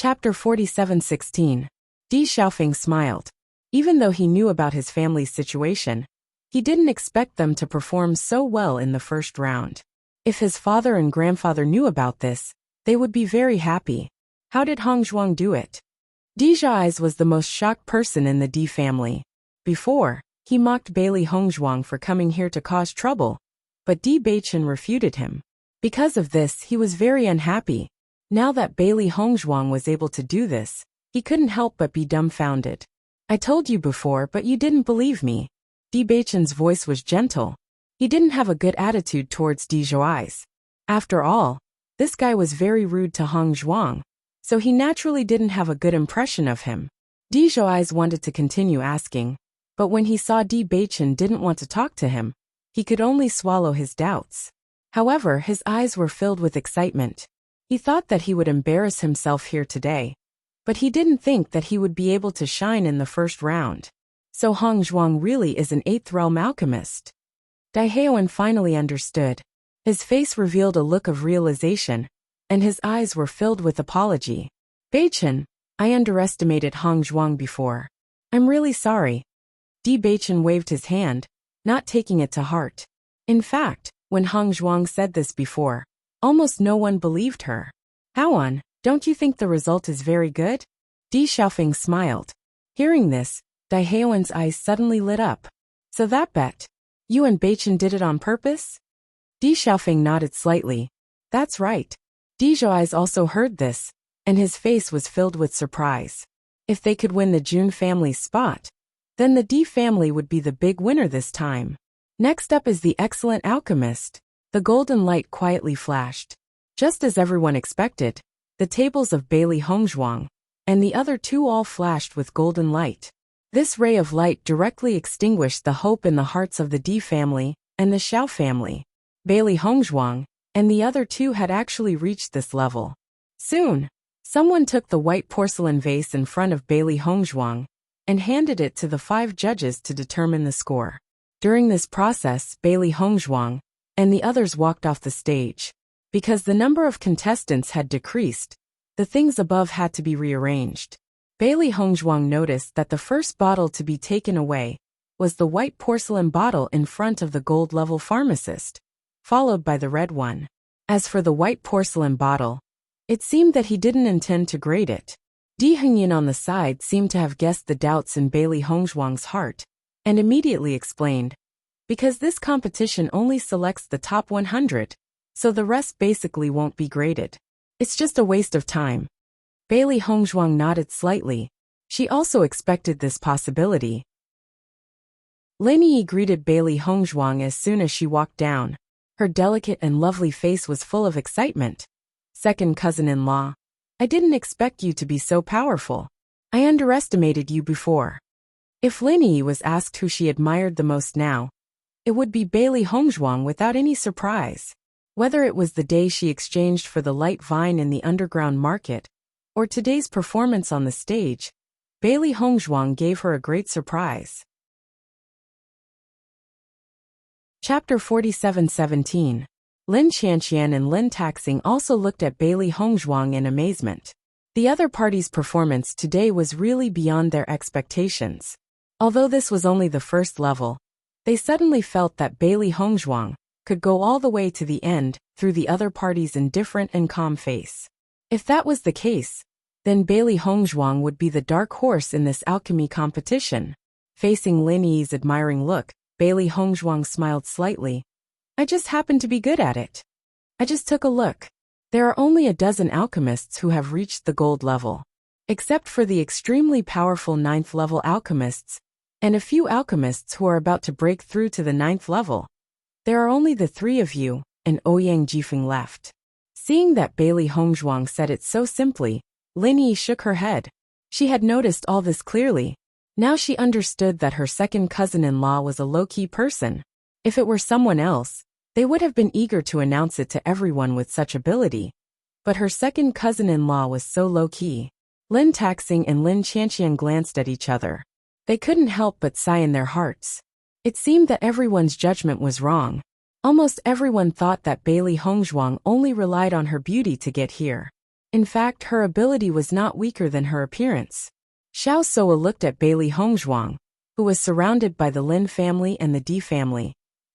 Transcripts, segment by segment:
Chapter 47:16. Di Xiaofeng smiled. Even though he knew about his family's situation, he didn't expect them to perform so well in the first round. If his father and grandfather knew about this, they would be very happy. How did Hong Zhuang do it? Di Zhai's was the most shocked person in the Di family. Before, he mocked Bailey Hong Zhuang for coming here to cause trouble, but Di Beichen refuted him. Because of this, he was very unhappy. Now that Bailey Hong Zhuang was able to do this, he couldn't help but be dumbfounded. I told you before, but you didn't believe me. Di Beichen's voice was gentle. He didn't have a good attitude towards Di Zhai's. After all, this guy was very rude to Hong Zhuang, so he naturally didn't have a good impression of him. Di Zhai's wanted to continue asking, but when he saw Di Beichen didn't want to talk to him, he could only swallow his doubts. However, his eyes were filled with excitement. He thought that he would embarrass himself here today, but he didn't think that he would be able to shine in the first round. So Hong Zhuang really is an 8th realm alchemist. Dai Haoan finally understood. His face revealed a look of realization, and his eyes were filled with apology. Beichen, I underestimated Hong Zhuang before. I'm really sorry. Di Beichen waved his hand, not taking it to heart. In fact, when Hong Zhuang said this before, almost no one believed her. Haoan, don't you think the result is very good? Di Xiaofeng smiled. Hearing this, Dai Haoan's eyes suddenly lit up. So that bet. You and Beichen did it on purpose? Di Xiaofeng nodded slightly. That's right. Di Zhai's also heard this, and his face was filled with surprise. If they could win the Jun family's spot, then the Di family would be the big winner this time. Next up is the excellent alchemist. The golden light quietly flashed. Just as everyone expected, the tables of Bailey Hong Zhuang and the other two all flashed with golden light. This ray of light directly extinguished the hope in the hearts of the Di family and the Xiao family. Bailey Hong Zhuang and the other two had actually reached this level. Soon, someone took the white porcelain vase in front of Bailey Hong Zhuang and handed it to the 5 judges to determine the score. During this process, Bailey Hong Zhuang and the others walked off the stage. Because the number of contestants had decreased, the things above had to be rearranged. Bailey Hong Zhuang noticed that the first bottle to be taken away was the white porcelain bottle in front of the gold-level pharmacist, followed by the red one. As for the white porcelain bottle, it seemed that he didn't intend to grade it. Di Hengyan on the side seemed to have guessed the doubts in Bailey Hong Zhuang's heart, and immediately explained, because this competition only selects the top 100, so the rest basically won't be graded. It's just a waste of time. Bailey Hong Zhuang nodded slightly. She also expected this possibility. Lin Yi greeted Bailey Hong Zhuang as soon as she walked down. Her delicate and lovely face was full of excitement. Second cousin-in-law, I didn't expect you to be so powerful. I underestimated you before. If Lin Yi was asked who she admired the most now, it would be Bailey Hong Zhuang without any surprise. Whether it was the day she exchanged for the light vine in the underground market, or today's performance on the stage, Bailey Hong Zhuang gave her a great surprise. Chapter 47:17. Lin Qianqian and Lin Taxing also looked at Bailey Hong Zhuang in amazement. The other party's performance today was really beyond their expectations. Although this was only the first level, they suddenly felt that Bailey Hong Zhuang could go all the way to the end through the other party's indifferent and calm face. If that was the case, then Bailey Hong Zhuang would be the dark horse in this alchemy competition. Facing Lin Yi's admiring look, Bailey Hong Zhuang smiled slightly. I just happened to be good at it. I just took a look. There are only a dozen alchemists who have reached the gold level. Except for the extremely powerful 9th level alchemists, and a few alchemists who are about to break through to the 9th level. There are only the 3 of you, and Ouyang Jifeng left. Seeing that Bailey Hong Zhuang said it so simply, Lin Yi shook her head. She had noticed all this clearly. Now she understood that her second cousin-in-law was a low-key person. If it were someone else, they would have been eager to announce it to everyone with such ability. But her second cousin-in-law was so low-key. Lin Taxing and Lin Qianqian glanced at each other. They couldn't help but sigh in their hearts. It seemed that everyone's judgment was wrong. Almost everyone thought that Bailey Hong Zhuang only relied on her beauty to get here. In fact, her ability was not weaker than her appearance. Xiao Soa looked at Bailey Hongzhuang, who was surrounded by the Lin family and the Di family,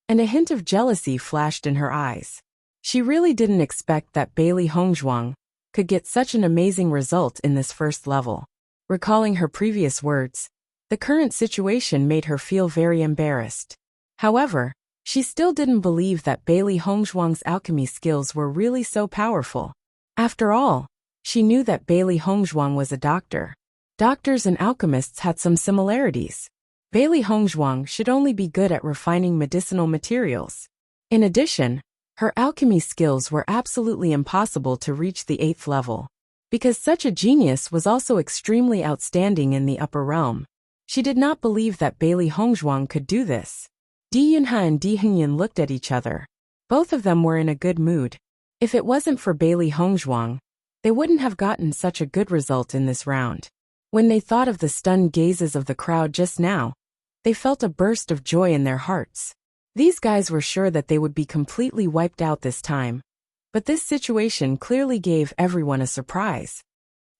and a hint of jealousy flashed in her eyes. She really didn't expect that Bailey Hongzhuang could get such an amazing result in this first level. Recalling her previous words, the current situation made her feel very embarrassed. However, she still didn't believe that Bailey Hongzhuang's alchemy skills were really so powerful. After all, she knew that Bailey Hongzhuang was a doctor. Doctors and alchemists had some similarities. Bailey Hongzhuang should only be good at refining medicinal materials. In addition, her alchemy skills were absolutely impossible to reach the 8th level. Because such a genius was also extremely outstanding in the upper realm. She did not believe that Bailey Hongzhuang could do this. Di Yunhe and Di Hengyan looked at each other. Both of them were in a good mood. If it wasn't for Bailey Hongzhuang, they wouldn't have gotten such a good result in this round. When they thought of the stunned gazes of the crowd just now, they felt a burst of joy in their hearts. These guys were sure that they would be completely wiped out this time. But this situation clearly gave everyone a surprise.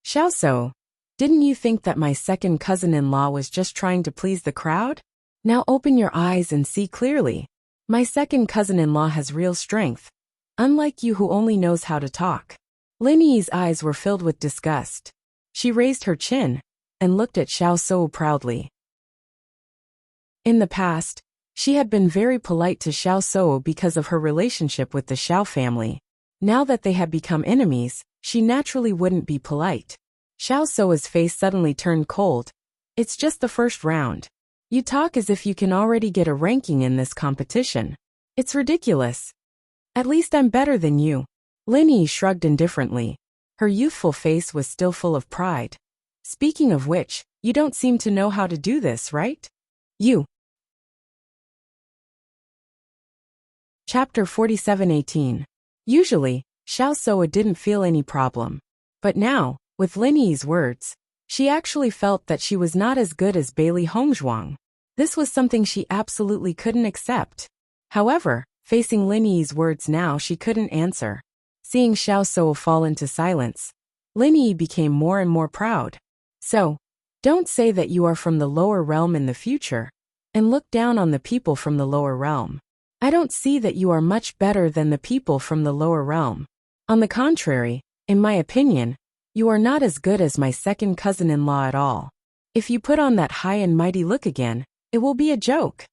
Xiao Soa, didn't you think that my second cousin-in-law was just trying to please the crowd? Now open your eyes and see clearly. My second cousin-in-law has real strength, unlike you who only knows how to talk. Lin Yi's eyes were filled with disgust. She raised her chin and looked at Xiao Soa proudly. In the past, she had been very polite to Xiao Soa because of her relationship with the Xiao family. Now that they had become enemies, she naturally wouldn't be polite. Xiao Soa's face suddenly turned cold. It's just the first round. You talk as if you can already get a ranking in this competition. It's ridiculous. At least I'm better than you. Lin Yi shrugged indifferently. Her youthful face was still full of pride. Speaking of which, you don't seem to know how to do this, right? You. Chapter 47:18. Usually, Xiao Soa didn't feel any problem. But now, with Lin Yi's words, she actually felt that she was not as good as Bailey Hongzhuang. This was something she absolutely couldn't accept. However, facing Lin Yi's words now, she couldn't answer. Seeing Xiao Soa fall into silence, Lin Yi became more and more proud. So, don't say that you are from the lower realm in the future, and look down on the people from the lower realm. I don't see that you are much better than the people from the lower realm. On the contrary, in my opinion, you are not as good as my second cousin-in-law at all. If you put on that high and mighty look again, it will be a joke.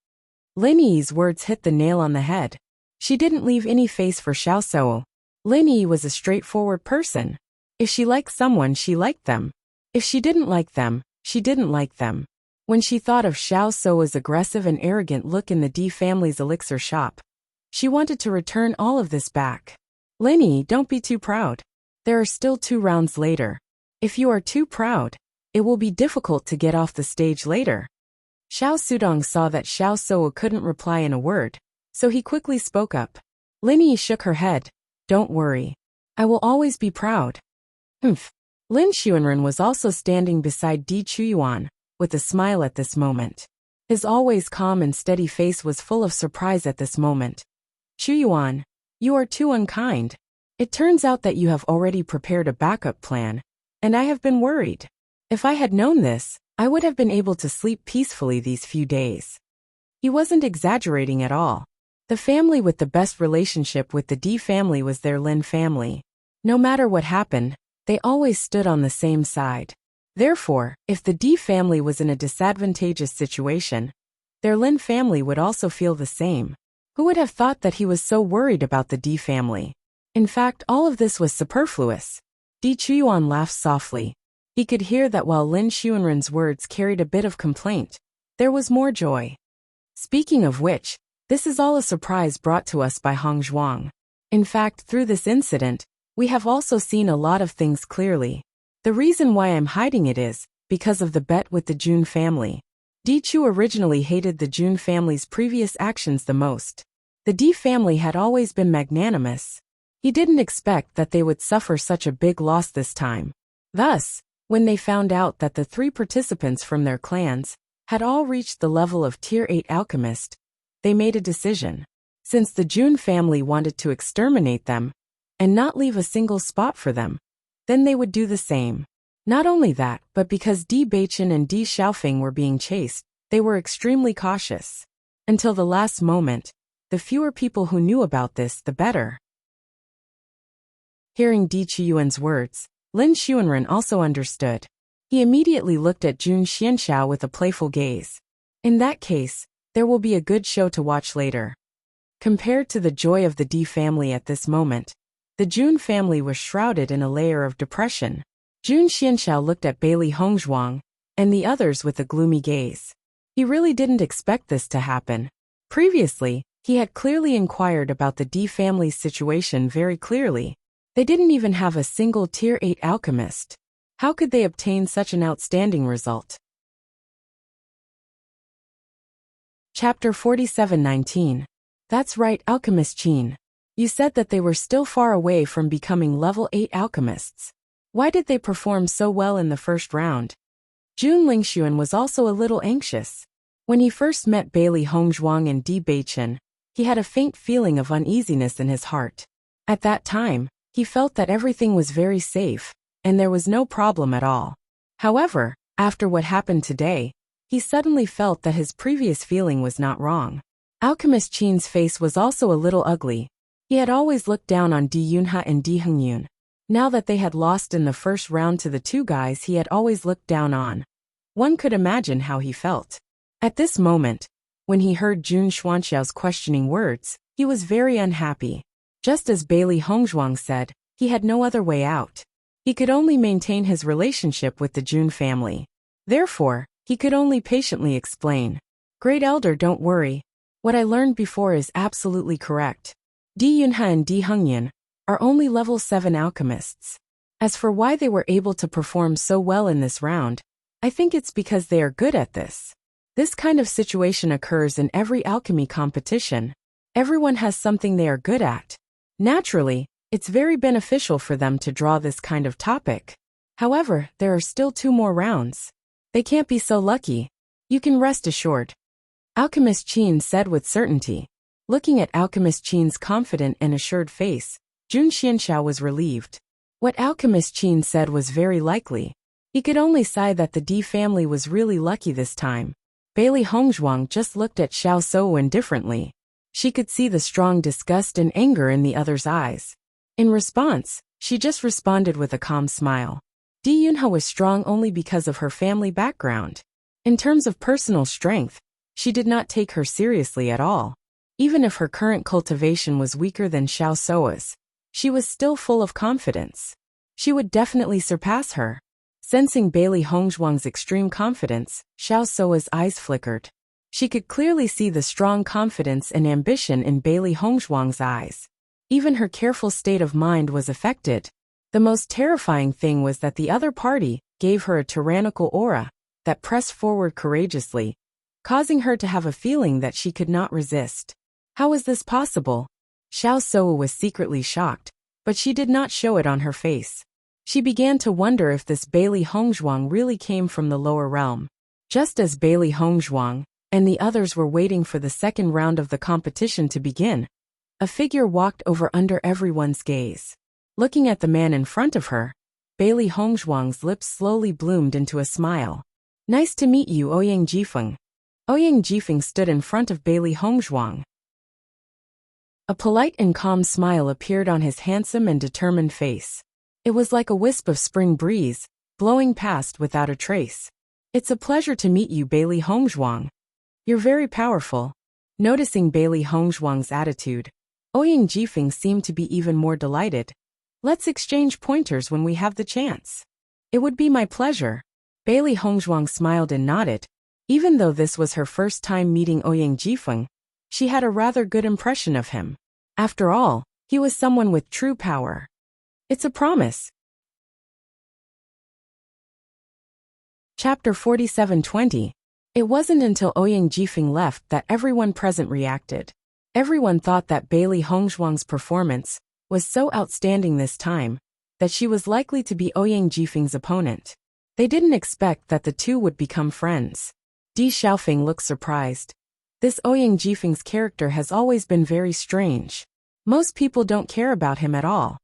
Lin Yi's words hit the nail on the head. She didn't leave any face for Xiao Soa. Lin Yi was a straightforward person. If she liked someone, she liked them. If she didn't like them, she didn't like them. When she thought of Xiao Soa's aggressive and arrogant look in the Di family's elixir shop, she wanted to return all of this back. Lin Yi, don't be too proud. There are still 2 rounds later. If you are too proud, it will be difficult to get off the stage later. Xiao Sudong saw that Xiao Soa couldn't reply in a word, so he quickly spoke up. Lin Yi shook her head. Don't worry. I will always be proud. Humph. Lin Xuanren was also standing beside Di Chuyuan, with a smile at this moment. His always calm and steady face was full of surprise at this moment. Chuyuan, you are too unkind. It turns out that you have already prepared a backup plan, and I have been worried. If I had known this, I would have been able to sleep peacefully these few days. He wasn't exaggerating at all. The family with the best relationship with the Di family was their Lin family. No matter what happened, they always stood on the same side. Therefore, if the Di family was in a disadvantageous situation, their Lin family would also feel the same. Who would have thought that he was so worried about the Di family? In fact, all of this was superfluous. Di Chuyuan laughed softly. He could hear that while Lin Xuanren's words carried a bit of complaint, there was more joy. Speaking of which, this is all a surprise brought to us by Hongzhuang. In fact, through this incident, we have also seen a lot of things clearly. The reason why I'm hiding it is because of the bet with the Jun family. Di Chu originally hated the Jun family's previous actions the most. The Di family had always been magnanimous. He didn't expect that they would suffer such a big loss this time. Thus, when they found out that the 3 participants from their clans had all reached the level of Tier 8 alchemist, they made a decision. Since the Jun family wanted to exterminate them and not leave a single spot for them, then they would do the same. Not only that, but because Bewitching and Xiaofeng were being chased, they were extremely cautious. Until the last moment, the fewer people who knew about this, the better. Hearing Di Qiyuan's words, Lin Xuanren also understood. He immediately looked at Jun Xianxiao with a playful gaze. In that case, there will be a good show to watch later. Compared to the joy of the Di family at this moment, the Jun family was shrouded in a layer of depression. Jun Xianxiao looked at Bailey Hongzhuang and the others with a gloomy gaze. He really didn't expect this to happen. Previously, he had clearly inquired about the Di family's situation very clearly. They didn't even have a single Tier 8 alchemist. How could they obtain such an outstanding result? Chapter 47:19. That's right, Alchemist Qin. You said that they were still far away from becoming level 8 alchemists. Why did they perform so well in the first round? Jun Lingxuan was also a little anxious. When he first met Bailey Hongzhuang and Di Beichen, he had a faint feeling of uneasiness in his heart. At that time, he felt that everything was very safe, and there was no problem at all. However, after what happened today, he suddenly felt that his previous feeling was not wrong. Alchemist Qin's face was also a little ugly. He had always looked down on Di Yunhe and Di Hengyun. Now that they had lost in the first round to the two guys he had always looked down on, one could imagine how he felt. At this moment, when he heard Jun Xuanxiao's questioning words, he was very unhappy. Just as Bailey Hongzhuang said, he had no other way out. He could only maintain his relationship with the Jun family. Therefore, he could only patiently explain. Great Elder, don't worry. What I learned before is absolutely correct. Di Yunhe and Di Hengyun are only level 7 alchemists. As for why they were able to perform so well in this round, I think it's because they are good at this. This kind of situation occurs in every alchemy competition. Everyone has something they are good at. Naturally, it's very beneficial for them to draw this kind of topic. However, there are still 2 more rounds. They can't be so lucky. You can rest assured. Alchemist Qin said with certainty. Looking at Alchemist Qin's confident and assured face, Jun Xianxiao was relieved. What Alchemist Qin said was very likely. He could only sigh that the Di family was really lucky this time. Bailey Hongzhuang just looked at Xiao Souwen indifferently. She could see the strong disgust and anger in the other's eyes. In response, she just responded with a calm smile. Di Yunhe was strong only because of her family background. In terms of personal strength, she did not take her seriously at all. Even if her current cultivation was weaker than Xiao Souwen's, she was still full of confidence. She would definitely surpass her. Sensing Bailey Hongzhuang's extreme confidence, Xiao Souwen's eyes flickered. She could clearly see the strong confidence and ambition in Bailey Hongzhuang's eyes. Even her careful state of mind was affected. The most terrifying thing was that the other party gave her a tyrannical aura that pressed forward courageously, causing her to have a feeling that she could not resist. How was this possible? Xiao Souwen was secretly shocked, but she did not show it on her face. She began to wonder if this Bailey Hongzhuang really came from the lower realm. Just as Bailey Hongzhuang and the others were waiting for the second round of the competition to begin, a figure walked over under everyone's gaze. Looking at the man in front of her, Bailey Hongzhuang's lips slowly bloomed into a smile. Nice to meet you, Ouyang Jifeng. Ouyang Jifeng stood in front of Bailey Hongzhuang. A polite and calm smile appeared on his handsome and determined face. It was like a wisp of spring breeze, blowing past without a trace. It's a pleasure to meet you, Bailey Hongzhuang. You're very powerful. Noticing Bailey Hongzhuang's attitude, Ouyang Jifeng seemed to be even more delighted. Let's exchange pointers when we have the chance. It would be my pleasure. Bailey Hongzhuang smiled and nodded. Even though this was her first time meeting Ouyang Jifeng, she had a rather good impression of him. After all, he was someone with true power. It's a promise. Chapter 47:20. It wasn't until Ouyang Jifeng left that everyone present reacted. Everyone thought that Bailey Hongzhuang's performance was so outstanding this time that she was likely to be Ouyang Jifeng's opponent. They didn't expect that the two would become friends. Di Xiaofeng looked surprised. This Ouyang Jifeng's character has always been very strange. Most people don't care about him at all.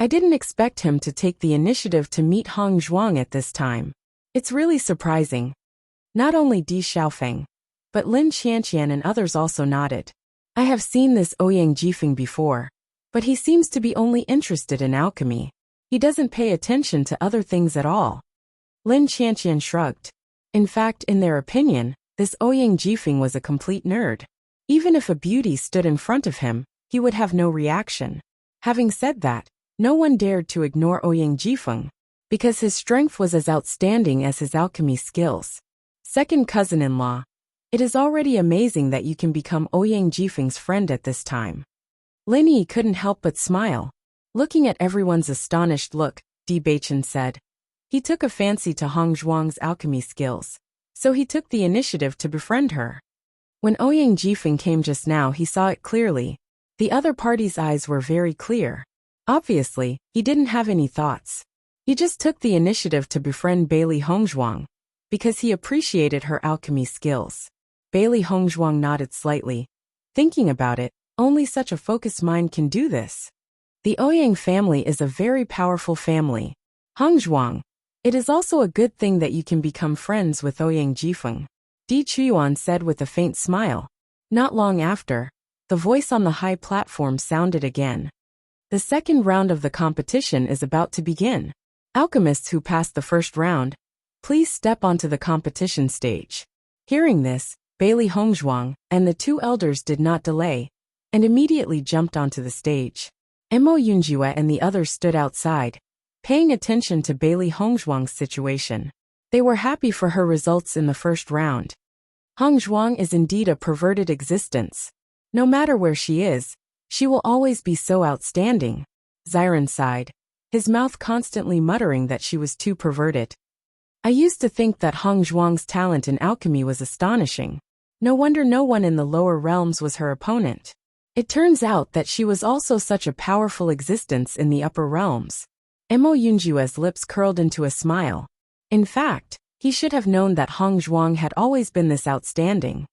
I didn't expect him to take the initiative to meet Hong Zhuang at this time. It's really surprising. Not only Di Xiaofeng, but Lin Qianqian and others also nodded. I have seen this Ouyang Jifeng before, but he seems to be only interested in alchemy. He doesn't pay attention to other things at all. Lin Qianqian shrugged. In fact, in their opinion, this Ouyang Jifeng was a complete nerd. Even if a beauty stood in front of him, he would have no reaction. Having said that, no one dared to ignore Ouyang Jifeng, because his strength was as outstanding as his alchemy skills. Second cousin-in-law. It is already amazing that you can become Ouyang Jifeng's friend at this time. Lin Yi couldn't help but smile. Looking at everyone's astonished look, Di Baichen said. He took a fancy to Hong Zhuang's alchemy skills, so he took the initiative to befriend her. When Ouyang Jifeng came just now, he saw it clearly. The other party's eyes were very clear. Obviously, he didn't have any thoughts. He just took the initiative to befriend Bailey Hongzhuang, because he appreciated her alchemy skills. Bailey Hongzhuang nodded slightly. Thinking about it, only such a focused mind can do this. The Ouyang family is a very powerful family. Hongzhuang. It is also a good thing that you can become friends with Ouyang Jifeng, Di Chuyuan said with a faint smile. Not long after, the voice on the high platform sounded again. The second round of the competition is about to begin. Alchemists who passed the first round, please step onto the competition stage. Hearing this, Bailey Hongzhuang and the two elders did not delay, and immediately jumped onto the stage. Mo Yunjue and the others stood outside, paying attention to Bailey Hongzhuang's situation. They were happy for her results in the first round. Hongzhuang is indeed a perverted existence. No matter where she is, she will always be so outstanding. Xiren sighed, his mouth constantly muttering that she was too perverted. I used to think that Hongzhuang's talent in alchemy was astonishing. No wonder no one in the lower realms was her opponent. It turns out that she was also such a powerful existence in the upper realms. Mo Yunjue's lips curled into a smile. In fact, he should have known that Hongzhuang had always been this outstanding.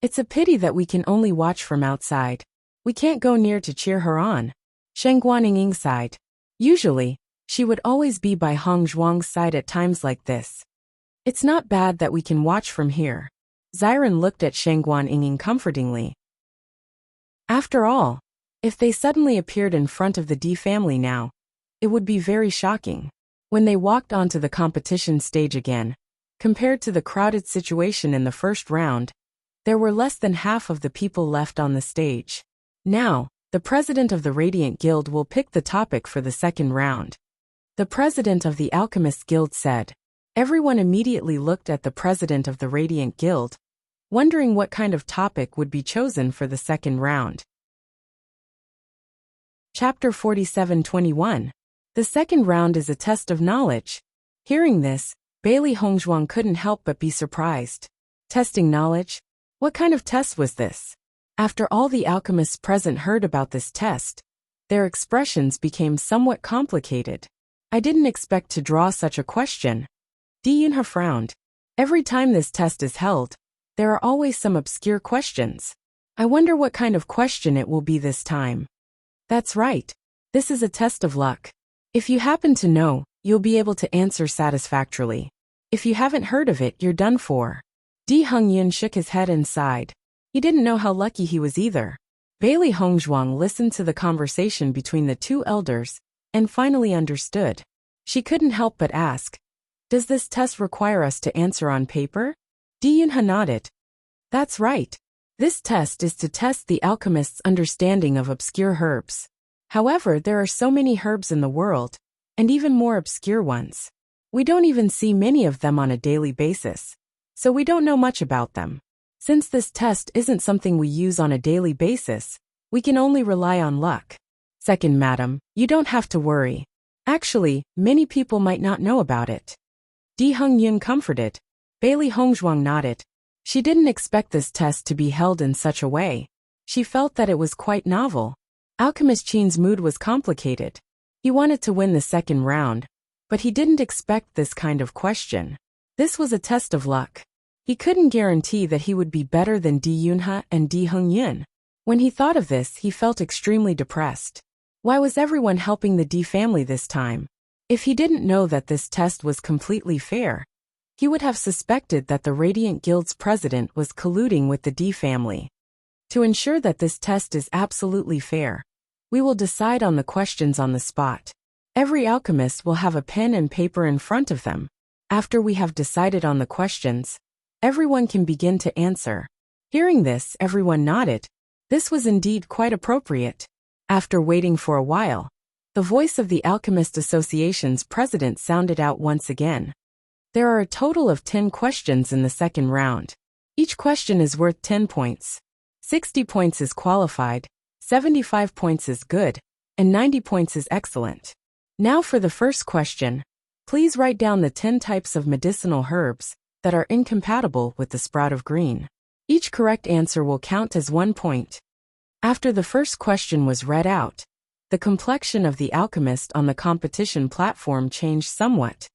It's a pity that we can only watch from outside. We can't go near to cheer her on. Shen Guanning sighed. Usually, she would always be by Hongzhuang's side at times like this. It's not bad that we can watch from here. Xiren looked at Shen Guanning comfortingly. After all, if they suddenly appeared in front of the Di family now, it would be very shocking. When they walked onto the competition stage again, compared to the crowded situation in the first round, there were less than half of the people left on the stage. Now, the president of the Radiant Guild will pick the topic for the second round. The president of the Alchemist Guild said. Everyone immediately looked at the president of the Radiant Guild, wondering what kind of topic would be chosen for the second round. Chapter 47:21. The second round is a test of knowledge. Hearing this, Bailey Hongzhuang couldn't help but be surprised. Testing knowledge? What kind of test was this? After all the alchemists present heard about this test, their expressions became somewhat complicated. I didn't expect to draw such a question. Di Yunhe frowned. Every time this test is held, there are always some obscure questions. I wonder what kind of question it will be this time. That's right. This is a test of luck. If you happen to know, you'll be able to answer satisfactorily. If you haven't heard of it, you're done for. Di Hongyun shook his head and sighed. He didn't know how lucky he was either. Bailey Hongzhuang listened to the conversation between the two elders, and finally understood. She couldn't help but ask, does this test require us to answer on paper? Di Yunhe nodded. That's right. This test is to test the alchemist's understanding of obscure herbs. However, there are so many herbs in the world, and even more obscure ones. We don't even see many of them on a daily basis, so we don't know much about them. Since this test isn't something we use on a daily basis, we can only rely on luck. Second, madam, you don't have to worry. Actually, many people might not know about it. Di Hongyun comforted. Bailey Hongzhuang nodded. She didn't expect this test to be held in such a way. She felt that it was quite novel. Alchemist Qin's mood was complicated. He wanted to win the second round, but he didn't expect this kind of question. This was a test of luck. He couldn't guarantee that he would be better than Di Yunhe and Di Hongyun. When he thought of this, he felt extremely depressed. Why was everyone helping the D family this time? If he didn't know that this test was completely fair, he would have suspected that the Radiant Guild's president was colluding with the D family. To ensure that this test is absolutely fair, we will decide on the questions on the spot. Every alchemist will have a pen and paper in front of them. After we have decided on the questions, everyone can begin to answer. Hearing this, everyone nodded. This was indeed quite appropriate. After waiting for a while, the voice of the Alchemist Association's president sounded out once again. There are a total of 10 questions in the second round. Each question is worth 10 points. 60 points is qualified, 75 points is good, and 90 points is excellent. Now for the first question. Please write down the 10 types of medicinal herbs that are incompatible with the sprout of green. Each correct answer will count as 1 point. After the first question was read out, the complexion of the alchemist on the competition platform changed somewhat.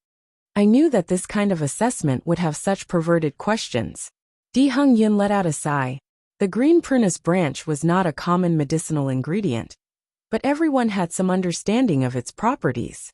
I knew that this kind of assessment would have such perverted questions. Di Hung Yun let out a sigh. The green prunus branch was not a common medicinal ingredient, but everyone had some understanding of its properties.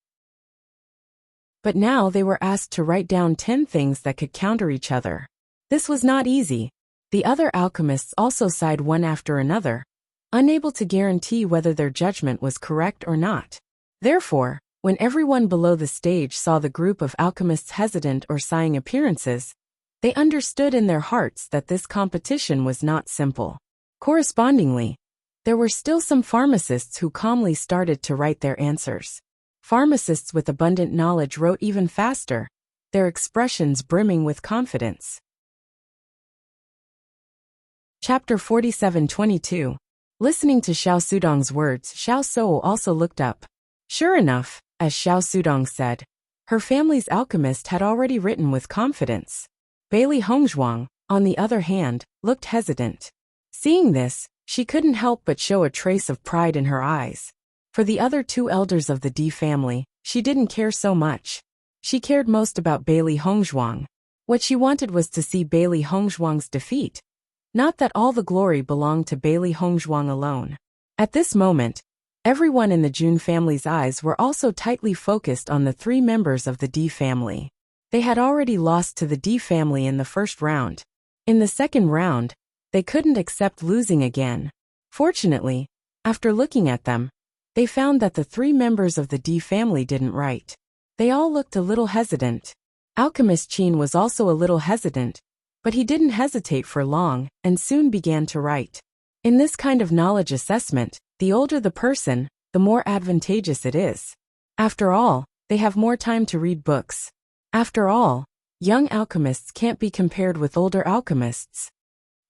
But now they were asked to write down 10 things that could counter each other. This was not easy. The other alchemists also sighed one after another, unable to guarantee whether their judgment was correct or not. Therefore, when everyone below the stage saw the group of alchemists' hesitant or sighing appearances, they understood in their hearts that this competition was not simple. Correspondingly, there were still some pharmacists who calmly started to write their answers. Pharmacists with abundant knowledge wrote even faster, their expressions brimming with confidence. Chapter 47:22. Listening to Xiao Sudong's words, Xiao Sou also looked up. Sure enough, as Xiao Sudong said, her family's alchemist had already written with confidence. Bailey Hongzhuang, on the other hand, looked hesitant. Seeing this, she couldn't help but show a trace of pride in her eyes. For the other two elders of the D family, she didn't care so much. She cared most about Bailey Hongzhuang. What she wanted was to see Bailey Hongzhuang's defeat. Not that all the glory belonged to Bailey Hongzhuang alone. At this moment, everyone in the Jun family's eyes were also tightly focused on the 3 members of the D family. They had already lost to the D family in the first round. In the second round, they couldn't accept losing again. Fortunately, after looking at them, they found that the 3 members of the D family didn't write. They all looked a little hesitant. Alchemist Qin was also a little hesitant, but he didn't hesitate for long and soon began to write. In this kind of knowledge assessment, the older the person, the more advantageous it is. After all, they have more time to read books. After all, young alchemists can't be compared with older alchemists.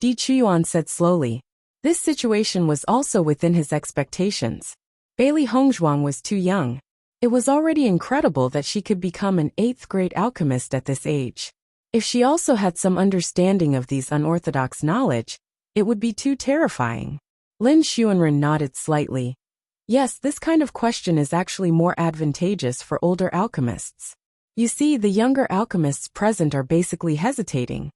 Di Chuyuan said slowly. This situation was also within his expectations. Bailey Hongzhuang was too young. It was already incredible that she could become an 8th-grade alchemist at this age. If she also had some understanding of these unorthodox knowledge, it would be too terrifying. Lin Xuanren nodded slightly. Yes, this kind of question is actually more advantageous for older alchemists. You see, the younger alchemists present are basically hesitating.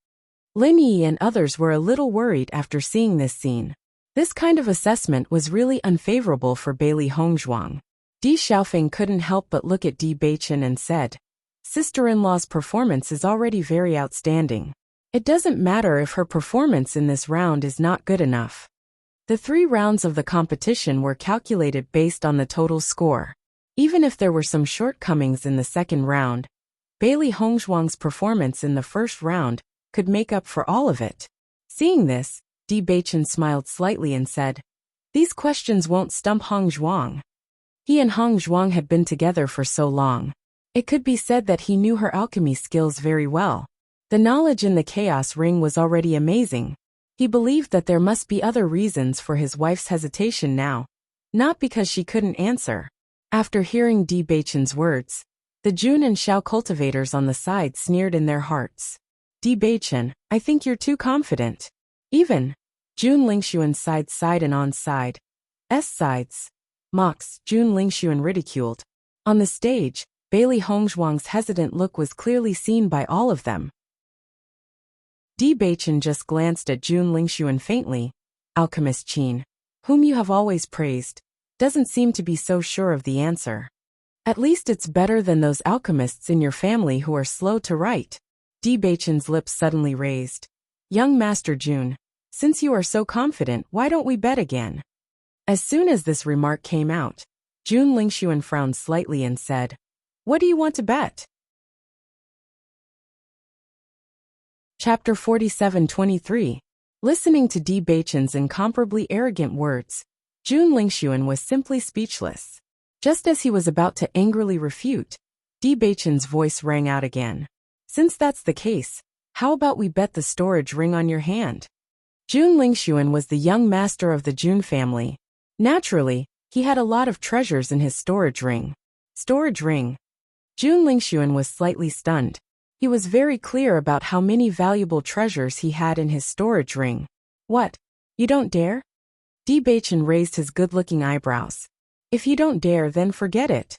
Lin Yi and others were a little worried after seeing this scene. This kind of assessment was really unfavorable for Bailey Hongzhuang. Di Xiaofeng couldn't help but look at Di Beichen and said, Sister-in-law's performance is already very outstanding. It doesn't matter if her performance in this round is not good enough. The 3 rounds of the competition were calculated based on the total score. Even if there were some shortcomings in the second round, Bailey Hongzhuang's performance in the first round could make up for all of it. Seeing this, Di Beichen smiled slightly and said, These questions won't stump Hongzhuang. He and Hongzhuang had been together for so long. It could be said that he knew her alchemy skills very well. The knowledge in the Chaos Ring was already amazing. He believed that there must be other reasons for his wife's hesitation now, not because she couldn't answer. After hearing Di Beichen's words, the Jun and Xiao cultivators on the side sneered in their hearts. Di Beichen, I think you're too confident. Even Jun Lingshuan sighed and on side. Sides. Mocks, Jun Lingshuan ridiculed. On the stage, Bailey Hongzhuang's hesitant look was clearly seen by all of them. Di Beichen just glanced at Jun Lingshuan faintly. Alchemist Qin, whom you have always praised, doesn't seem to be so sure of the answer. At least it's better than those alchemists in your family who are slow to write. Bewitching's lips suddenly raised. Young Master Jun, since you are so confident, why don't we bet again? As soon as this remark came out, Jun Lingxuan frowned slightly and said, What do you want to bet? Chapter 47-23. Listening to Bewitching's incomparably arrogant words, Jun Lingxuan was simply speechless. Just as he was about to angrily refute, Bewitching's voice rang out again. Since that's the case, how about we bet the storage ring on your hand? Jun Lingxuan was the young master of the Jun family. Naturally, he had a lot of treasures in his storage ring. Storage ring? Jun Lingxuan was slightly stunned. He was very clear about how many valuable treasures he had in his storage ring. What? You don't dare? Bewitching raised his good-looking eyebrows. If you don't dare, then forget it.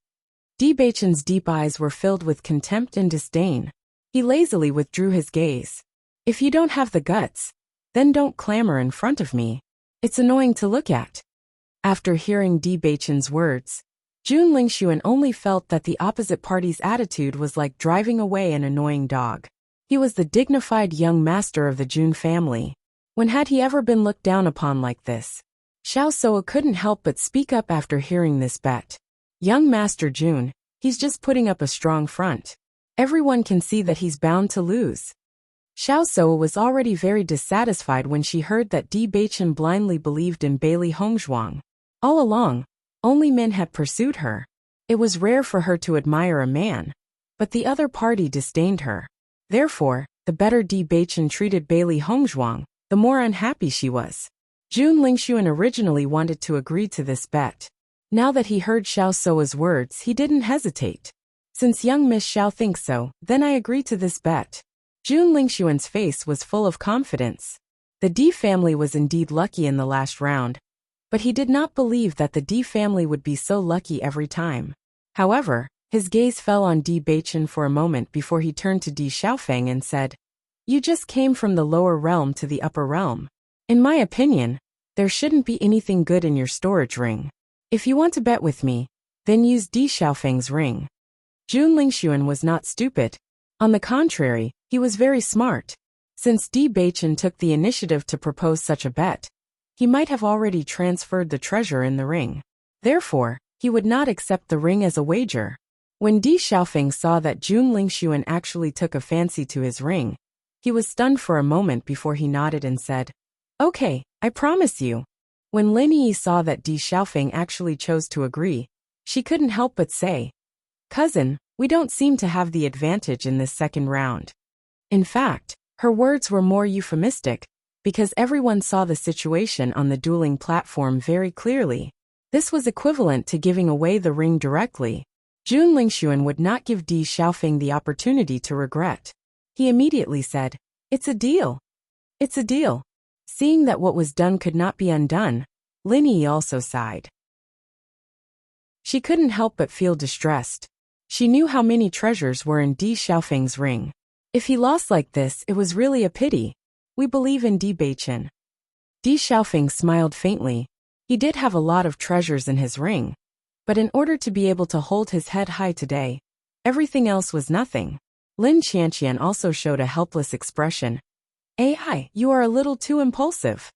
Bewitching's deep eyes were filled with contempt and disdain. He lazily withdrew his gaze. If you don't have the guts, then don't clamor in front of me. It's annoying to look at. After hearing Bewitching's words, Jun Lingxuan only felt that the opposite party's attitude was like driving away an annoying dog. He was the dignified young master of the Jun family. When had he ever been looked down upon like this? Xiao Soa couldn't help but speak up after hearing this bet. Young Master Jun, he's just putting up a strong front. Everyone can see that he's bound to lose. Xiao Soa was already very dissatisfied when she heard that Bewitching blindly believed in Bailey Hongzhuang. All along, only men had pursued her. It was rare for her to admire a man, but the other party disdained her. Therefore, the better Bewitching treated Bailey Hongzhuang, the more unhappy she was. Jun Lingxuan originally wanted to agree to this bet. Now that he heard Xiao Soa's words, he didn't hesitate. Since young Miss Xiao thinks so, then I agree to this bet. Jun Lingxuan's face was full of confidence. The D family was indeed lucky in the last round, but he did not believe that the D family would be so lucky every time. However, his gaze fell on Bewitching for a moment before he turned to Di Xiaofeng and said, You just came from the lower realm to the upper realm. In my opinion, there shouldn't be anything good in your storage ring. If you want to bet with me, then use Di Xiaofeng's ring. Jun Lingxuan was not stupid. On the contrary, he was very smart. Since Bewitching took the initiative to propose such a bet, he might have already transferred the treasure in the ring. Therefore, he would not accept the ring as a wager. When Di Xiaofeng saw that Jun Lingxuan actually took a fancy to his ring, he was stunned for a moment before he nodded and said, Okay, I promise you. When Lin Yi saw that Di Xiaofeng actually chose to agree, she couldn't help but say, Cousin, we don't seem to have the advantage in this second round. In fact, her words were more euphemistic, because everyone saw the situation on the dueling platform very clearly. This was equivalent to giving away the ring directly. Jun Lingxuan would not give Di Xiaofeng the opportunity to regret. He immediately said, It's a deal. It's a deal. Seeing that what was done could not be undone, Lin Yi also sighed. She couldn't help but feel distressed. She knew how many treasures were in Di Xiaofeng's ring. If he lost like this, it was really a pity. We believe in Bewitching. Di Xiaofeng smiled faintly. He did have a lot of treasures in his ring, but in order to be able to hold his head high today, everything else was nothing. Lin Qianqian also showed a helpless expression. AI, you are a little too impulsive.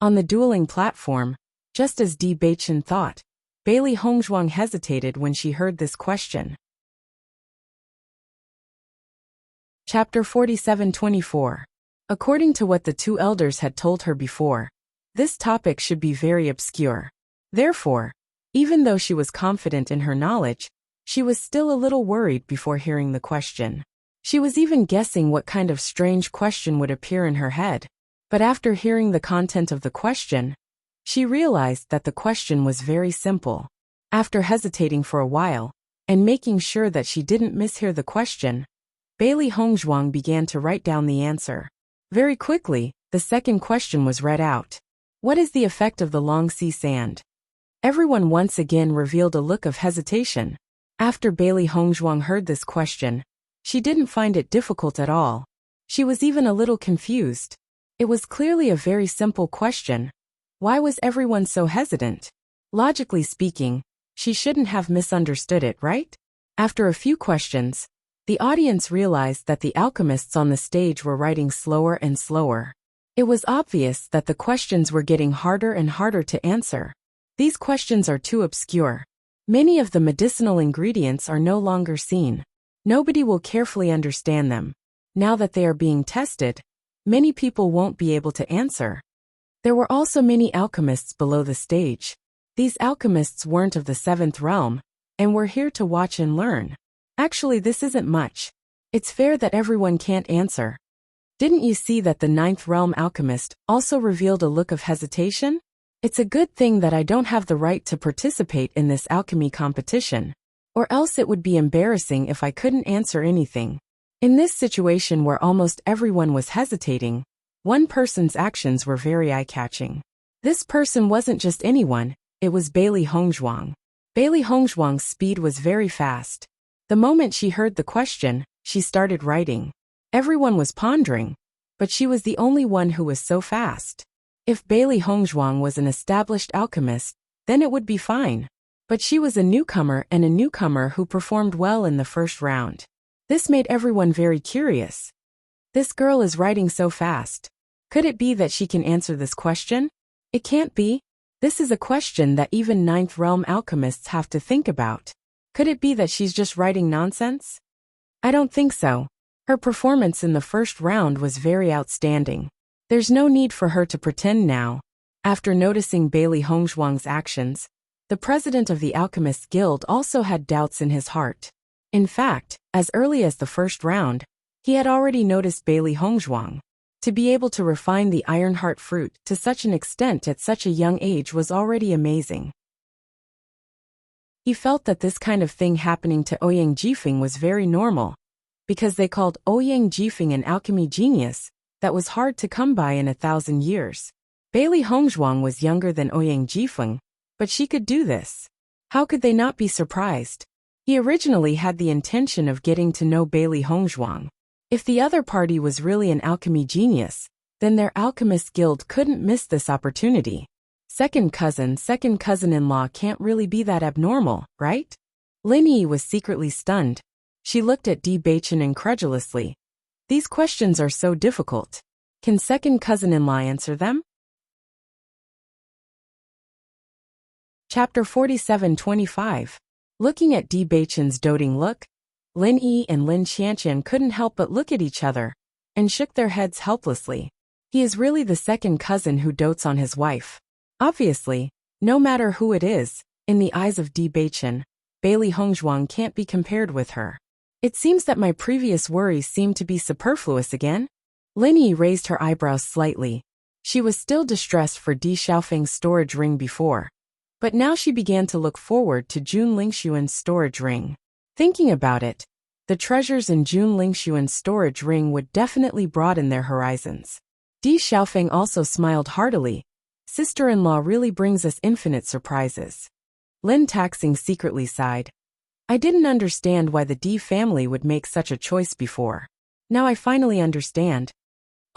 On the dueling platform, just as Bewitching thought, Bailey Hongzhuang hesitated when she heard this question. Chapter 47-24. According to what the two elders had told her before, this topic should be very obscure. Therefore, even though she was confident in her knowledge, she was still a little worried before hearing the question. She was even guessing what kind of strange question would appear in her head. But after hearing the content of the question, she realized that the question was very simple. After hesitating for a while, and making sure that she didn't mishear the question, Bailey Hongzhuang began to write down the answer. Very quickly, the second question was read out. What is the effect of the long sea sand? Everyone once again revealed a look of hesitation. After Bailey Hongzhuang heard this question, she didn't find it difficult at all. She was even a little confused. It was clearly a very simple question. Why was everyone so hesitant? Logically speaking, she shouldn't have misunderstood it, right? After a few questions, the audience realized that the alchemists on the stage were writing slower and slower. It was obvious that the questions were getting harder and harder to answer. These questions are too obscure. Many of the medicinal ingredients are no longer seen. Nobody will carefully understand them. Now that they are being tested, many people won't be able to answer. There were also many alchemists below the stage. These alchemists weren't of the seventh realm, and were here to watch and learn. Actually, this isn't much. It's fair that everyone can't answer. Didn't you see that the ninth realm alchemist also revealed a look of hesitation? It's a good thing that I don't have the right to participate in this alchemy competition. Or else it would be embarrassing if I couldn't answer anything. In this situation where almost everyone was hesitating, one person's actions were very eye-catching. This person wasn't just anyone, it was Bailey Hongzhuang. Bailey Hongzhuang's speed was very fast. The moment she heard the question, she started writing. Everyone was pondering, but she was the only one who was so fast. If Bailey Hongzhuang was an established alchemist, then it would be fine. But she was a newcomer, and a newcomer who performed well in the first round. This made everyone very curious. This girl is writing so fast. Could it be that she can answer this question? It can't be. This is a question that even ninth realm alchemists have to think about. Could it be that she's just writing nonsense? I don't think so. Her performance in the first round was very outstanding. There's no need for her to pretend now. After noticing Bailey Hongzhuang's actions, the president of the Alchemists Guild also had doubts in his heart. In fact, as early as the first round, he had already noticed Bailey Hongzhuang. To be able to refine the Ironheart fruit to such an extent at such a young age was already amazing. He felt that this kind of thing happening to Ouyang Jifeng was very normal, because they called Ouyang Jifeng an alchemy genius that was hard to come by in 1,000 years. Bailey Hongzhuang was younger than Ouyang Jifeng, but she could do this. How could they not be surprised? He originally had the intention of getting to know Bailey Hongzhuang. If the other party was really an alchemy genius, then their alchemist guild couldn't miss this opportunity. Second cousin-in-law can't really be that abnormal, right? Lin Yi was secretly stunned. She looked at Bewitching incredulously. These questions are so difficult. Can second cousin-in-law answer them? Chapter 47-25. Looking at Bewitching's doting look, Lin Yi and Lin Qianqian couldn't help but look at each other, and shook their heads helplessly. He is really the second cousin who dotes on his wife. Obviously, no matter who it is, in the eyes of Bewitching, Bailey Hongzhuang can't be compared with her. It seems that my previous worries seem to be superfluous again. Lin Yi raised her eyebrows slightly. She was still distressed for Di Xiaofeng's storage ring before, but now she began to look forward to Jun Lingxuan's storage ring. Thinking about it, the treasures in Jun Lingxuan's storage ring would definitely broaden their horizons. Di Xiaofeng also smiled heartily. Sister-in-law really brings us infinite surprises. Lin Taxing secretly sighed. I didn't understand why the Di family would make such a choice before. Now I finally understand.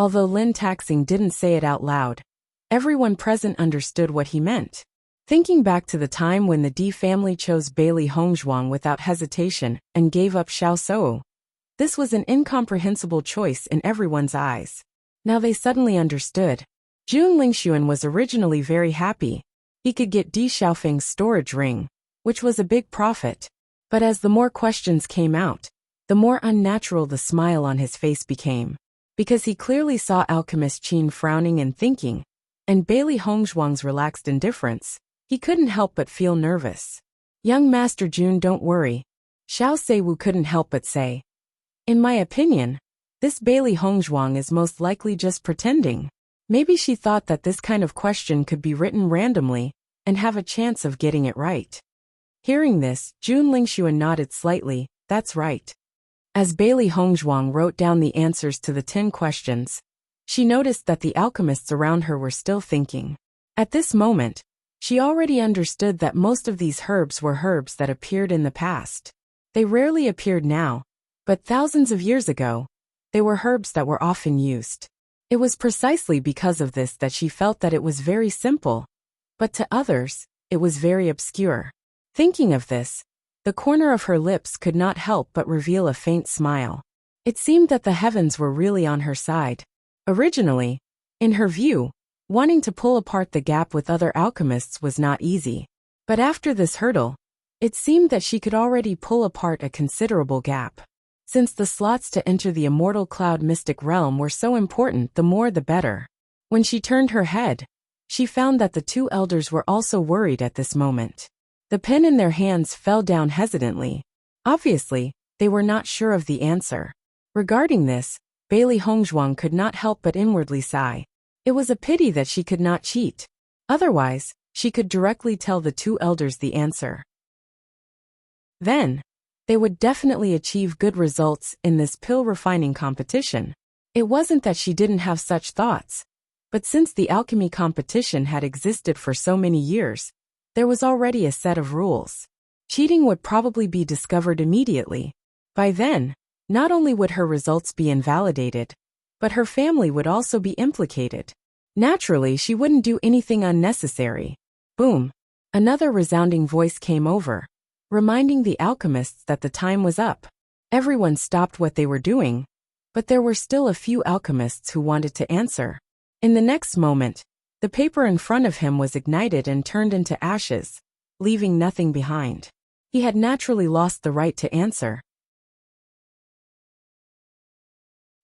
Although Lin Taxing didn't say it out loud, everyone present understood what he meant. Thinking back to the time when the Di family chose Bailey Hongzhuang without hesitation and gave up Xiao Sou, this was an incomprehensible choice in everyone's eyes. Now they suddenly understood. Jun Lingxuan was originally very happy. He could get Di Xiaofeng's storage ring, which was a big profit. But as the more questions came out, the more unnatural the smile on his face became. Because he clearly saw Alchemist Qin frowning and thinking, and Bailey Hongzhuang's relaxed indifference, he couldn't help but feel nervous. Young Master Jun, don't worry. Xiao Seiwu couldn't help but say. In my opinion, this Bailey Hongzhuang is most likely just pretending. Maybe she thought that this kind of question could be written randomly and have a chance of getting it right. Hearing this, Jun Lingxuan nodded slightly. That's right. As Bailey Hongzhuang wrote down the answers to the 10 questions, she noticed that the alchemists around her were still thinking. At this moment, she already understood that most of these herbs were herbs that appeared in the past. They rarely appeared now, but thousands of years ago, they were herbs that were often used. It was precisely because of this that she felt that it was very simple. But to others, it was very obscure. Thinking of this, the corner of her lips could not help but reveal a faint smile. It seemed that the heavens were really on her side. Originally, in her view, wanting to pull apart the gap with other alchemists was not easy. But after this hurdle, it seemed that she could already pull apart a considerable gap. Since the slots to enter the immortal cloud mystic realm were so important, the more the better. When she turned her head, she found that the two elders were also worried at this moment. The pen in their hands fell down hesitantly. Obviously, they were not sure of the answer. Regarding this, Bailey Hongzhuang could not help but inwardly sigh. It was a pity that she could not cheat. Otherwise, she could directly tell the two elders the answer. Then, they would definitely achieve good results in this pill refining competition. It wasn't that she didn't have such thoughts, but since the alchemy competition had existed for so many years, there was already a set of rules. Cheating would probably be discovered immediately. By then, not only would her results be invalidated, but her family would also be implicated. Naturally, she wouldn't do anything unnecessary. Boom! Another resounding voice came over, reminding the alchemists that the time was up. Everyone stopped what they were doing, but there were still a few alchemists who wanted to answer. In the next moment, the paper in front of him was ignited and turned into ashes, leaving nothing behind. He had naturally lost the right to answer.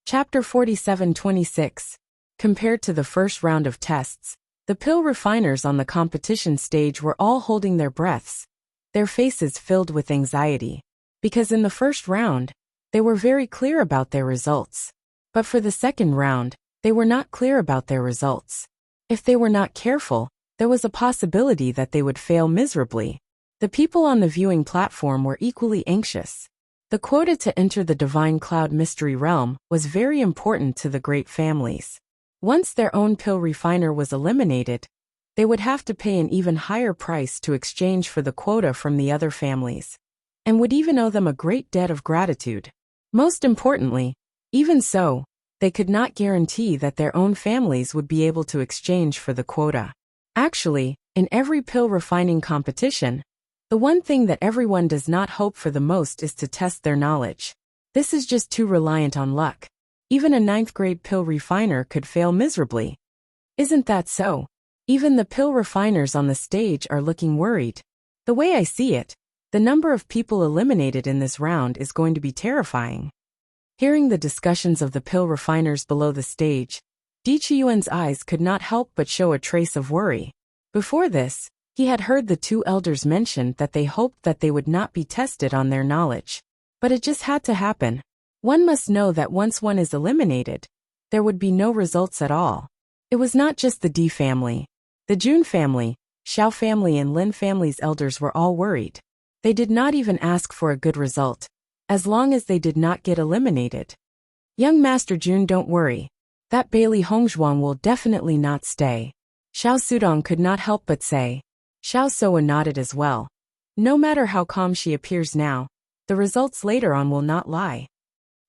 Chapter 47-26. Compared to the first round of tests, the pill refiners on the competition stage were all holding their breaths, their faces filled with anxiety. Because in the first round, they were very clear about their results. But for the second round, they were not clear about their results. If they were not careful, there was a possibility that they would fail miserably. The people on the viewing platform were equally anxious. The quota to enter the Divine Cloud Mystery Realm was very important to the great families. Once their own pill refiner was eliminated, they would have to pay an even higher price to exchange for the quota from the other families, and would even owe them a great debt of gratitude. Most importantly, even so, they could not guarantee that their own families would be able to exchange for the quota. Actually, in every pill refining competition, the one thing that everyone does not hope for the most is to test their knowledge. This is just too reliant on luck. Even a 9th grade pill refiner could fail miserably. Isn't that so? Even the pill refiners on the stage are looking worried. The way I see it, the number of people eliminated in this round is going to be terrifying. Hearing the discussions of the pill refiners below the stage, Di Chiyuan's eyes could not help but show a trace of worry. Before this, he had heard the two elders mention that they hoped that they would not be tested on their knowledge. But it just had to happen. One must know that once one is eliminated, there would be no results at all. It was not just the Di family. The Jun family, Xiao family and Lin family's elders were all worried. They did not even ask for a good result, as long as they did not get eliminated. Young Master Jun, don't worry. That Bailey Hongzhuang will definitely not stay. Xiao Sudong could not help but say. Xiao Soa nodded as well. No matter how calm she appears now, the results later on will not lie.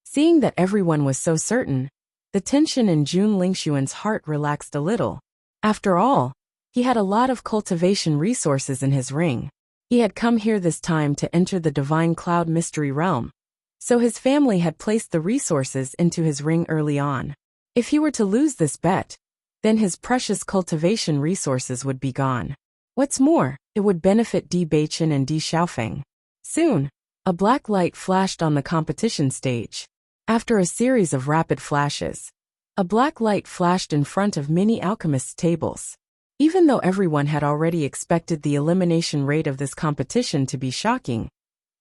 Seeing that everyone was so certain, the tension in Jun Lingshuan's heart relaxed a little. After all, he had a lot of cultivation resources in his ring. He had come here this time to enter the Divine Cloud Mystery Realm, so his family had placed the resources into his ring early on. If he were to lose this bet, then his precious cultivation resources would be gone. What's more, it would benefit Di Beichen and Di Xiaofeng. Soon, a black light flashed on the competition stage. After a series of rapid flashes, a black light flashed in front of many alchemists' tables. Even though everyone had already expected the elimination rate of this competition to be shocking,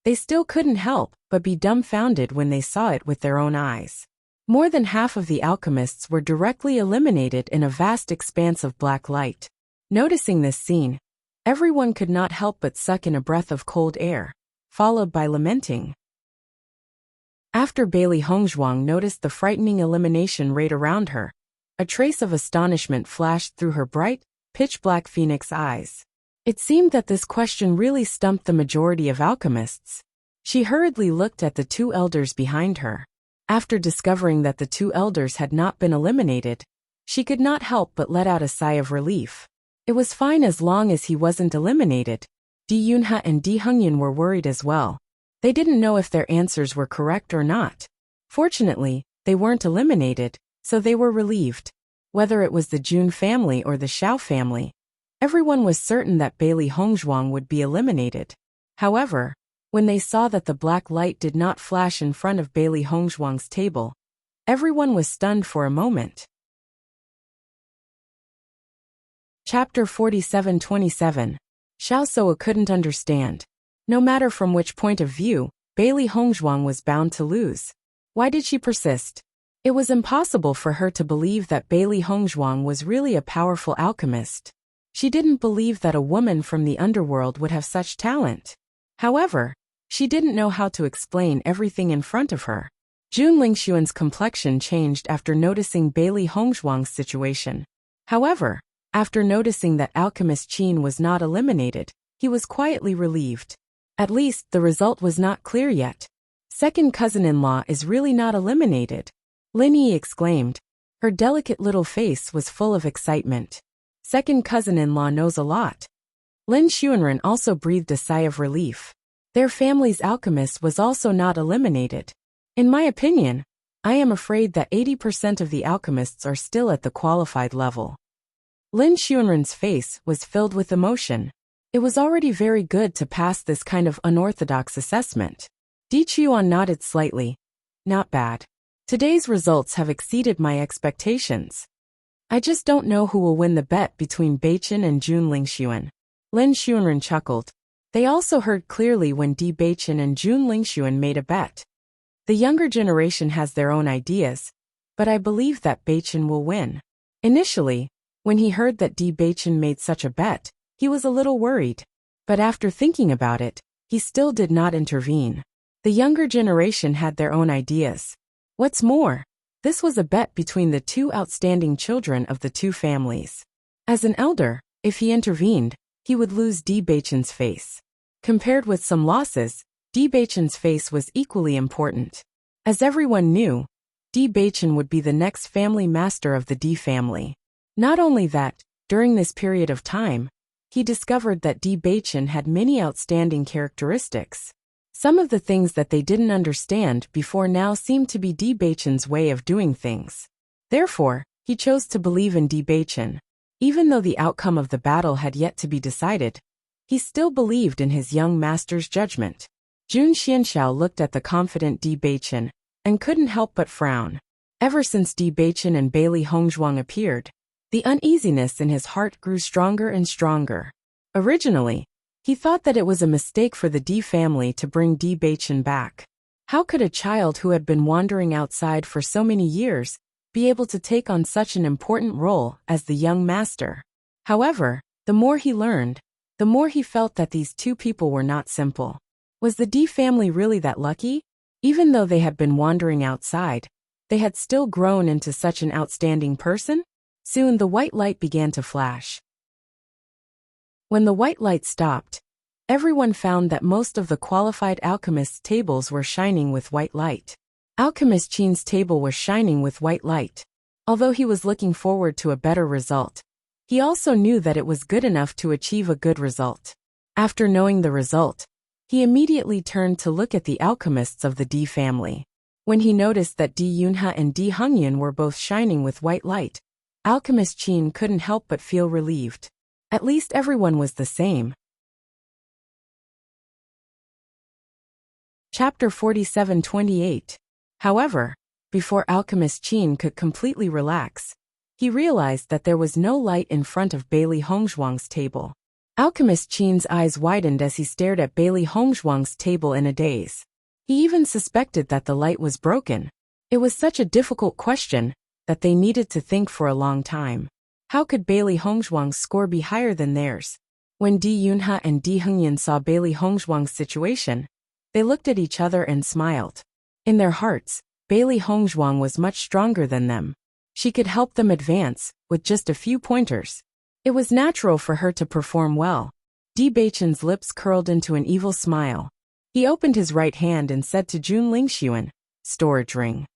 they still couldn't help but be dumbfounded when they saw it with their own eyes. More than half of the alchemists were directly eliminated in a vast expanse of black light. Noticing this scene, everyone could not help but suck in a breath of cold air, followed by lamenting. After Bailey Hongzhuang noticed the frightening elimination rate around her, a trace of astonishment flashed through her bright, pitch-black phoenix eyes. It seemed that this question really stumped the majority of alchemists. She hurriedly looked at the two elders behind her. After discovering that the two elders had not been eliminated, she could not help but let out a sigh of relief. It was fine as long as he wasn't eliminated. Di Yunha and Di Hongyun were worried as well. They didn't know if their answers were correct or not. Fortunately, they weren't eliminated, so they were relieved. Whether it was the Jun family or the Xiao family, everyone was certain that Bailey Hongzhuang would be eliminated. However, when they saw that the black light did not flash in front of Bailey Hongzhuang's table, everyone was stunned for a moment. Chapter 47-27. Xiao Soa couldn't understand. No matter from which point of view, Bailey Hongzhuang was bound to lose. Why did she persist? It was impossible for her to believe that Bailey Hongzhuang was really a powerful alchemist. She didn't believe that a woman from the underworld would have such talent. However, she didn't know how to explain everything in front of her. Jun Lingxuan's complexion changed after noticing Bailey Hongzhuang's situation. However, after noticing that alchemist Qin was not eliminated, he was quietly relieved. At least, the result was not clear yet. Second cousin-in-law is really not eliminated. Lin Yi exclaimed. Her delicate little face was full of excitement. Second cousin-in-law knows a lot. Lin Xuanren also breathed a sigh of relief. Their family's alchemist was also not eliminated. In my opinion, I am afraid that 80% of the alchemists are still at the qualified level. Lin Xuanren's face was filled with emotion. It was already very good to pass this kind of unorthodox assessment. Di Chuan nodded slightly. Not bad. Today's results have exceeded my expectations. I just don't know who will win the bet between Beichen and Jun Lingxuan. Lin Xuanren chuckled. They also heard clearly when Di Beichen and Jun Lingxuan made a bet. The younger generation has their own ideas, but I believe that Beichen will win. Initially, when he heard that Di Beichen made such a bet, he was a little worried. But after thinking about it, he still did not intervene. The younger generation had their own ideas. What's more, this was a bet between the two outstanding children of the two families. As an elder, if he intervened, he would lose Di Beichen's face. Compared with some losses, Di Beichen's face was equally important. As everyone knew, Di Beichen would be the next family master of the Di family. Not only that, during this period of time, he discovered that Di Beichen had many outstanding characteristics. Some of the things that they didn't understand before now seemed to be Di Beichen's way of doing things. Therefore, he chose to believe in Di Beichen. Even though the outcome of the battle had yet to be decided, he still believed in his young master's judgment. Jun Xianxiao looked at the confident Di Beichen and couldn't help but frown. Ever since Di Beichen and Bailey Hongzhuang appeared, the uneasiness in his heart grew stronger and stronger. Originally, he thought that it was a mistake for the Di family to bring Di Beichen back. How could a child who had been wandering outside for so many years be able to take on such an important role as the young master? However, the more he learned, the more he felt that these two people were not simple. Was the Di family really that lucky? Even though they had been wandering outside, they had still grown into such an outstanding person? Soon the white light began to flash. When the white light stopped, everyone found that most of the qualified alchemists' tables were shining with white light. Alchemist Qin's table was shining with white light. Although he was looking forward to a better result, he also knew that it was good enough to achieve a good result. After knowing the result, he immediately turned to look at the alchemists of the Di family. When he noticed that Di Yunha and Di Hongyun were both shining with white light, Alchemist Qin couldn't help but feel relieved. At least everyone was the same. Chapter 47-28. However, before Alchemist Qin could completely relax, he realized that there was no light in front of Bailey Hongzhuang's table. Alchemist Qin's eyes widened as he stared at Bailey Hongzhuang's table in a daze. He even suspected that the light was broken. It was such a difficult question that they needed to think for a long time. How could Bailey Hongzhuang's score be higher than theirs? When Di Yunha and Di Hongyun saw Bailey Hongzhuang's situation, they looked at each other and smiled. In their hearts, Bailey Hongzhuang was much stronger than them. She could help them advance with just a few pointers. It was natural for her to perform well. Di Beichen's lips curled into an evil smile. He opened his right hand and said to Jun Lingxuan, "Storage ring."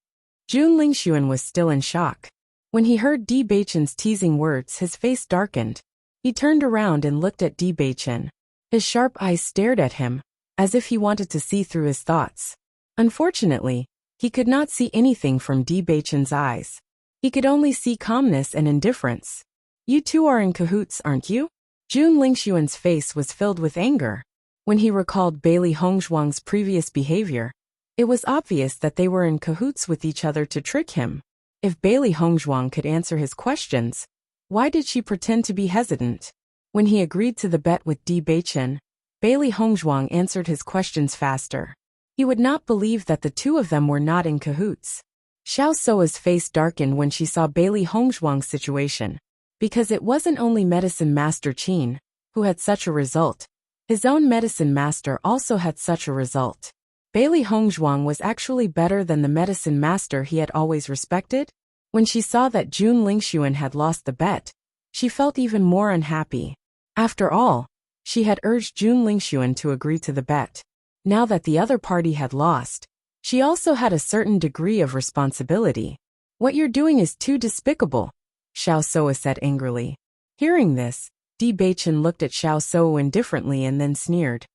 Jun Lingxuan was still in shock. When he heard Di Beichen's teasing words, his face darkened. He turned around and looked at Bewitching. His sharp eyes stared at him, as if he wanted to see through his thoughts. Unfortunately, he could not see anything from Bewitching's eyes. He could only see calmness and indifference. You two are in cahoots, aren't you? Jun Lingxuan's face was filled with anger. When he recalled Bailey Hongzhuang's previous behavior, it was obvious that they were in cahoots with each other to trick him. If Bailey Hongzhuang could answer his questions, why did she pretend to be hesitant? When he agreed to the bet with Bewitching, Bailey Hongzhuang answered his questions faster. He would not believe that the two of them were not in cahoots. Xiao Soa's face darkened when she saw Bailey Hongzhuang's situation, because it wasn't only Medicine Master Qin who had such a result. His own Medicine Master also had such a result. Bailey Hongzhuang was actually better than the Medicine Master he had always respected. When she saw that Jun Lingxuan had lost the bet, she felt even more unhappy. After all, she had urged Jun Lingxuan to agree to the bet. Now that the other party had lost, she also had a certain degree of responsibility. What you're doing is too despicable, Xiao Soa said angrily. Hearing this, Bewitching looked at Xiao Soa indifferently and then sneered.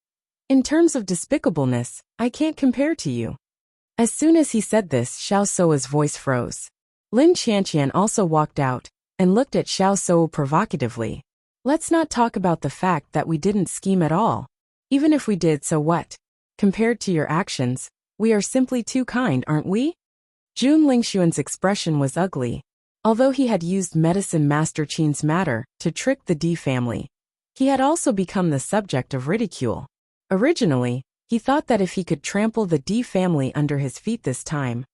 In terms of despicableness, I can't compare to you. As soon as he said this, Xiao Soa's voice froze. Lin Qianqian also walked out and looked at Xiao Soa provocatively. Let's not talk about the fact that we didn't scheme at all. Even if we did, so what? Compared to your actions, we are simply too kind, aren't we? Jun Lingxuan's expression was ugly. Although he had used Medicine Master Qin's matter to trick the D family, he had also become the subject of ridicule. Originally, he thought that if he could trample the D family under his feet this time,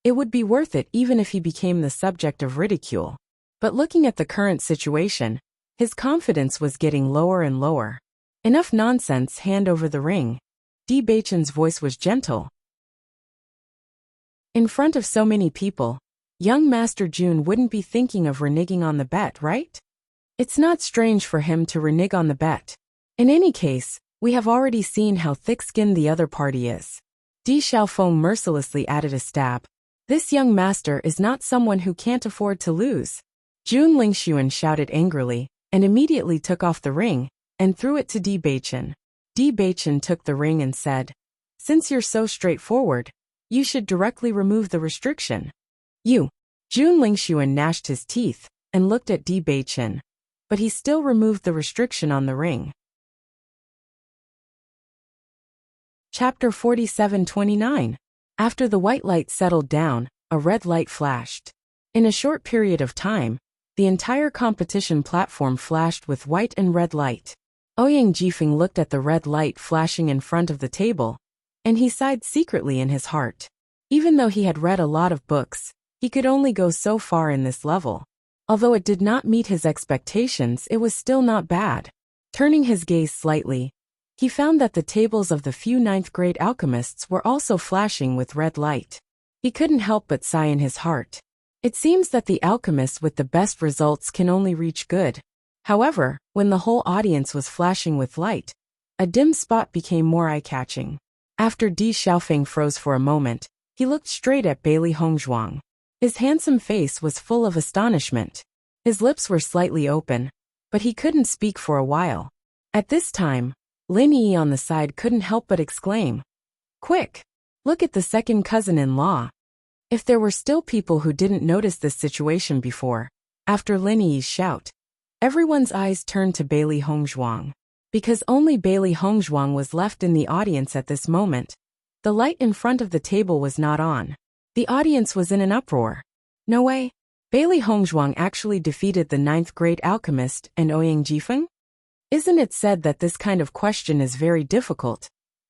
it would be worth it even if he became the subject of ridicule. But looking at the current situation, his confidence was getting lower and lower. Enough nonsense, hand over the ring. Bewitching's voice was gentle. In front of so many people, young Master Jun wouldn't be thinking of reneging on the bet, right? It's not strange for him to renege on the bet. In any case, we have already seen how thick-skinned the other party is. Di Xiaofeng mercilessly added a stab. This young master is not someone who can't afford to lose. Jun Lingxuan shouted angrily, and immediately took off the ring, and threw it to Bewitching. Bewitching took the ring and said, Since you're so straightforward, you should directly remove the restriction. You. Jun Lingxuan gnashed his teeth, and looked at Bewitching. But he still removed the restriction on the ring. Chapter 47-29. After the white light settled down, a red light flashed. In a short period of time, the entire competition platform flashed with white and red light. Ouyang Jifeng looked at the red light flashing in front of the table, and he sighed secretly in his heart. Even though he had read a lot of books, he could only go so far in this level. Although it did not meet his expectations, it was still not bad. Turning his gaze slightly, he found that the tables of the few ninth-grade alchemists were also flashing with red light. He couldn't help but sigh in his heart. It seems that the alchemists with the best results can only reach good. However, when the whole audience was flashing with light, a dim spot became more eye-catching. After Di Xiaofeng froze for a moment, he looked straight at Bailey Hongzhuang. His handsome face was full of astonishment. His lips were slightly open, but he couldn't speak for a while. At this time, Lin Yi on the side couldn't help but exclaim, Quick! Look at the second cousin-in-law. If there were still people who didn't notice this situation before, after Lin Yi's shout, everyone's eyes turned to Bailey Hongzhuang. Because only Bailey Hongzhuang was left in the audience at this moment, the light in front of the table was not on. The audience was in an uproar. No way! Bailey Hongzhuang actually defeated the ninth-grade alchemist and Ouyang Jifeng? Isn't it said that this kind of question is very difficult,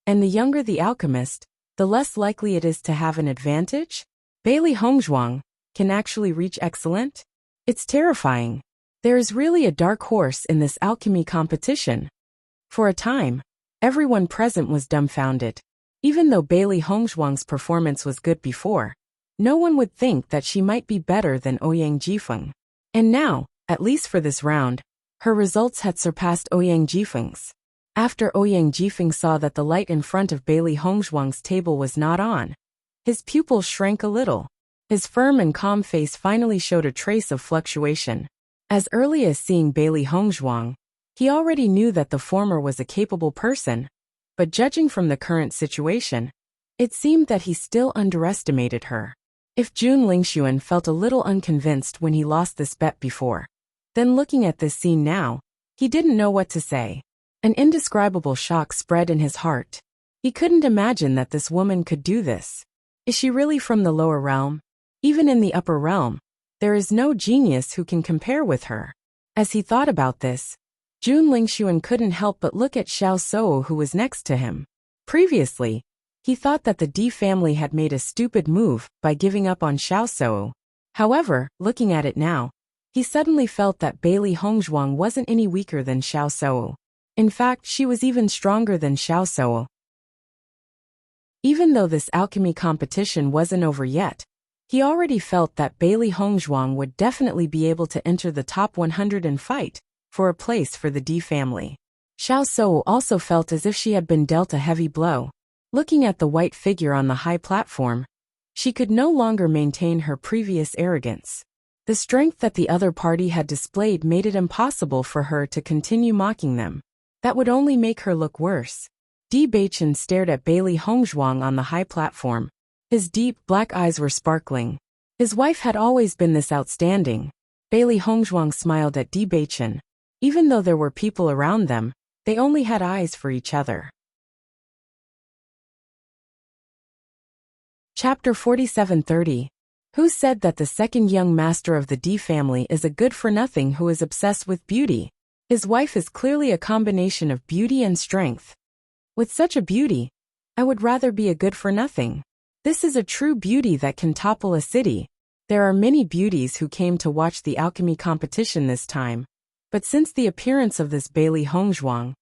and the younger the alchemist, the less likely it is to have an advantage? Bailey Hongzhuang can actually reach excellent? It's terrifying. There is really a dark horse in this alchemy competition. For a time, everyone present was dumbfounded. Even though Bailey Hongzhuang's performance was good before, no one would think that she might be better than Ouyang Jifeng. And now, at least for this round, her results had surpassed Ouyang Jifeng's. After Ouyang Jifeng saw that the light in front of Bailey Hongzhuang's table was not on, his pupils shrank a little. His firm and calm face finally showed a trace of fluctuation. As early as seeing Bailey Hongzhuang, he already knew that the former was a capable person, but judging from the current situation, it seemed that he still underestimated her. If Jun Lingxuan felt a little unconvinced when he lost this bet before, then looking at this scene now, he didn't know what to say. An indescribable shock spread in his heart. He couldn't imagine that this woman could do this. Is she really from the lower realm? Even in the upper realm, there is no genius who can compare with her. As he thought about this, Jun Lingxuan couldn't help but look at Xiao Sou, who was next to him. Previously, he thought that the Di family had made a stupid move by giving up on Xiao Sou. However, looking at it now, he suddenly felt that Bailey Hongzhuang wasn't any weaker than Xiao Sou. In fact, she was even stronger than Xiao Sou. Even though this alchemy competition wasn't over yet, he already felt that Bailey Hongzhuang would definitely be able to enter the top 100 and fight for a place for the Di family. Xiao Sou also felt as if she had been dealt a heavy blow. Looking at the white figure on the high platform, she could no longer maintain her previous arrogance. The strength that the other party had displayed made it impossible for her to continue mocking them. That would only make her look worse. Bewitching stared at Bailey Hongzhuang on the high platform. His deep black eyes were sparkling. His wife had always been this outstanding. Bailey Hongzhuang smiled at Bewitching. Even though there were people around them, they only had eyes for each other. Chapter 4730. Who said that the second young master of the Di family is a good-for-nothing who is obsessed with beauty? His wife is clearly a combination of beauty and strength. With such a beauty, I would rather be a good-for-nothing. This is a true beauty that can topple a city. There are many beauties who came to watch the alchemy competition this time, but since the appearance of this Bailey Hongzhuang,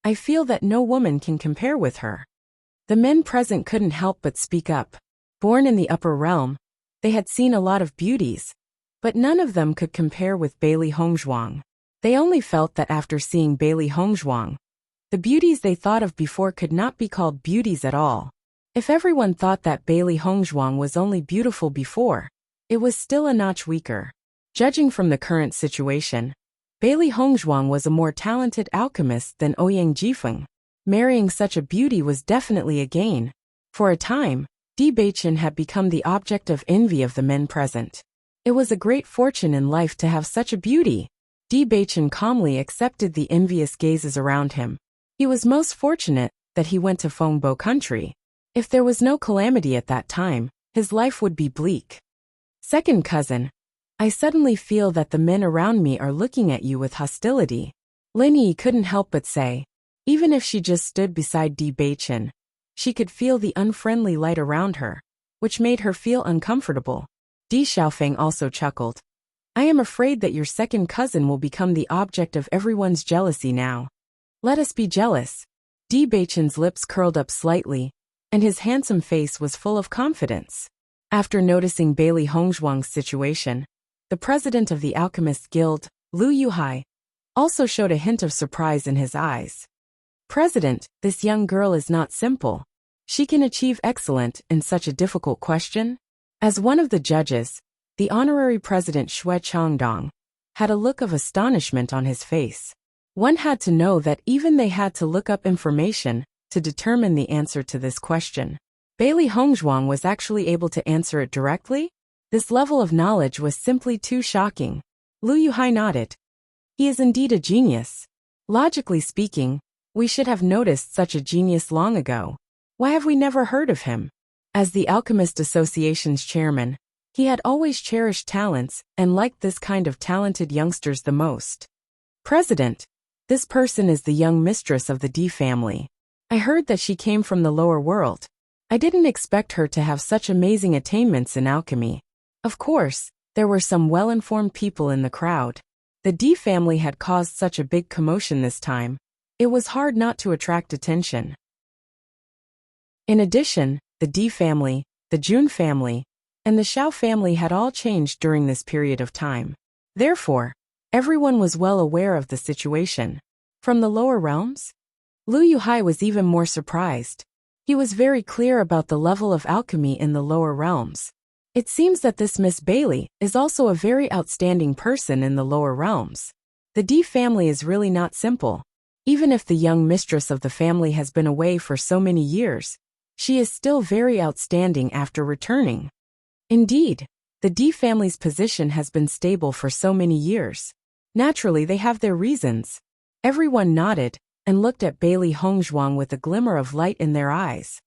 I feel that no woman can compare with her. The men present couldn't help but speak up. Born in the upper realm, they had seen a lot of beauties, but none of them could compare with Bailey Hongzhuang. They only felt that after seeing Bailey Hongzhuang, the beauties they thought of before could not be called beauties at all. If everyone thought that Bailey Hongzhuang was only beautiful before, it was still a notch weaker. Judging from the current situation, Bailey Hongzhuang was a more talented alchemist than Ouyang Jifeng. Marrying such a beauty was definitely a gain. For a time, Bewitching had become the object of envy of the men present. It was a great fortune in life to have such a beauty. Bewitching calmly accepted the envious gazes around him. He was most fortunate that he went to Fengbo country. If there was no calamity at that time, his life would be bleak. Second cousin, I suddenly feel that the men around me are looking at you with hostility. Lin Yi couldn't help but say. Even if she just stood beside Bewitching, she could feel the unfriendly light around her, which made her feel uncomfortable. Di Xiaofeng also chuckled. I am afraid that your second cousin will become the object of everyone's jealousy now. Let us be jealous. Bewitching's lips curled up slightly, and his handsome face was full of confidence. After noticing Bailey Hongzhuang's situation, the president of the Alchemist Guild, Lu Yuhai, also showed a hint of surprise in his eyes. President, this young girl is not simple. She can achieve excellent in such a difficult question? As one of the judges, the honorary president Xue Changdong had a look of astonishment on his face. One had to know that even they had to look up information to determine the answer to this question. Bailey Hongzhuang was actually able to answer it directly? This level of knowledge was simply too shocking. Lu Yuhai nodded. He is indeed a genius. Logically speaking, we should have noticed such a genius long ago. Why have we never heard of him? As the Alchemist Association's chairman, he had always cherished talents and liked this kind of talented youngsters the most. President, this person is the young mistress of the Di family. I heard that she came from the lower world. I didn't expect her to have such amazing attainments in alchemy. Of course, there were some well-informed people in the crowd. The Di family had caused such a big commotion this time. It was hard not to attract attention. In addition, the Di family, the Jun family, and the Xiao family had all changed during this period of time. Therefore, everyone was well aware of the situation. From the lower realms? Lu Yuhai was even more surprised. He was very clear about the level of alchemy in the lower realms. It seems that this Miss Bailey is also a very outstanding person in the lower realms. The D family is really not simple. Even if the young mistress of the family has been away for so many years, she is still very outstanding after returning. Indeed, the D family's position has been stable for so many years. Naturally, they have their reasons. Everyone nodded and looked at Bailey Hongzhuang with a glimmer of light in their eyes.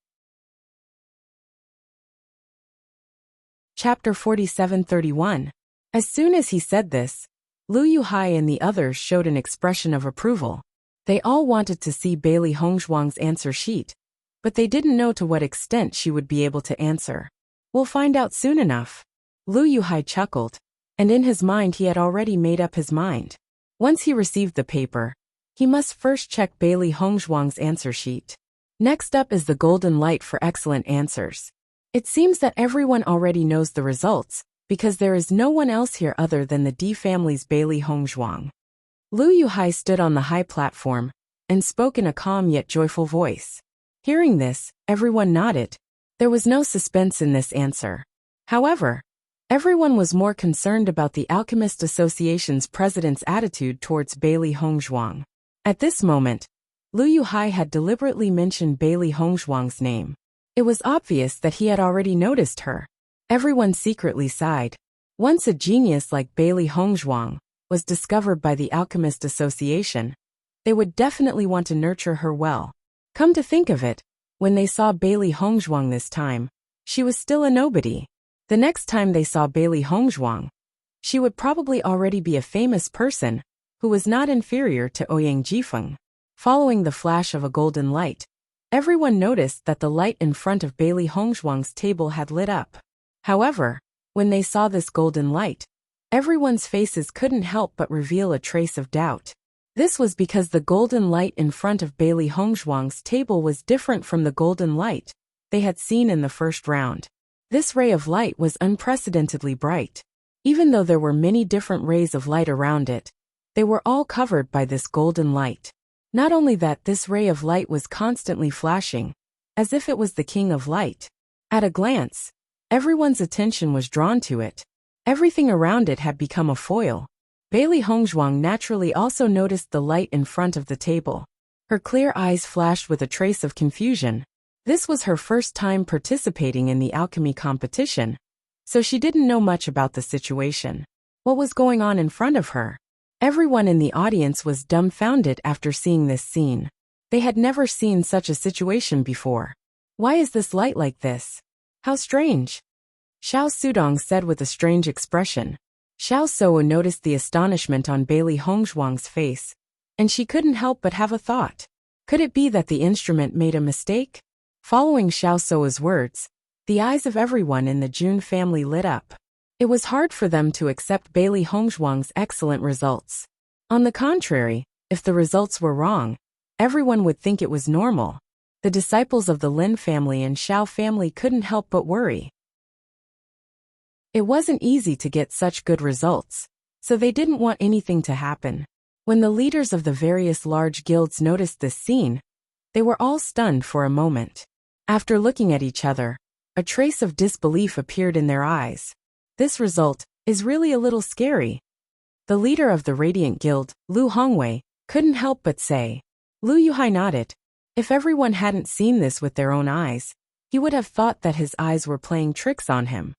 Chapter 47:31. As soon as he said this, Lu Yuhai and the others showed an expression of approval. They all wanted to see Bailey Hongzhuang's answer sheet, but they didn't know to what extent she would be able to answer. We'll find out soon enough. Lu Yuhai chuckled, and in his mind he had already made up his mind. Once he received the paper, he must first check Bailey Hongzhuang's answer sheet. Next up is the golden light for excellent answers. It seems that everyone already knows the results, because there is no one else here other than the D family's Bailey Hongzhuang. Lu Yuhai stood on the high platform and spoke in a calm yet joyful voice. Hearing this, everyone nodded. There was no suspense in this answer. However, everyone was more concerned about the Alchemist Association's president's attitude towards Bailey Hongzhuang. At this moment, Lu Yuhai had deliberately mentioned Bailey Hongzhuang's name. It was obvious that he had already noticed her. Everyone secretly sighed. Once a genius like Bailey Hongzhuang was discovered by the Alchemist Association, they would definitely want to nurture her well. Come to think of it, when they saw Bailey Hongzhuang this time, she was still a nobody. The next time they saw Bailey Hongzhuang, she would probably already be a famous person who was not inferior to Ouyang Jifeng. Following the flash of a golden light, everyone noticed that the light in front of Bailey Hongzhuang's table had lit up. However, when they saw this golden light, everyone's faces couldn't help but reveal a trace of doubt. This was because the golden light in front of Bailey Hongzhuang's table was different from the golden light they had seen in the first round. This ray of light was unprecedentedly bright. Even though there were many different rays of light around it, they were all covered by this golden light. Not only that, this ray of light was constantly flashing, as if it was the king of light. At a glance, everyone's attention was drawn to it. Everything around it had become a foil. Bailey Hongzhuang naturally also noticed the light in front of the table. Her clear eyes flashed with a trace of confusion. This was her first time participating in the alchemy competition, so she didn't know much about the situation. What was going on in front of her? Everyone in the audience was dumbfounded after seeing this scene. They had never seen such a situation before. Why is this light like this? How strange! Xiao Sudong said with a strange expression. Xiao Suo noticed the astonishment on Bailey Hongzhuang's face, and she couldn't help but have a thought. Could it be that the instrument made a mistake? Following Xiao Suo's words, the eyes of everyone in the Jun family lit up. It was hard for them to accept Bailey Hongzhuang's excellent results. On the contrary, if the results were wrong, everyone would think it was normal. The disciples of the Lin family and Xiao family couldn't help but worry. It wasn't easy to get such good results, so they didn't want anything to happen. When the leaders of the various large guilds noticed this scene, they were all stunned for a moment. After looking at each other, a trace of disbelief appeared in their eyes. This result is really a little scary. The leader of the Radiant Guild, Lu Hongwei, couldn't help but say. Lu Yuhai nodded. If everyone hadn't seen this with their own eyes, he would have thought that his eyes were playing tricks on him.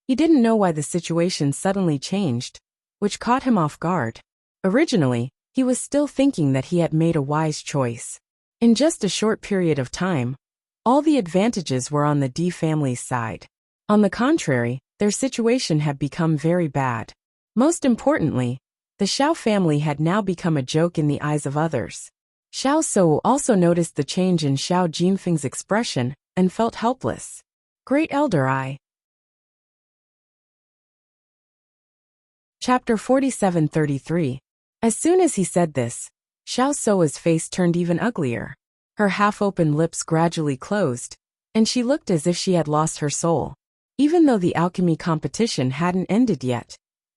He didn't know why the situation suddenly changed, which caught him off guard. Originally, he was still thinking that he had made a wise choice. In just a short period of time, all the advantages were on the D family's side. On the contrary, their situation had become very bad. Most importantly, the Xiao family had now become a joke in the eyes of others. Xiao Suo also noticed the change in Xiao Jinfeng's expression and felt helpless. Great Elder I. Chapter 47:33. As soon as he said this, Xiao Suo's face turned even uglier. Her half-open lips gradually closed, and she looked as if she had lost her soul. Even though the alchemy competition hadn't ended yet,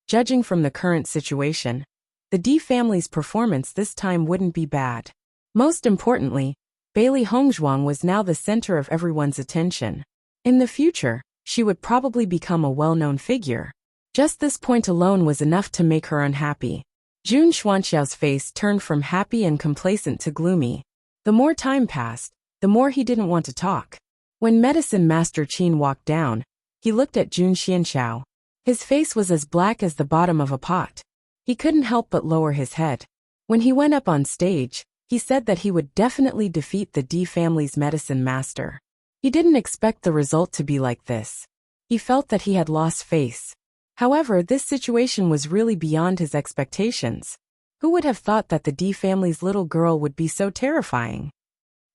judging from the current situation, the D family's performance this time wouldn't be bad. Most importantly, Bailey Hongzhuang was now the center of everyone's attention. In the future, she would probably become a well-known figure. Just this point alone was enough to make her unhappy. Jun Xuanxiao's face turned from happy and complacent to gloomy. The more time passed, the more he didn't want to talk. When Medicine Master Qin walked down, he looked at Jun Xianxiao. His face was as black as the bottom of a pot. He couldn't help but lower his head. When he went up on stage, he said that he would definitely defeat the D family's medicine master. He didn't expect the result to be like this. He felt that he had lost face. However, this situation was really beyond his expectations. Who would have thought that the D family's little girl would be so terrifying?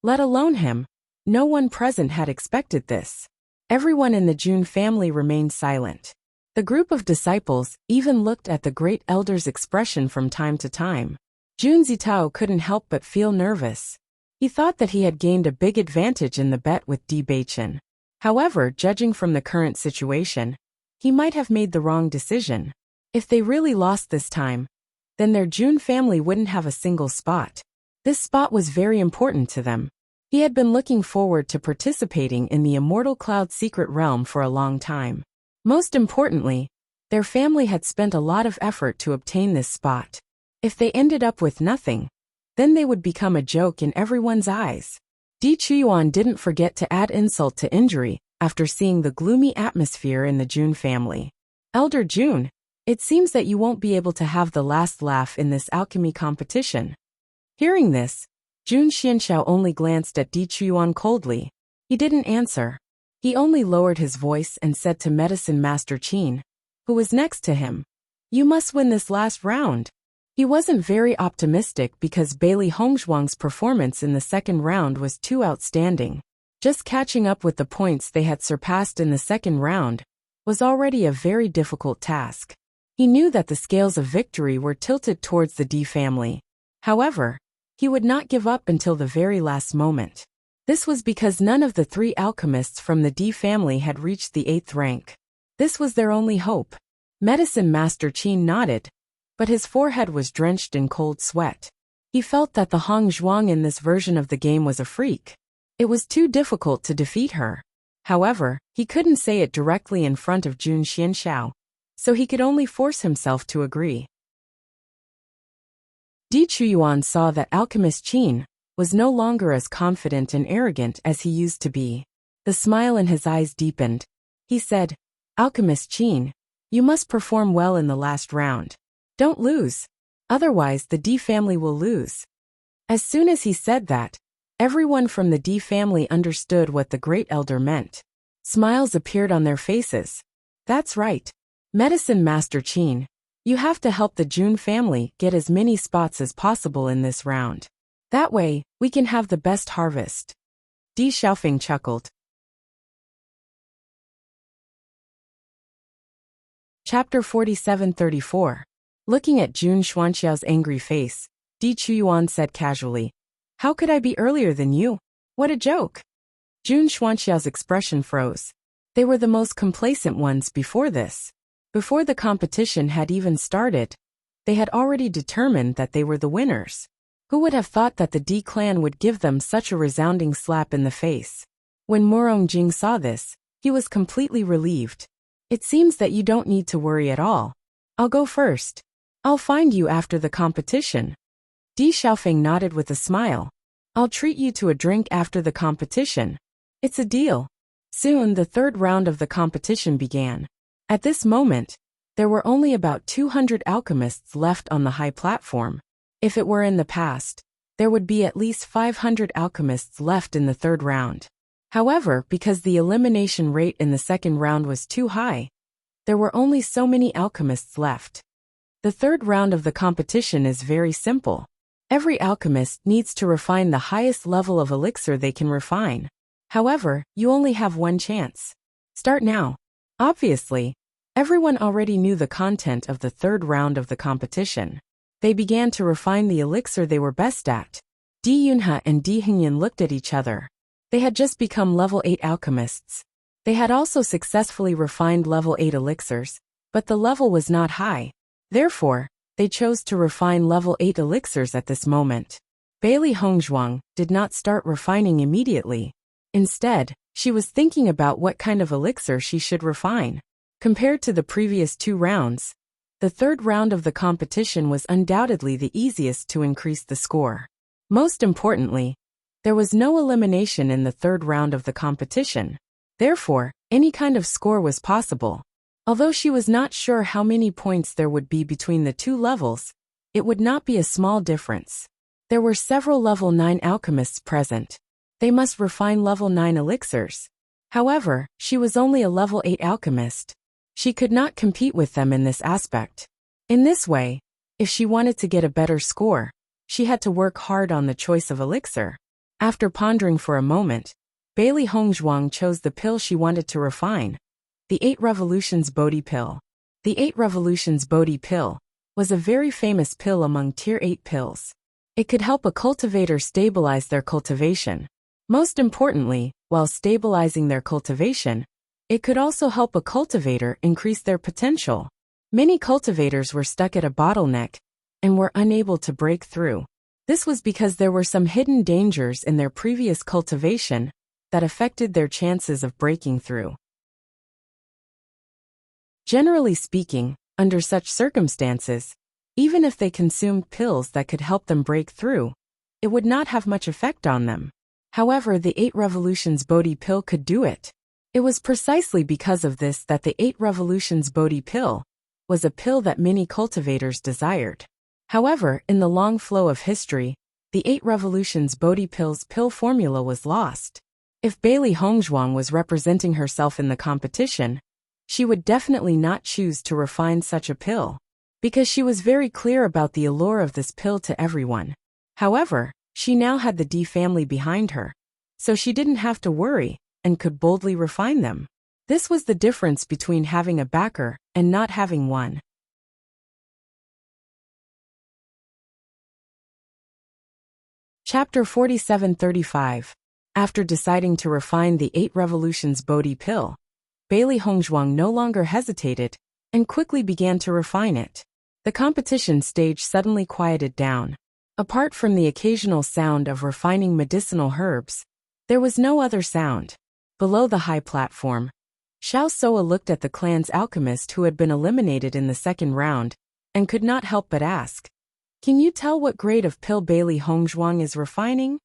Let alone him. No one present had expected this. Everyone in the Jun family remained silent. The group of disciples even looked at the great elder's expression from time to time. Jun Zitao couldn't help but feel nervous. He thought that he had gained a big advantage in the bet with Bewitching. However, judging from the current situation, he might have made the wrong decision. If they really lost this time, then their Jun family wouldn't have a single spot. This spot was very important to them. He had been looking forward to participating in the Immortal Cloud Secret Realm for a long time. Most importantly, their family had spent a lot of effort to obtain this spot. If they ended up with nothing, then they would become a joke in everyone's eyes. Di Chuyuan didn't forget to add insult to injury after seeing the gloomy atmosphere in the Jun family. Elder Jun, it seems that you won't be able to have the last laugh in this alchemy competition. Hearing this, Jun Xianxiao only glanced at Di Chuyuan coldly. He didn't answer. He only lowered his voice and said to Medicine Master Qin, who was next to him, "You must win this last round." He wasn't very optimistic because Bailey Hongzhuang's performance in the second round was too outstanding. Just catching up with the points they had surpassed in the second round was already a very difficult task. He knew that the scales of victory were tilted towards the D family. However, he would not give up until the very last moment. This was because none of the three alchemists from the D family had reached the 8th rank. This was their only hope. Medicine Master Qin nodded, but his forehead was drenched in cold sweat. He felt that the Hong Zhuang in this version of the game was a freak. It was too difficult to defeat her. However, he couldn't say it directly in front of Jun Xianxiao, so he could only force himself to agree. Di Chuyuan saw that Alchemist Qin was no longer as confident and arrogant as he used to be. The smile in his eyes deepened. He said, "Alchemist Qin, you must perform well in the last round. Don't lose. Otherwise the D family will lose." As soon as he said that, everyone from the D family understood what the great elder meant. Smiles appeared on their faces. That's right. Medicine Master Qin, you have to help the Jun family get as many spots as possible in this round. That way, we can have the best harvest. Di Xiaofeng chuckled. Chapter 47-34. Looking at Jun Xuanxiao's angry face, Di Chuyuan said casually, "How could I be earlier than you? What a joke." Jun Xuanxiao's expression froze. They were the most complacent ones before this. Before the competition had even started, they had already determined that they were the winners. Who would have thought that the D clan would give them such a resounding slap in the face? When Morongjing saw this, he was completely relieved. "It seems that you don't need to worry at all. I'll go first. I'll find you after the competition." Di Xiaofeng nodded with a smile. "I'll treat you to a drink after the competition. It's a deal." Soon the third round of the competition began. At this moment, there were only about 200 alchemists left on the high platform. If it were in the past, there would be at least 500 alchemists left in the third round. However, because the elimination rate in the second round was too high, there were only so many alchemists left. The third round of the competition is very simple. Every alchemist needs to refine the highest level of elixir they can refine. However, you only have one chance. Start now. Obviously, everyone already knew the content of the third round of the competition. They began to refine the elixir they were best at. Di Yunhe and Di Hingyan looked at each other. They had just become level 8 alchemists. They had also successfully refined level 8 elixirs, but the level was not high. Therefore, they chose to refine level 8 elixirs at this moment. Bailey Hongzhuang did not start refining immediately. Instead, she was thinking about what kind of elixir she should refine. Compared to the previous 2 rounds, the third round of the competition was undoubtedly the easiest to increase the score. Most importantly, there was no elimination in the third round of the competition. Therefore, any kind of score was possible. Although she was not sure how many points there would be between the 2 levels, it would not be a small difference. There were several level 9 alchemists present. They must refine level 9 elixirs. However, she was only a level 8 alchemist. She could not compete with them in this aspect. In this way, if she wanted to get a better score, she had to work hard on the choice of elixir. After pondering for a moment, Bailey Hongzhuang chose the pill she wanted to refine, the 8 Revolutions Bodhi Pill. The 8 Revolutions Bodhi Pill was a very famous pill among Tier 8 pills. It could help a cultivator stabilize their cultivation. Most importantly, while stabilizing their cultivation, it could also help a cultivator increase their potential. Many cultivators were stuck at a bottleneck and were unable to break through. This was because there were some hidden dangers in their previous cultivation that affected their chances of breaking through. Generally speaking, under such circumstances, even if they consumed pills that could help them break through, it would not have much effect on them. However, the 8 Revolutions Bodhi Pill could do it. It was precisely because of this that the 8 Revolutions Bodhi Pill was a pill that many cultivators desired. However, in the long flow of history, the 8 Revolutions Bodhi Pill's pill formula was lost. If Bailey Hongzhuang was representing herself in the competition, she would definitely not choose to refine such a pill, because she was very clear about the allure of this pill to everyone. However, she now had the D family behind her, so she didn't have to worry and could boldly refine them. This was the difference between having a backer and not having one. Chapter 4735. After deciding to refine the 8 Revolutions Bodhi Pill, Bailey Hongzhuang no longer hesitated and quickly began to refine it. The competition stage suddenly quieted down. Apart from the occasional sound of refining medicinal herbs, there was no other sound. Below the high platform, Xiao Soa looked at the clan's alchemist who had been eliminated in the second round and could not help but ask, "Can you tell what grade of pill Bailey Hongzhuang is refining?"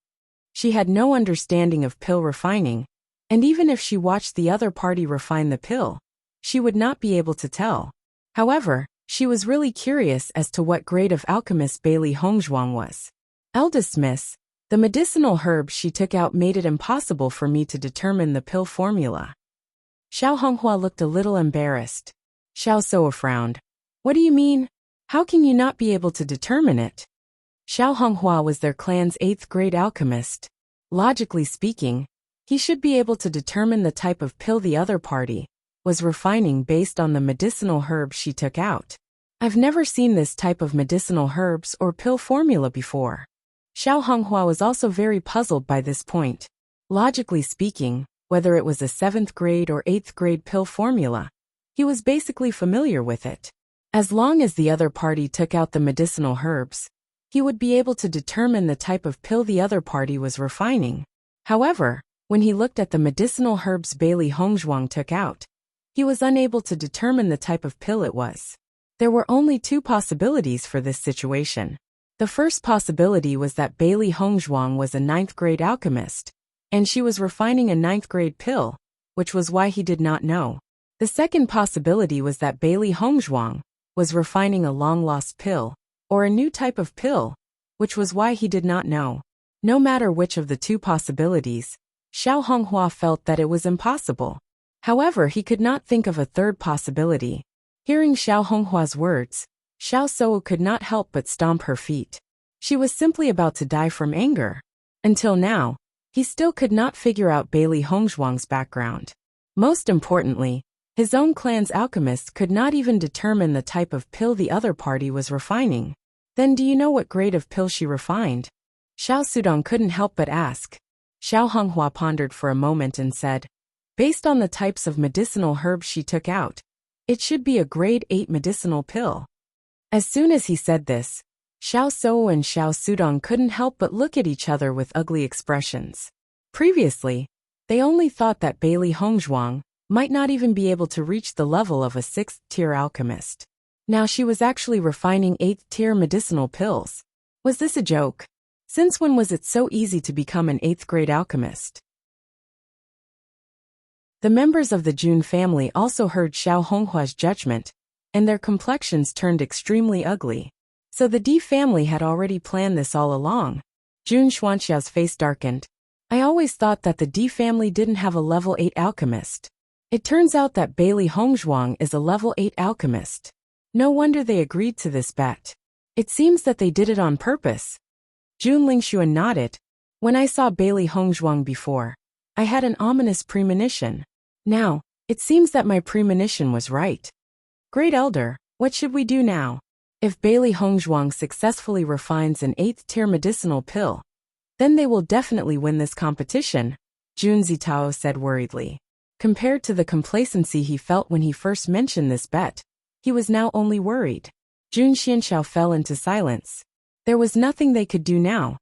She had no understanding of pill refining, and even if she watched the other party refine the pill, she would not be able to tell. However, she was really curious as to what grade of alchemist Bailey Hongzhuang was. "Eldest miss, the medicinal herbs she took out made it impossible for me to determine the pill formula." Xiao Honghua looked a little embarrassed. Xiao Soa frowned. "What do you mean? How can you not be able to determine it?" Xiao Honghua was their clan's 8th grade alchemist. Logically speaking, he should be able to determine the type of pill the other party was refining based on the medicinal herbs she took out. "I've never seen this type of medicinal herbs or pill formula before." Xiao Honghua was also very puzzled by this point. Logically speaking, whether it was a 7th grade or 8th grade pill formula, he was basically familiar with it. As long as the other party took out the medicinal herbs, he would be able to determine the type of pill the other party was refining. However, when he looked at the medicinal herbs Bailey Hongzhuang took out, he was unable to determine the type of pill it was. There were only 2 possibilities for this situation. The first possibility was that Bailey Hongzhuang was a 9th grade alchemist, and she was refining a 9th grade pill, which was why he did not know. The second possibility was that Bailey Hongzhuang was refining a long-lost pill, or a new type of pill, which was why he did not know. No matter which of the 2 possibilities, Xiao Honghua felt that it was impossible. However, he could not think of a third possibility. Hearing Xiao Honghua's words, Xiao Soa could not help but stomp her feet. She was simply about to die from anger. Until now, he still could not figure out Bailey Hongzhuang's background. Most importantly, his own clan's alchemist could not even determine the type of pill the other party was refining. "Then do you know what grade of pill she refined?" Xiao Sudong couldn't help but ask. Xiao Honghua pondered for a moment and said, "Based on the types of medicinal herbs she took out, it should be a grade 8 medicinal pill." As soon as he said this, Xiao Sou and Xiao Sudong couldn't help but look at each other with ugly expressions. Previously, they only thought that Bailey Hongzhuang might not even be able to reach the level of a 6th-tier alchemist. Now she was actually refining 8th-tier medicinal pills. Was this a joke? Since when was it so easy to become an 8th-grade alchemist? The members of the Jun family also heard Xiao Honghua's judgment, and their complexions turned extremely ugly. So the Di family had already planned this all along. Jun Xuanxiao's face darkened. I always thought that the Di family didn't have a level 8 alchemist. It turns out that Bailey Hongzhuang is a level 8 alchemist. No wonder they agreed to this bet. It seems that they did it on purpose. Jun Lingxuan nodded. When I saw Bailey Hongzhuang before, I had an ominous premonition. Now, it seems that my premonition was right. Great Elder, what should we do now? If Bailey Hongzhuang successfully refines an 8th-tier medicinal pill, then they will definitely win this competition, Jun Zitao said worriedly. Compared to the complacency he felt when he first mentioned this bet, he was now only worried. Jun Xianxiao fell into silence. There was nothing they could do now.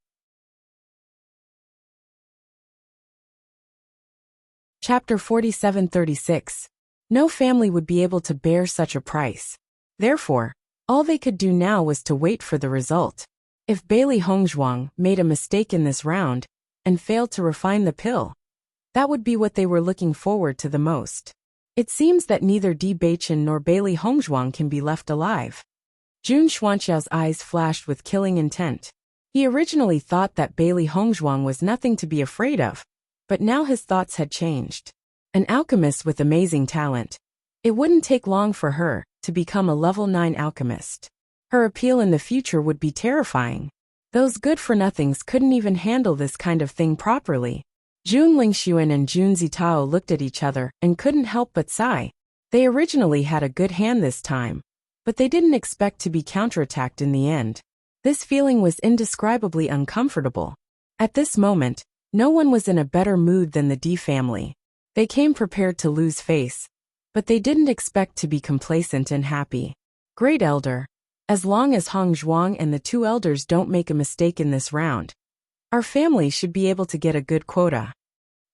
Chapter 4736. No family would be able to bear such a price. Therefore, all they could do now was to wait for the result. If Bailey Hongzhuang made a mistake in this round and failed to refine the pill, that would be what they were looking forward to the most. It seems that neither Di Beichen nor Bailey Hongzhuang can be left alive. Jun Xuanxiao's eyes flashed with killing intent. He originally thought that Bailey Hongzhuang was nothing to be afraid of, but now his thoughts had changed. An alchemist with amazing talent. It wouldn't take long for her to become a level 9 alchemist. Her appeal in the future would be terrifying. Those good-for-nothings couldn't even handle this kind of thing properly. Jun Lingxuan and Jun Zitao looked at each other and couldn't help but sigh. They originally had a good hand this time, but they didn't expect to be counterattacked in the end. This feeling was indescribably uncomfortable. At this moment, no one was in a better mood than the Di family. They came prepared to lose face, but they didn't expect to be complacent and happy. Great Elder, as long as Hongzhuang and the 2 elders don't make a mistake in this round, our family should be able to get a good quota.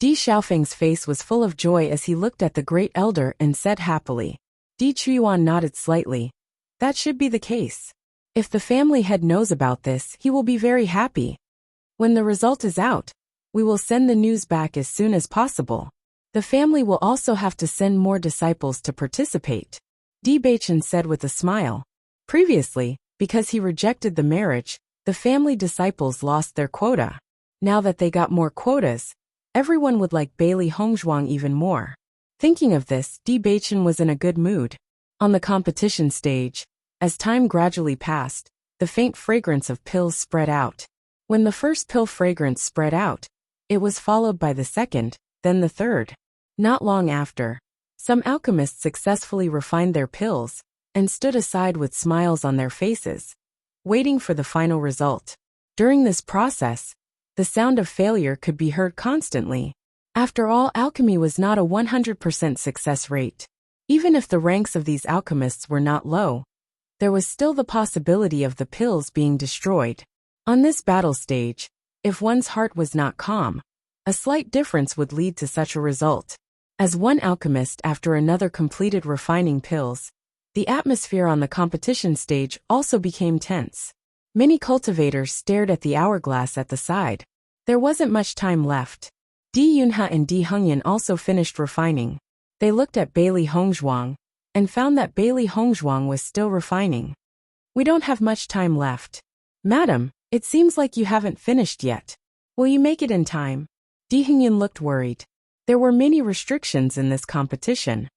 Di Xiaofeng's face was full of joy as he looked at the Great Elder and said happily. Di Chuyuan nodded slightly. That should be the case. If the family head knows about this, he will be very happy. When the result is out, we will send the news back as soon as possible. The family will also have to send more disciples to participate, Di Beichen said with a smile. Previously, because he rejected the marriage, the family disciples lost their quota. Now that they got more quotas, everyone would like Bailey Hongzhuang even more. Thinking of this, Di Beichen was in a good mood. On the competition stage, as time gradually passed, the faint fragrance of pills spread out. When the first pill fragrance spread out, it was followed by the second, then the third. Not long after, some alchemists successfully refined their pills and stood aside with smiles on their faces, waiting for the final result. During this process, the sound of failure could be heard constantly. After all, alchemy was not a 100% success rate. Even if the ranks of these alchemists were not low, there was still the possibility of the pills being destroyed. On this battle stage, if one's heart was not calm, a slight difference would lead to such a result. As one alchemist after another completed refining pills, the atmosphere on the competition stage also became tense. Many cultivators stared at the hourglass at the side. There wasn't much time left. Di Yunhe and Di Hengyan also finished refining. They looked at Bailey Hongzhuang and found that Bailey Hongzhuang was still refining. We don't have much time left. Madam, it seems like you haven't finished yet. Will you make it in time? Di Hengyan looked worried. There were many restrictions in this competition.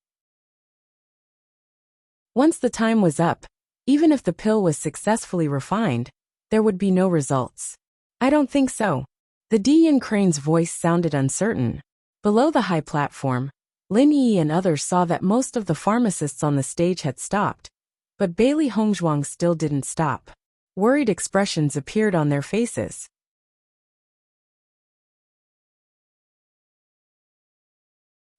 Once the time was up, even if the pill was successfully refined, there would be no results. I don't think so. The Di Yin Crane's voice sounded uncertain. Below the high platform, Lin Yi and others saw that most of the pharmacists on the stage had stopped, but Bailey Hongzhuang still didn't stop. Worried expressions appeared on their faces.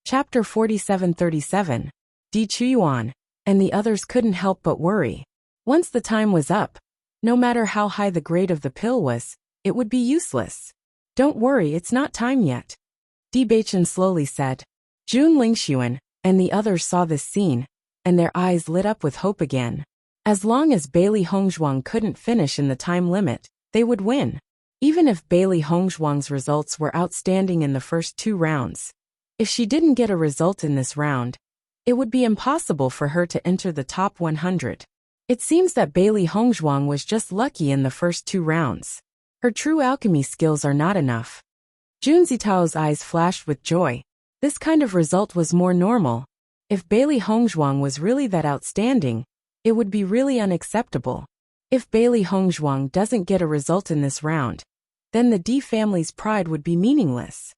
Chapter 4737. Di Chuyuan and the others couldn't help but worry. Once the time was up, No matter how high the grade of the pill was, it would be useless. Don't worry, it's not time yet, Bewitching slowly said. Jun Lingxuan and the others saw this scene, and their eyes lit up with hope again. As long as Bailey Hongzhuang couldn't finish in the time limit, they would win. Even if Bailey Hongzhuang's results were outstanding in the first 2 rounds, if she didn't get a result in this round, it would be impossible for her to enter the top 100. It seems that Bailey Hongzhuang was just lucky in the first 2 rounds. Her true alchemy skills are not enough. Jun Zitao's eyes flashed with joy. This kind of result was more normal. If Bailey Hongzhuang was really that outstanding, it would be really unacceptable. If Bailey Hongzhuang doesn't get a result in this round, then the D family's pride would be meaningless.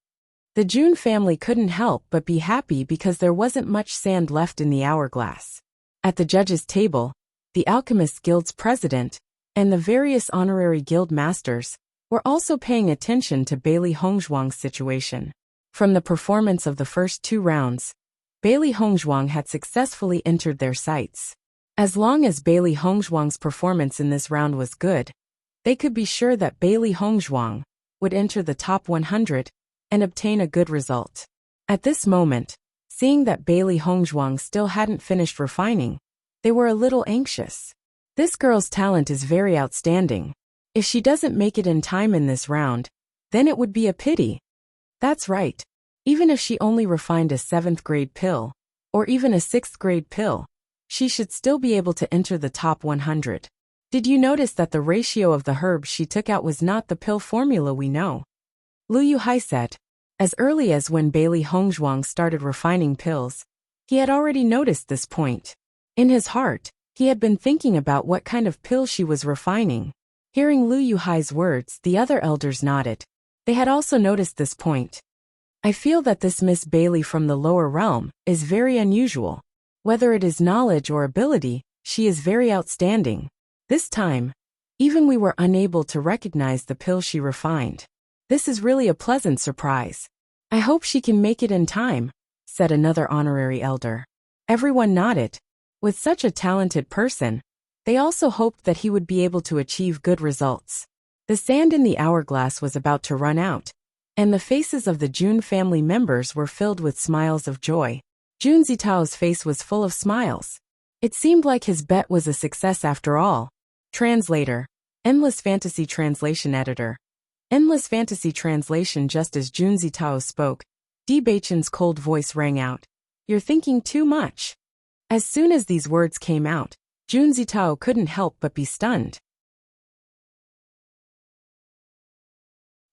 The Jun family couldn't help but be happy because there wasn't much sand left in the hourglass. At the judges' table, the Alchemist Guild's president and the various honorary guild masters were also paying attention to Bailey Hongzhuang's situation. From the performance of the first 2 rounds, Bailey Hongzhuang had successfully entered their sights. As long as Bailey Hongzhuang's performance in this round was good, they could be sure that Bailey Hongzhuang would enter the top 100 and obtain a good result. At this moment, seeing that Bailey Hongzhuang still hadn't finished refining, they were a little anxious. This girl's talent is very outstanding. If she doesn't make it in time in this round, then it would be a pity. That's right. Even if she only refined a 7th grade pill, or even a 6th grade pill, she should still be able to enter the top 100. Did you notice that the ratio of the herbs she took out was not the pill formula we know? Lu Yuhai said. As early as when Bailey Hongzhuang started refining pills, he had already noticed this point. In his heart, he had been thinking about what kind of pill she was refining. Hearing Lu Yuhai's words, the other elders nodded. They had also noticed this point. I feel that this Miss Bailey from the lower realm is very unusual. Whether it is knowledge or ability, she is very outstanding. This time, even we were unable to recognize the pill she refined. This is really a pleasant surprise. I hope she can make it in time, said another honorary elder. Everyone nodded. With such a talented person, they also hoped that he would be able to achieve good results. The sand in the hourglass was about to run out, and the faces of the Jun family members were filled with smiles of joy. Jun Zitao's face was full of smiles. It seemed like his bet was a success after all. Translator. Endless Fantasy Translation Editor. Endless Fantasy Translation. Just as Jun Zitao spoke, Bewitching's cold voice rang out. You're thinking too much. As soon as these words came out, Jun Zitao couldn't help but be stunned.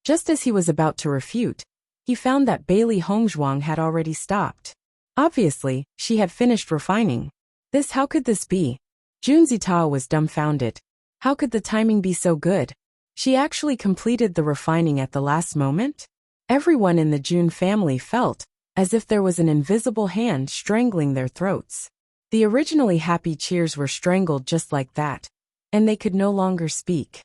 Just as he was about to refute, he found that Bailey Hongzhuang had already stopped. Obviously, she had finished refining. How could this be? Jun Zitao was dumbfounded. How could the timing be so good? She actually completed the refining at the last moment? Everyone in the Jun family felt as if there was an invisible hand strangling their throats. The originally happy cheers were strangled just like that, and they could no longer speak.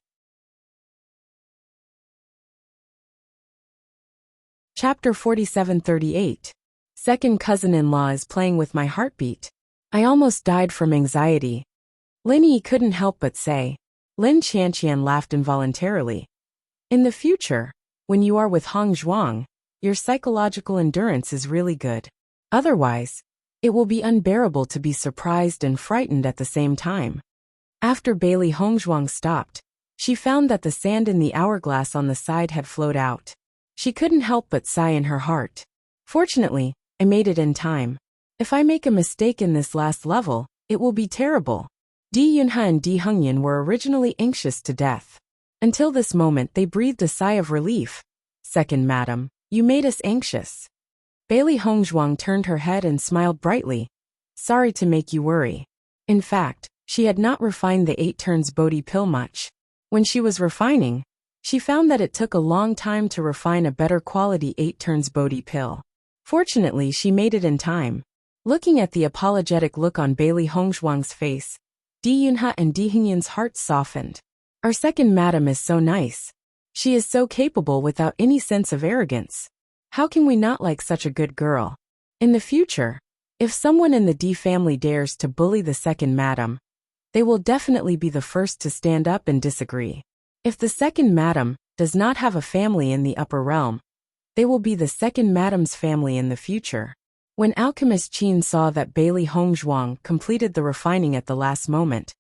Chapter 4738. Second cousin-in-law is playing with my heartbeat. I almost died from anxiety. Lin Yi couldn't help but say. Lin Qianqian laughed involuntarily. In the future, when you are with Hong Zhuang, your psychological endurance is really good. Otherwise, it will be unbearable to be surprised and frightened at the same time. After Bailey Hongzhuang stopped, she found that the sand in the hourglass on the side had flowed out. She couldn't help but sigh in her heart. Fortunately, I made it in time. If I make a mistake in this last level, it will be terrible. Di Yunha and Di Hengyan were originally anxious to death. Until this moment they breathed a sigh of relief. Second madam, you made us anxious. Bailey Hongzhuang turned her head and smiled brightly. Sorry to make you worry. In fact, she had not refined the 8 turns Bodhi pill much. When she was refining, she found that it took a long time to refine a better quality 8 turns Bodhi pill. Fortunately, she made it in time. Looking at the apologetic look on Bailey Hongzhuang's face, Di Yunha and Di Hengyan's hearts softened. Our second madam is so nice. She is so capable without any sense of arrogance. How can we not like such a good girl? In the future, if someone in the D family dares to bully the second madam, they will definitely be the first to stand up and disagree. If the second madam does not have a family in the upper realm, they will be the second madam's family in the future. When Alchemist Qin saw that Bailey Hongzhuang completed the refining at the last moment,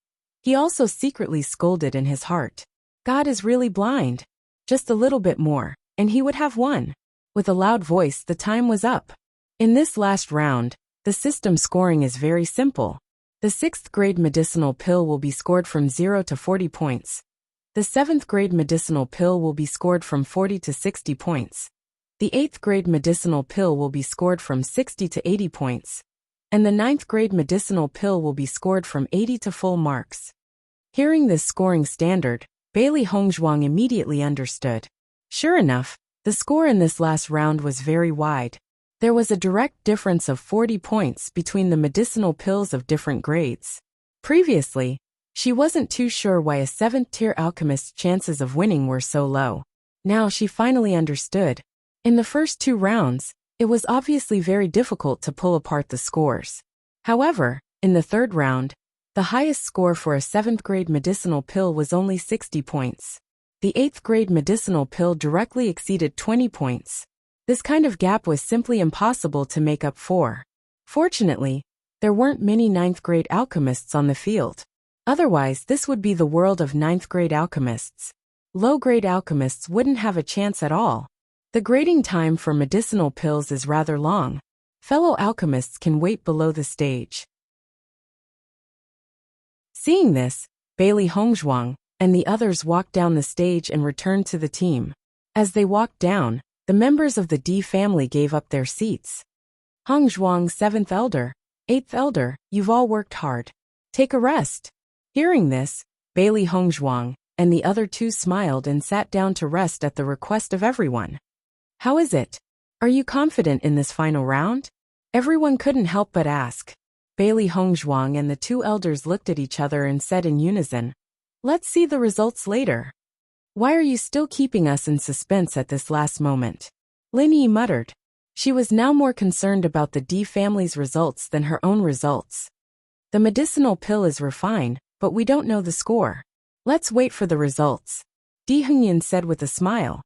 he also secretly scolded in his heart. God is really blind. Just a little bit more, and he would have won. With a loud voice, the time was up. In this last round, the system scoring is very simple. The 6th grade medicinal pill will be scored from 0 to 40 points. The 7th grade medicinal pill will be scored from 40 to 60 points. The 8th grade medicinal pill will be scored from 60 to 80 points. And the 9th grade medicinal pill will be scored from 80 to full marks. Hearing this scoring standard, Bailey Hongzhuang immediately understood. Sure enough, the score in this last round was very wide. There was a direct difference of 40 points between the medicinal pills of different grades. Previously, she wasn't too sure why a 7th-tier alchemist's chances of winning were so low. Now she finally understood. In the first 2 rounds, it was obviously very difficult to pull apart the scores. However, in the 3rd round, the highest score for a 7th grade medicinal pill was only 60 points. The 8th grade medicinal pill directly exceeded 20 points. This kind of gap was simply impossible to make up for. Fortunately, there weren't many 9th grade alchemists on the field. Otherwise, this would be the world of 9th grade alchemists. Low grade alchemists wouldn't have a chance at all. The grading time for medicinal pills is rather long. Fellow alchemists can wait below the stage. Seeing this, Bailey Hongzhuang and the others walked down the stage and returned to the team. As they walked down, the members of the D family gave up their seats. Hongzhuang, 7th elder, 8th elder, you've all worked hard. Take a rest. Hearing this, Bailey Hongzhuang and the other 2 smiled and sat down to rest at the request of everyone. How is it? Are you confident in this final round? Everyone couldn't help but ask. Bailey Hongzhuang and the 2 elders looked at each other and said in unison, let's see the results later. Why are you still keeping us in suspense at this last moment? Lin Yi muttered. She was now more concerned about the D family's results than her own results. The medicinal pill is refined, but we don't know the score. Let's wait for the results. Di Hengyan said with a smile.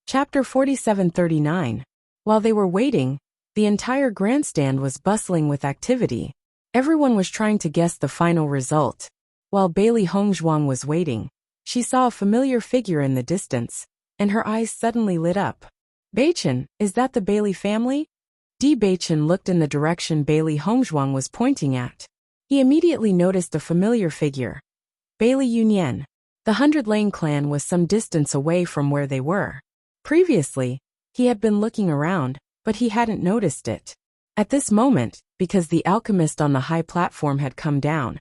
Chapter 4739. While they were waiting, the entire grandstand was bustling with activity. Everyone was trying to guess the final result. While Bailey Hongzhuang was waiting, she saw a familiar figure in the distance, and her eyes suddenly lit up. Beichen, is that the Bailey family? Di Beichen looked in the direction Bailey Hongzhuang was pointing at. He immediately noticed a familiar figure. Bailey Yunyan. The 100 Lane clan was some distance away from where they were. Previously, he had been looking around, but he hadn't noticed it. At this moment, because the alchemist on the high platform had come down,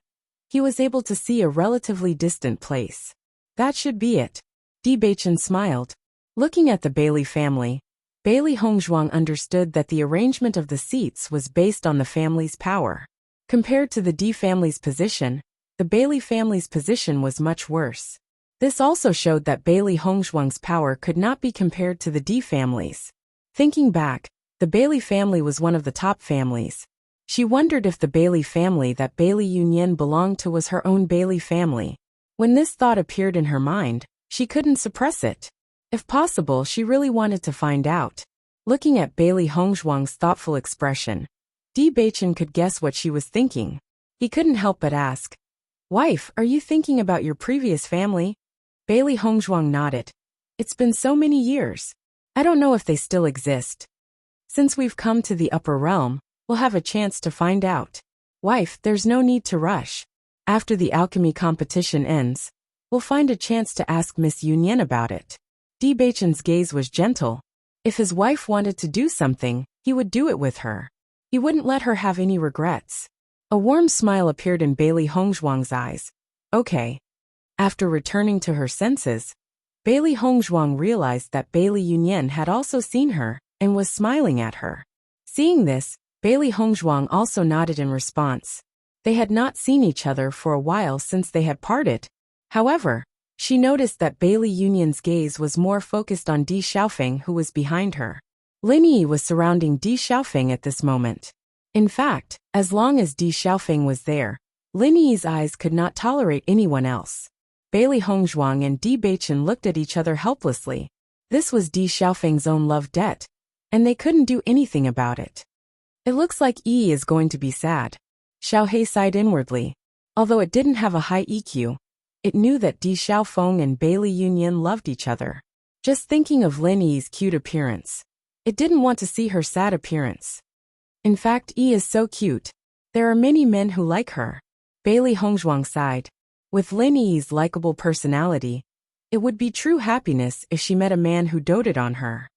he was able to see a relatively distant place. That should be it. Di Beichen smiled. Looking at the Bailey family, Bailey Hongzhuang understood that the arrangement of the seats was based on the family's power. Compared to the D family's position, the Bailey family's position was much worse. This also showed that Bailey Hongzhuang's power could not be compared to the D family's. Thinking back, the Bailey family was one of the top families. She wondered if the Bailey family that Bailey Yunyan belonged to was her own Bailey family. When this thought appeared in her mind, she couldn't suppress it. If possible, she really wanted to find out. Looking at Bailey Hongzhuang's thoughtful expression, Di Beichen could guess what she was thinking. He couldn't help but ask, "Wife, are you thinking about your previous family?" Bailey Hongzhuang nodded. "It's been so many years. I don't know if they still exist. Since we've come to the upper realm, we'll have a chance to find out. Wife, there's no need to rush. After the alchemy competition ends, we'll find a chance to ask Miss Yunyan about it." Di Beichen's gaze was gentle. If his wife wanted to do something, he would do it with her. He wouldn't let her have any regrets. A warm smile appeared in Bailey Hongzhuang's eyes. Okay. After returning to her senses, Bailey Hongzhuang realized that Bailey Yunyan had also seen her and was smiling at her. Seeing this, Bailey Hongzhuang also nodded in response. They had not seen each other for a while since they had parted. However, she noticed that Bailey Yunyan's gaze was more focused on Di Xiaofeng, who was behind her. Lin Yi was surrounding Di Xiaofeng at this moment. In fact, as long as Di Xiaofeng was there, Lin Yi's eyes could not tolerate anyone else. Bailey Hongzhuang and Di Beichen looked at each other helplessly. This was Di Xiaofeng's own love debt, and they couldn't do anything about it. It looks like Yi is going to be sad. Xiaohe sighed inwardly. Although it didn't have a high EQ, it knew that Di Xiaofeng and Bailey Yunyan loved each other. Just thinking of Lin Yi's cute appearance, it didn't want to see her sad appearance. In fact, Yi is so cute. There are many men who like her. Bailey Hongzhuang sighed. With Lin Yi's likable personality, it would be true happiness if she met a man who doted on her.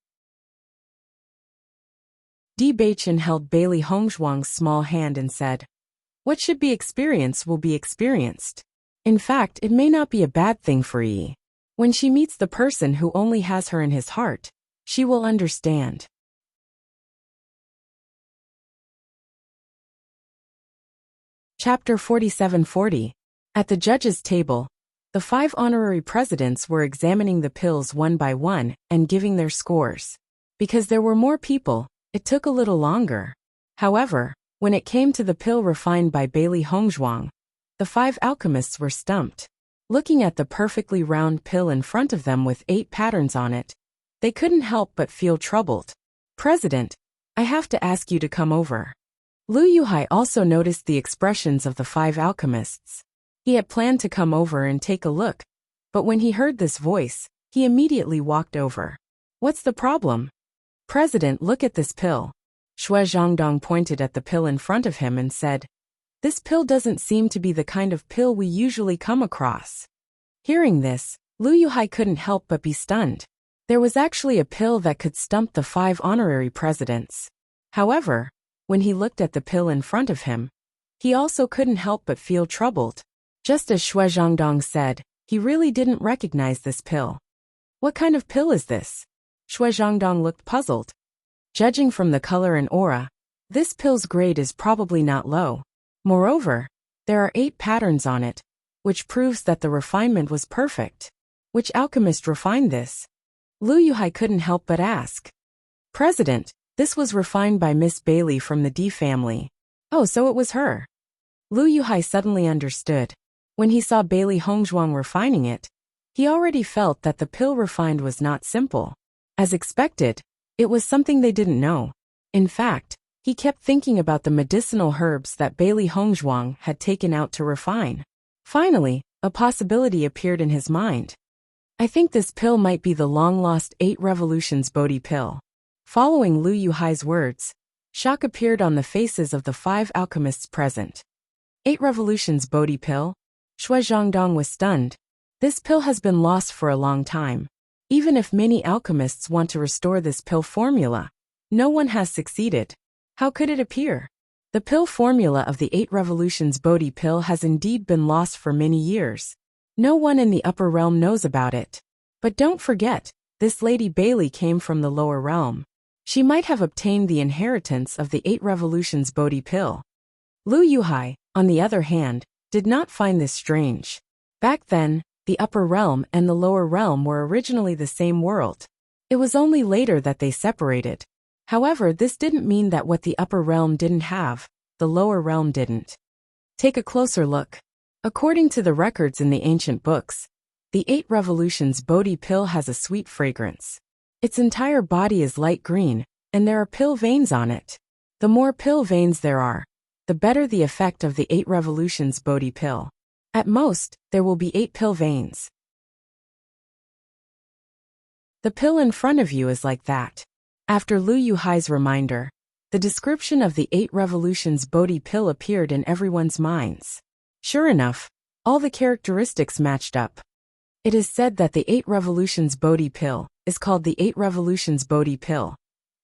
Di Beichen held Bailey Hongzhuang's small hand and said, "What should be experienced will be experienced. In fact, it may not be a bad thing for Yi. When she meets the person who only has her in his heart, she will understand." Chapter 4740. At the judges' table, the 5 honorary presidents were examining the pills one by one and giving their scores. Because there were more people, it took a little longer. However, when it came to the pill refined by Bailey Hongzhuang, the 5 alchemists were stumped. Looking at the perfectly round pill in front of them with 8 patterns on it, they couldn't help but feel troubled. "President, I have to ask you to come over." Lu Yuhai also noticed the expressions of the 5 alchemists. He had planned to come over and take a look, but when he heard this voice, he immediately walked over. "What's the problem?" "President, look at this pill." Shui Zhongdong pointed at the pill in front of him and said, "This pill doesn't seem to be the kind of pill we usually come across." Hearing this, Lu Yuhai couldn't help but be stunned. There was actually a pill that could stump the 5 honorary presidents. However, when he looked at the pill in front of him, he also couldn't help but feel troubled. Just as Shui Zhongdong said, he really didn't recognize this pill. "What kind of pill is this?" Shui Zhongdong looked puzzled. Judging from the color and aura, this pill's grade is probably not low. Moreover, there are 8 patterns on it, which proves that the refinement was perfect. Which alchemist refined this? Lu Yuhai couldn't help but ask. "President, this was refined by Miss Bailey from the D family." "Oh, so it was her." Lu Yuhai suddenly understood. When he saw Bailey Hongzhuang refining it, he already felt that the pill refined was not simple. As expected, it was something they didn't know. In fact, he kept thinking about the medicinal herbs that Bailey Hongzhuang had taken out to refine. Finally, a possibility appeared in his mind. "I think this pill might be the long-lost 8 Revolutions Bodhi pill." Following Lu Yuhai's words, shock appeared on the faces of the 5 alchemists present. 8 Revolutions Bodhi pill? Shui Zhongdong was stunned. This pill has been lost for a long time. Even if many alchemists want to restore this pill formula, no one has succeeded. How could it appear? The pill formula of the 8 Revolutions Bodhi pill has indeed been lost for many years. No one in the upper realm knows about it. But don't forget, this Lady Bailey came from the lower realm. She might have obtained the inheritance of the 8 Revolutions Bodhi pill. Lu Yuhai, on the other hand, did not find this strange. Back then, the upper realm and the lower realm were originally the same world. It was only later that they separated. However, this didn't mean that what the upper realm didn't have, the lower realm didn't. Take a closer look. According to the records in the ancient books, the 8 Revolutions Bodhi pill has a sweet fragrance. Its entire body is light green, and there are pill veins on it. The more pill veins there are, the better the effect of the 8 Revolutions Bodhi pill. At most, there will be 8 pill veins. The pill in front of you is like that. After Lu Yuhai's reminder, the description of the 8 Revolutions Bodhi pill appeared in everyone's minds. Sure enough, all the characteristics matched up. It is said that the 8 Revolutions Bodhi pill is called the 8 Revolutions Bodhi pill.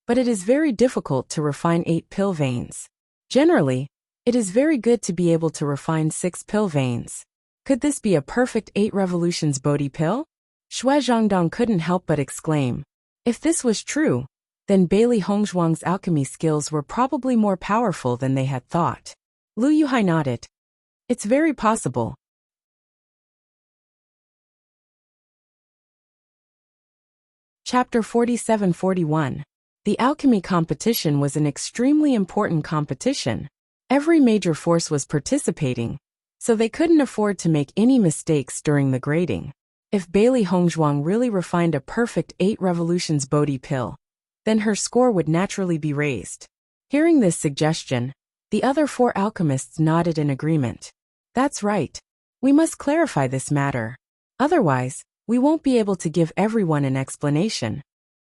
But it is very difficult to refine 8 pill veins. Generally, it is very good to be able to refine 6 pill veins. Could this be a perfect 8 Revolutions Bodhi pill? Shui Zhongdong couldn't help but exclaim. If this was true, then Bailey Hongzhuang's alchemy skills were probably more powerful than they had thought. Lu Yuhai nodded. It's very possible. Chapter 4741. The alchemy competition was an extremely important competition. Every major force was participating, so they couldn't afford to make any mistakes during the grading. If Bailey Hongzhuang really refined a perfect 8 revolutions Bodhi pill, then her score would naturally be raised. Hearing this suggestion, the other 4 alchemists nodded in agreement. That's right. We must clarify this matter. Otherwise, we won't be able to give everyone an explanation.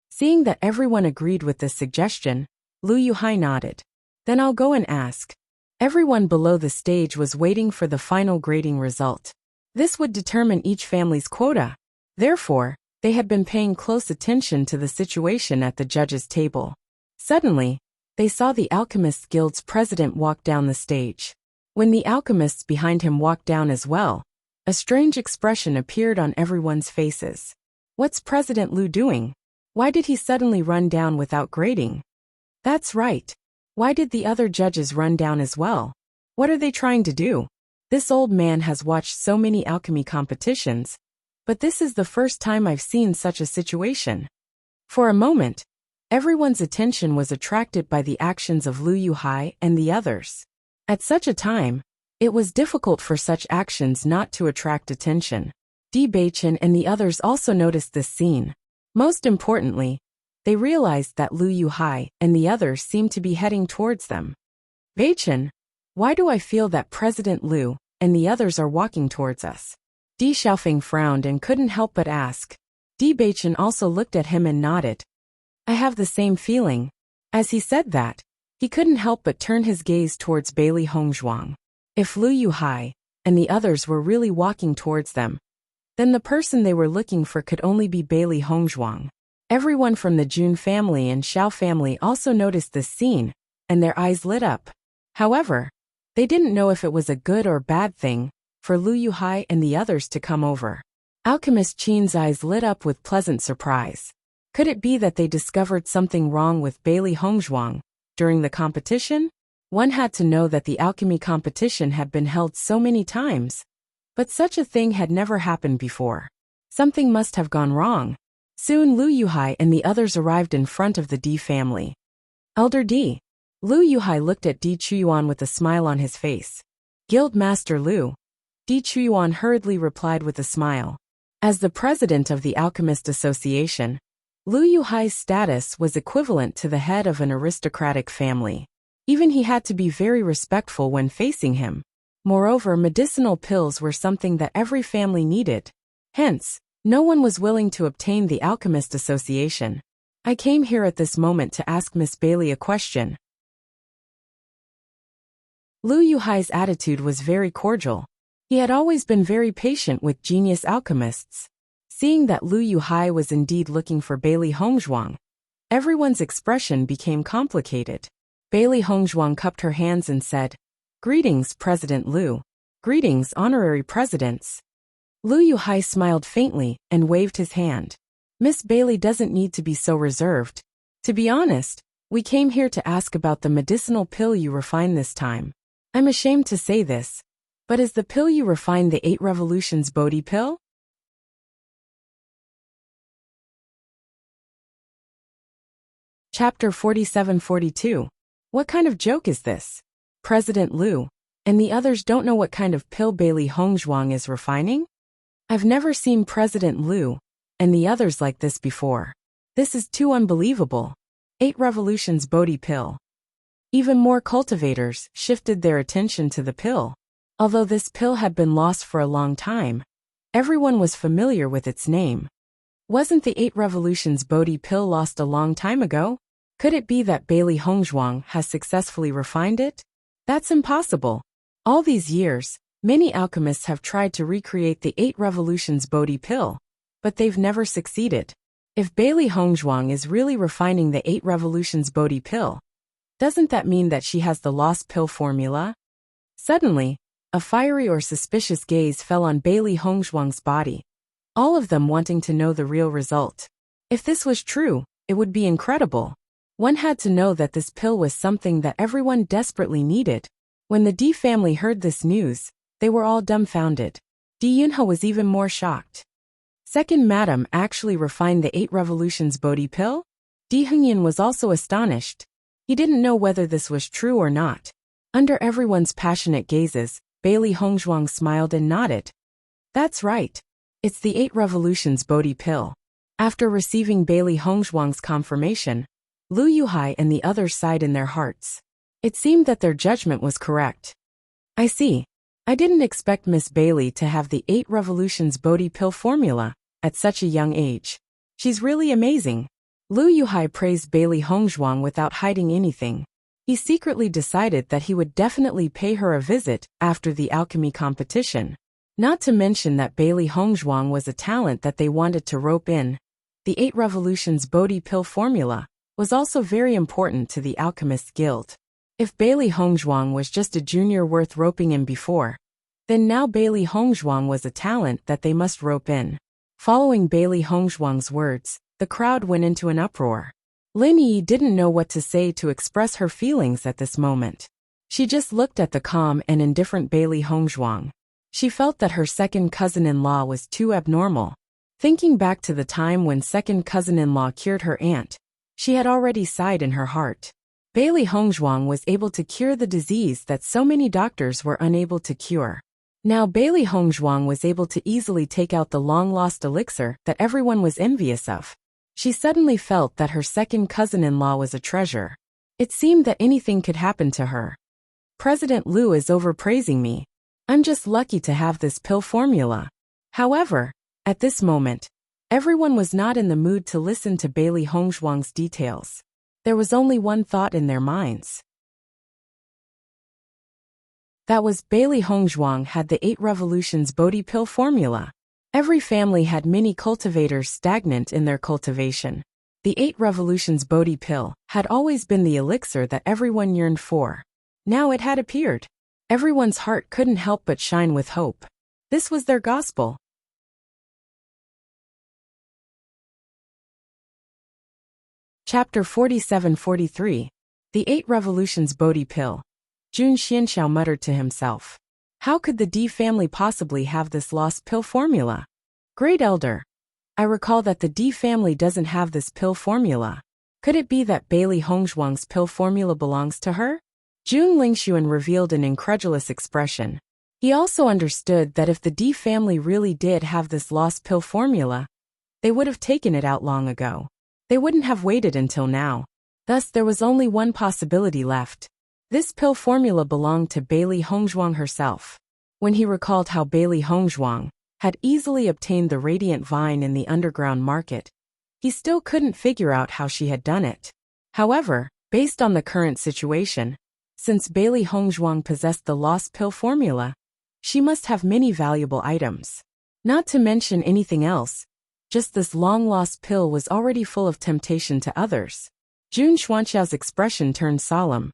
Seeing that everyone agreed with this suggestion, Lu Yuhai nodded. Then I'll go and ask. Everyone below the stage was waiting for the final grading result. This would determine each family's quota. Therefore, they had been paying close attention to the situation at the judges' table. Suddenly, they saw the Alchemists Guild's president walk down the stage. When the alchemists behind him walked down as well, a strange expression appeared on everyone's faces. What's President Lu doing? Why did he suddenly run down without grading? That's right. Why did the other judges run down as well? What are they trying to do? This old man has watched so many alchemy competitions, but this is the first time I've seen such a situation. For a moment, everyone's attention was attracted by the actions of Lu Yuhai and the others. At such a time, it was difficult for such actions not to attract attention. Bewitching and the others also noticed this scene. Most importantly, they realized that Lu Yuhai and the others seemed to be heading towards them. Bewitching, why do I feel that President Lu and the others are walking towards us? Di Xiaofeng frowned and couldn't help but ask. Bewitching also looked at him and nodded. I have the same feeling. As he said that, he couldn't help but turn his gaze towards Bailey Hongzhuang. If Lu Yuhai and the others were really walking towards them, then the person they were looking for could only be Bailey Hongzhuang. Everyone from the Jun family and Xiao family also noticed this scene, and their eyes lit up. However, they didn't know if it was a good or bad thing for Lu Yuhai and the others to come over. Alchemist Qin's eyes lit up with pleasant surprise. Could it be that they discovered something wrong with Bailey Hongzhuang during the competition? One had to know that the alchemy competition had been held so many times, but such a thing had never happened before. Something must have gone wrong. Soon Lu Yuhai and the others arrived in front of the Di family. Elder Di. Lu Yuhai looked at Di Chuyuan with a smile on his face. Guild Master Lu. Di Chuyuan hurriedly replied with a smile. As the president of the Alchemist Association, Lu Yuhai's status was equivalent to the head of an aristocratic family. Even he had to be very respectful when facing him. Moreover, medicinal pills were something that every family needed. Hence, no one was willing to obtain the Alchemist Association. I came here at this moment to ask Miss Bailey a question. Lu Yuhai's attitude was very cordial. He had always been very patient with genius alchemists. Seeing that Lu Yuhai was indeed looking for Bailey Hongzhuang, everyone's expression became complicated. Bailey Hongzhuang cupped her hands and said, "Greetings, President Lu. Greetings, honorary presidents." Lu Yuhai smiled faintly and waved his hand. Miss Bailey doesn't need to be so reserved. To be honest, we came here to ask about the medicinal pill you refined this time. I'm ashamed to say this, but is the pill you refined the 8 revolutions Bodhi pill? Chapter 47-42. What kind of joke is this? President Lu and the others don't know what kind of pill Bailey Hongzhuang is refining? I've never seen President Lu and the others like this before. This is too unbelievable. 8 revolutions Bodhi pill. Even more cultivators shifted their attention to the pill. Although this pill had been lost for a long time, everyone was familiar with its name. Wasn't the 8 revolutions Bodhi pill lost a long time ago? Could it be that Bailey Hongzhuang has successfully refined it? That's impossible. All these years, many alchemists have tried to recreate the 8 revolutions Bodhi pill, but they've never succeeded. If Bailey Hongzhuang is really refining the 8 revolutions Bodhi pill, doesn't that mean that she has the lost pill formula? Suddenly, a fiery or suspicious gaze fell on Bailey Hongzhuang's body, all of them wanting to know the real result. If this was true, it would be incredible. One had to know that this pill was something that everyone desperately needed. When the Di family heard this news, they were all dumbfounded. Di Yunhe was even more shocked. Second Madam actually refined the 8 revolutions Bodhi pill? Di Hengyan was also astonished. He didn't know whether this was true or not. Under everyone's passionate gazes, Bailey Hongzhuang smiled and nodded. That's right. It's the 8 Revolutions Bodhi pill. After receiving Bailey Hongzhuang's confirmation, Lu Yuhai and the others sighed in their hearts. It seemed that their judgment was correct. I see. I didn't expect Miss Bailey to have the 8 Revolutions Bodhi pill formula at such a young age. She's really amazing. Lu Yuhai praised Bailey Hongzhuang without hiding anything. He secretly decided that he would definitely pay her a visit after the alchemy competition. Not to mention that Bailey Hongzhuang was a talent that they wanted to rope in. The 8 Revolutions Bodhi pill formula was also very important to the Alchemist Guild. If Bailey Hongzhuang was just a junior worth roping in before, then now Bailey Hongzhuang was a talent that they must rope in. Following Bailey Hongzhuang's words, the crowd went into an uproar. Lin Yi didn't know what to say to express her feelings at this moment. She just looked at the calm and indifferent Bailey Hongzhuang. She felt that her second cousin-in-law was too abnormal. Thinking back to the time when second cousin-in-law cured her aunt, she had already sighed in her heart. Bailey Hongzhuang was able to cure the disease that so many doctors were unable to cure. Now Bailey Hongzhuang was able to easily take out the long-lost elixir that everyone was envious of. She suddenly felt that her second cousin-in-law was a treasure. It seemed that anything could happen to her. President Liu is overpraising me. I'm just lucky to have this pill formula. However, at this moment, everyone was not in the mood to listen to Bailey Hongzhuang's details. There was only one thought in their minds. That was Bailey Hongzhuang had the 8 Revolutions Bodhi pill formula. Every family had many cultivators stagnant in their cultivation. The 8 Revolutions Bodhi pill had always been the elixir that everyone yearned for. Now it had appeared. Everyone's heart couldn't help but shine with hope. This was their gospel. Chapter 47-43. The 8 Revolutions Bodhi pill. Jun Xianxiao muttered to himself. How could the D family possibly have this lost pill formula? Great Elder, I recall that the D family doesn't have this pill formula. Could it be that Bailey Hongzhuang's pill formula belongs to her? Jun Lingxuan revealed an incredulous expression. He also understood that if the D family really did have this lost pill formula, they would have taken it out long ago. They wouldn't have waited until now. Thus there was only one possibility left. This pill formula belonged to Bailey Hongzhuang herself. When he recalled how Bailey Hongzhuang had easily obtained the radiant vine in the underground market, he still couldn't figure out how she had done it. However, based on the current situation, since Bailey Hongzhuang possessed the lost pill formula, she must have many valuable items. Not to mention anything else, just this long-lost pill was already full of temptation to others. Jun Xuanxiao's expression turned solemn.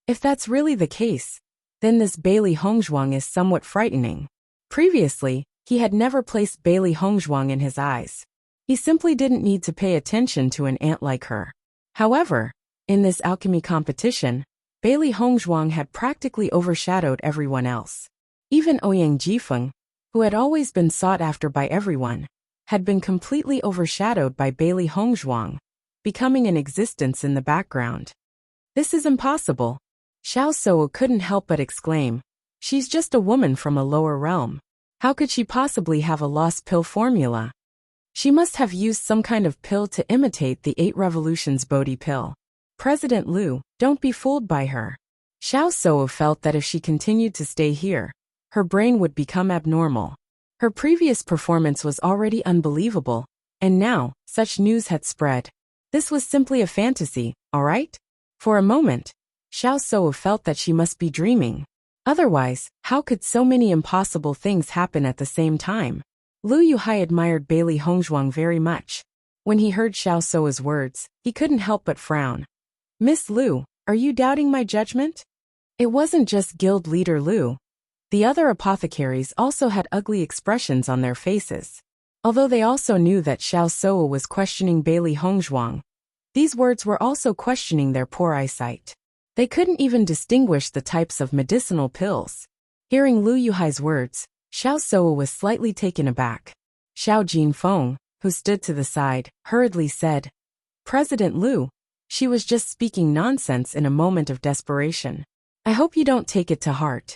If that's really the case, then this Bailey Hongzhuang is somewhat frightening. Previously, he had never placed Bailey Hongzhuang in his eyes. He simply didn't need to pay attention to an ant like her. However, in this alchemy competition, Bailey Hongzhuang had practically overshadowed everyone else. Even Ouyang Jifeng, who had always been sought after by everyone, had been completely overshadowed by Bailey Hongzhuang, becoming an existence in the background. This is impossible. Xiao Sou couldn't help but exclaim. She's just a woman from a lower realm. How could she possibly have a lost pill formula? She must have used some kind of pill to imitate the 8 Revolutions Bodhi pill. President Liu, don't be fooled by her. Xiao Sou felt that if she continued to stay here, her brain would become abnormal. Her previous performance was already unbelievable, and now, such news had spread. This was simply a fantasy, alright? For a moment, Xiao Sou felt that she must be dreaming. Otherwise, how could so many impossible things happen at the same time? Lu Yuhai admired Bailey Hongzhuang very much. When he heard Xiao Sou's words, he couldn't help but frown. Miss Liu, are you doubting my judgment? It wasn't just guild leader Liu. The other apothecaries also had ugly expressions on their faces. Although they also knew that Xiao Sou was questioning Bailey Hongzhuang, these words were also questioning their poor eyesight. They couldn't even distinguish the types of medicinal pills. Hearing Lu Yuhai's words, Xiao Sou was slightly taken aback. Xiao Jinfeng, who stood to the side, hurriedly said, President Liu, she was just speaking nonsense in a moment of desperation. I hope you don't take it to heart.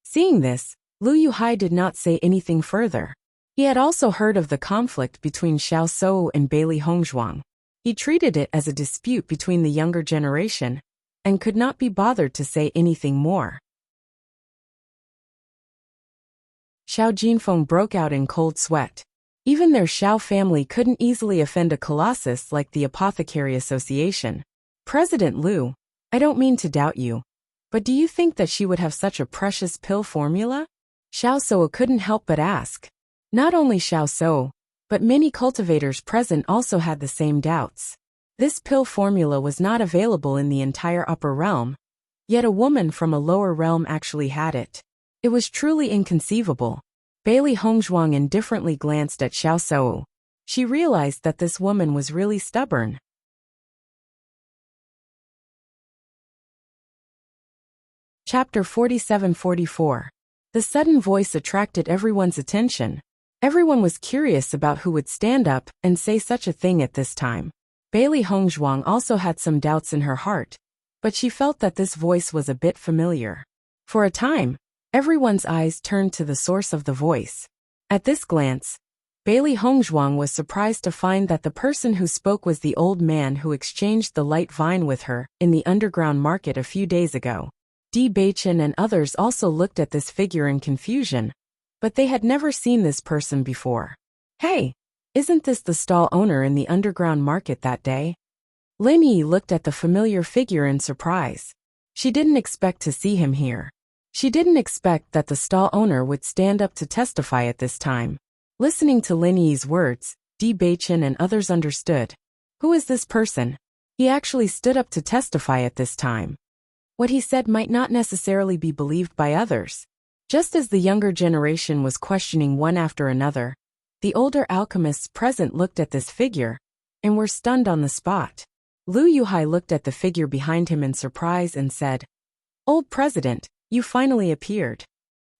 Seeing this, Liu Yuhai did not say anything further. He had also heard of the conflict between Xiao Sou and Bailey Hongzhuang. He treated it as a dispute between the younger generation, and could not be bothered to say anything more. Xiao Jinfeng broke out in cold sweat. Even their Xiao family couldn't easily offend a colossus like the Apothecary Association. President Liu, I don't mean to doubt you, but do you think that she would have such a precious pill formula? Xiao Sou couldn't help but ask. Not only Xiao Sou, but many cultivators present also had the same doubts. This pill formula was not available in the entire upper realm, yet a woman from a lower realm actually had it. It was truly inconceivable. Bailey Hongzhuang indifferently glanced at Xiao Sou. She realized that this woman was really stubborn. Chapter 47-44. The sudden voice attracted everyone's attention. Everyone was curious about who would stand up and say such a thing at this time. Bailey Hongzhuang also had some doubts in her heart, but she felt that this voice was a bit familiar. For a time, everyone's eyes turned to the source of the voice. At this glance, Bailey Hongzhuang was surprised to find that the person who spoke was the old man who exchanged the light vine with her in the underground market a few days ago. Bewitching and others also looked at this figure in confusion, but they had never seen this person before. Hey, isn't this the stall owner in the underground market that day? Lin Yi looked at the familiar figure in surprise. She didn't expect to see him here. She didn't expect that the stall owner would stand up to testify at this time. Listening to Lin Yi's words, Bewitching and others understood. Who is this person? He actually stood up to testify at this time. What he said might not necessarily be believed by others. Just as the younger generation was questioning one after another, the older alchemists present looked at this figure and were stunned on the spot. Liu Yuhai looked at the figure behind him in surprise and said, "Old President, you finally appeared."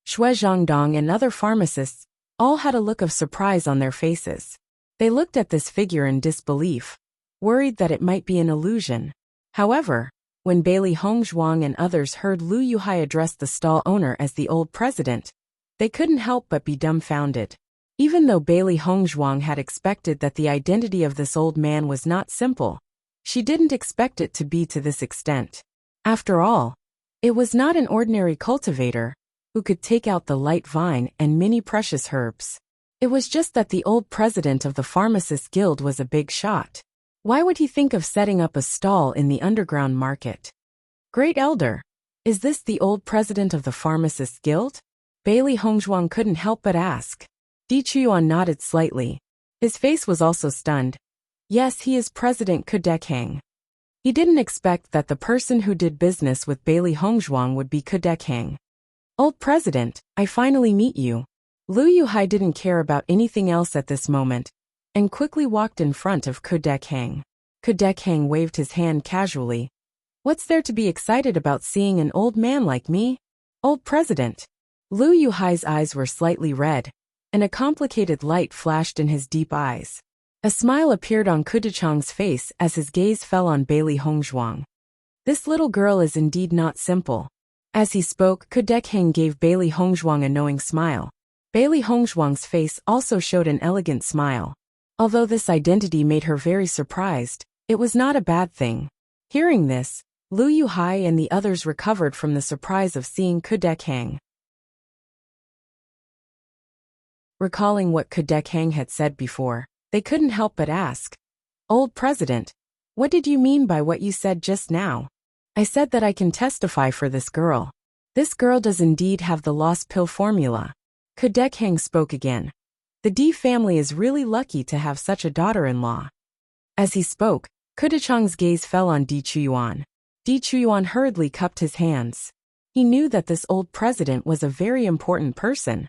Shui Zhangdong and other pharmacists all had a look of surprise on their faces. They looked at this figure in disbelief, worried that it might be an illusion. However, when Bailey Hongzhuang and others heard Liu Yuhai address the stall owner as the old president, they couldn't help but be dumbfounded. Even though Bailey Hongzhuang had expected that the identity of this old man was not simple, she didn't expect it to be to this extent. After all, it was not an ordinary cultivator who could take out the light vine and many precious herbs. It was just that the old president of the Pharmacists Guild was a big shot. Why would he think of setting up a stall in the underground market? Great Elder, is this the old president of the Pharmacists Guild? Bailey Hongzhuang couldn't help but ask. Di Chuyuan nodded slightly. His face was also stunned. Yes, he is President Kudekhang. He didn't expect that the person who did business with Bailey Hongzhuang would be Kudekhang. Old President, I finally meet you. Liu Yuhai didn't care about anything else at this moment, and quickly walked in front of Kudekhang. Kudekhang waved his hand casually. What's there to be excited about seeing an old man like me? Old President. Liu Yuhai's eyes were slightly red, and a complicated light flashed in his deep eyes. A smile appeared on Kudechang's face as his gaze fell on Bailey Hongzhuang. This little girl is indeed not simple. As he spoke, Kudekhang gave Bailey Hongzhuang a knowing smile. Bailey Hongzhuang's face also showed an elegant smile. Although this identity made her very surprised, it was not a bad thing. Hearing this, Liu Yuhai and the others recovered from the surprise of seeing Kudekhang. Recalling what Kudekhang had said before, they couldn't help but ask, Old President, what did you mean by what you said just now? I said that I can testify for this girl. This girl does indeed have the lost pill formula. Kudekhang spoke again. The D family is really lucky to have such a daughter-in-law. As he spoke, Kudechang's gaze fell on Di Chuyuan. Di Chuyuan hurriedly cupped his hands. He knew that this old president was a very important person.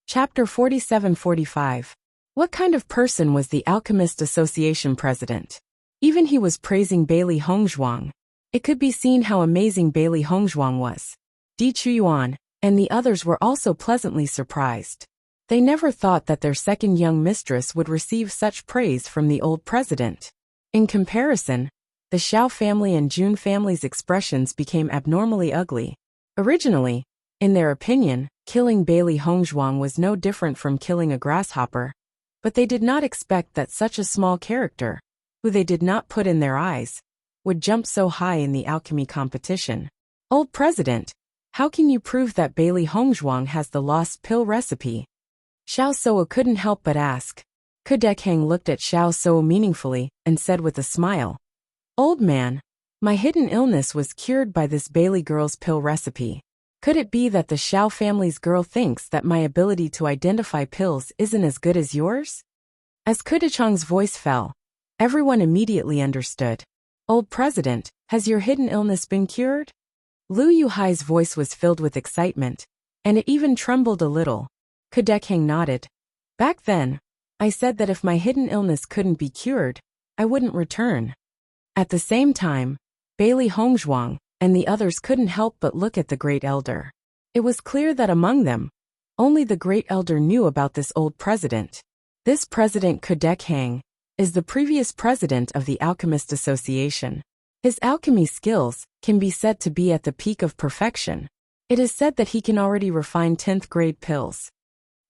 Chapter 47-45. What kind of person was the Alchemist Association president? Even he was praising Bailey Hongzhuang. It could be seen how amazing Bailey Hongzhuang was. Di Chuyuan and the others were also pleasantly surprised. They never thought that their second young mistress would receive such praise from the old president. In comparison, the Xiao family and Jun family's expressions became abnormally ugly. Originally, in their opinion, killing Bailey Hongzhuang was no different from killing a grasshopper, but they did not expect that such a small character, who they did not put in their eyes, would jump so high in the alchemy competition. Old President, how can you prove that Bailey Hongzhuang has the lost pill recipe? Xiao Suo couldn't help but ask. Kudekhang looked at Xiao Suo meaningfully and said with a smile, "Old man, my hidden illness was cured by this Bailey girl's pill recipe. Could it be that the Xiao family's girl thinks that my ability to identify pills isn't as good as yours?" As Kudechang's voice fell, everyone immediately understood. "Old President, has your hidden illness been cured?" Lu Yuhai's voice was filled with excitement, and it even trembled a little. Kudekhang nodded. "Back then, I said that if my hidden illness couldn't be cured, I wouldn't return." At the same time, Bailey Hongzhuang and the others couldn't help but look at the Great Elder. It was clear that among them, only the Great Elder knew about this old president. This President Kudekhang is the previous president of the Alchemist Association. His alchemy skills can be said to be at the peak of perfection. It is said that he can already refine 10th grade pills.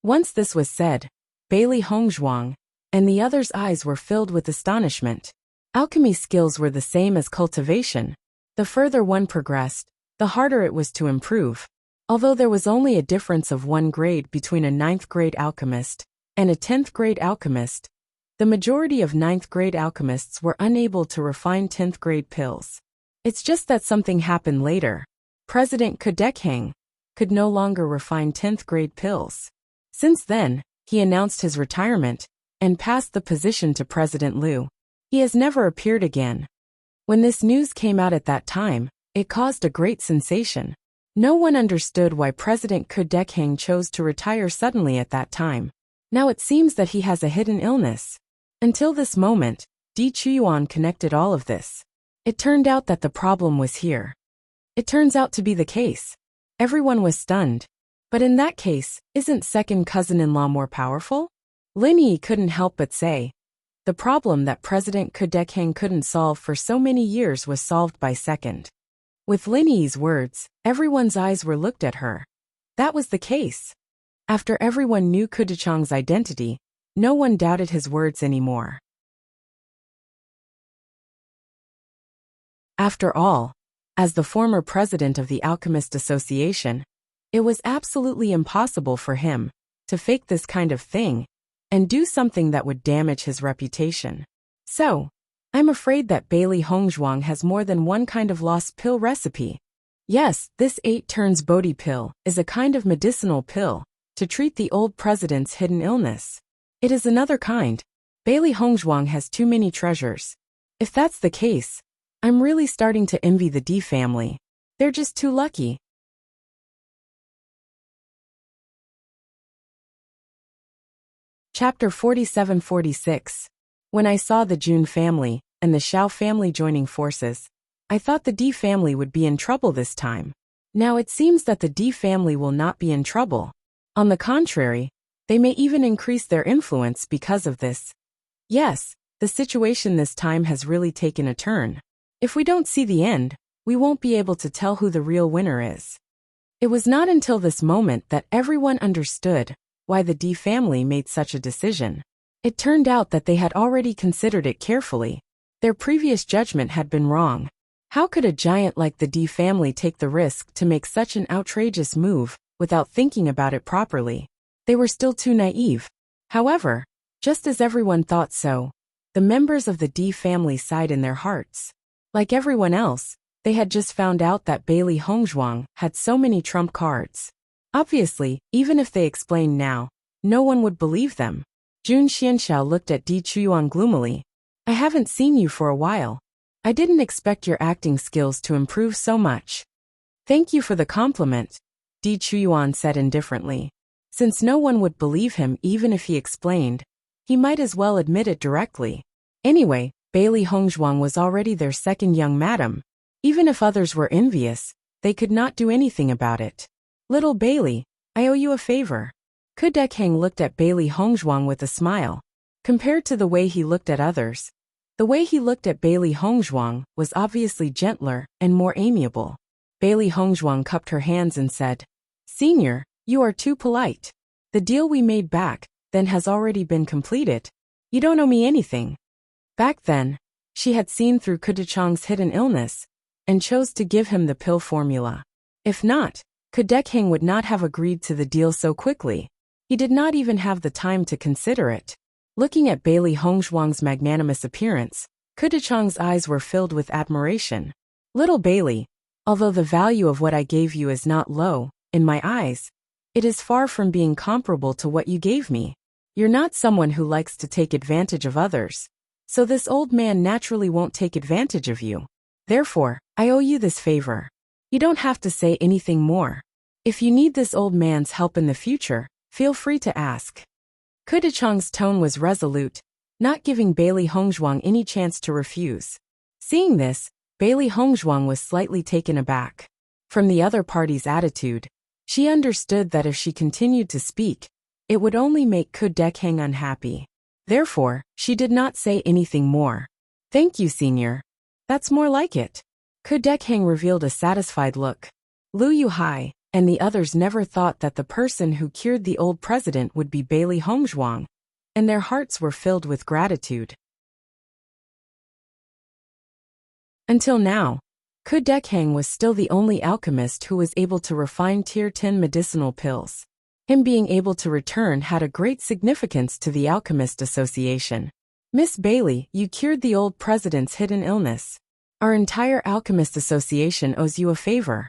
Once this was said, Bailey Hongzhuang and the others' eyes were filled with astonishment. Alchemy skills were the same as cultivation. The further one progressed, the harder it was to improve. Although there was only a difference of 1 grade between a 9th grade alchemist and a 10th grade alchemist, the majority of 9th grade alchemists were unable to refine 10th grade pills. It's just that something happened later. President Kudekhang could no longer refine 10th grade pills. Since then, he announced his retirement and passed the position to President Liu. He has never appeared again. When this news came out at that time, it caused a great sensation. No one understood why President Kudekhang chose to retire suddenly at that time. Now it seems that he has a hidden illness. Until this moment, Di Chuyuan connected all of this. It turned out that the problem was here. It turns out to be the case. Everyone was stunned. But in that case, isn't second cousin-in-law more powerful? Lin Yi couldn't help but say. The problem that President Kudekhang couldn't solve for so many years was solved by second. With Lin Yi's words, everyone's eyes were looked at her. That was the case. After everyone knew Kudechang's identity, no one doubted his words anymore. After all, as the former president of the Alchemist Association, it was absolutely impossible for him to fake this kind of thing and do something that would damage his reputation. So, I'm afraid that Bailey Hongzhuang has more than one kind of lost pill recipe. Yes, this 8 turns Bodhi pill is a kind of medicinal pill to treat the old president's hidden illness. It is another kind. Bailey Hongzhuang has too many treasures. If that's the case, I'm really starting to envy the D family. They're just too lucky. Chapter 47-46. When I saw the Jun family and the Xiao family joining forces, I thought the D family would be in trouble this time. Now it seems that the D family will not be in trouble. On the contrary, they may even increase their influence because of this. Yes, the situation this time has really taken a turn. If we don't see the end, we won't be able to tell who the real winner is. It was not until this moment that everyone understood why the D family made such a decision. It turned out that they had already considered it carefully. Their previous judgment had been wrong. How could a giant like the D family take the risk to make such an outrageous move without thinking about it properly? They were still too naive. However, just as everyone thought so, the members of the D family sighed in their hearts. Like everyone else, they had just found out that Bailey Hongzhuang had so many trump cards. Obviously, even if they explained now, no one would believe them. Jun Xianxiao looked at Di Chuyuan gloomily. I haven't seen you for a while. I didn't expect your acting skills to improve so much. Thank you for the compliment, Di Chuyuan said indifferently. Since no one would believe him even if he explained, he might as well admit it directly. Anyway, Bailey Hongzhuang was already their second young madam. Even if others were envious, they could not do anything about it. Little Bailey, I owe you a favor. Ku Dekheng looked at Bailey Hongzhuang with a smile. Compared to the way he looked at others, the way he looked at Bailey Hongzhuang was obviously gentler and more amiable. Bailey Hongzhuang cupped her hands and said, "Senior, you are too polite. The deal we made back then has already been completed. You don't owe me anything." Back then, she had seen through Ku Dekheng's hidden illness and chose to give him the pill formula. If not, Ku Dekheng would not have agreed to the deal so quickly. He did not even have the time to consider it. Looking at Bailey Hongzhuang's magnanimous appearance, Ku Dekheng's eyes were filled with admiration. "Little Bailey, although the value of what I gave you is not low, in my eyes, it is far from being comparable to what you gave me. You're not someone who likes to take advantage of others, so this old man naturally won't take advantage of you. Therefore, I owe you this favor. You don't have to say anything more. If you need this old man's help in the future, feel free to ask." Ku Dekheng's tone was resolute, not giving Bailey Hongzhuang any chance to refuse. Seeing this, Bailey Hongzhuang was slightly taken aback. From the other party's attitude, she understood that if she continued to speak, it would only make Ku Dekheng unhappy. Therefore, she did not say anything more. "Thank you, senior. That's more like it." Ku Dekheng revealed a satisfied look. Lu Yuhai and the others never thought that the person who cured the old president would be Bailey Hongzhuang, and their hearts were filled with gratitude. Until now, Ku Dekheng was still the only alchemist who was able to refine Tier 10 medicinal pills. Him being able to return had a great significance to the Alchemist Association. "Miss Bailey, you cured the old president's hidden illness. Our entire Alchemist Association owes you a favor."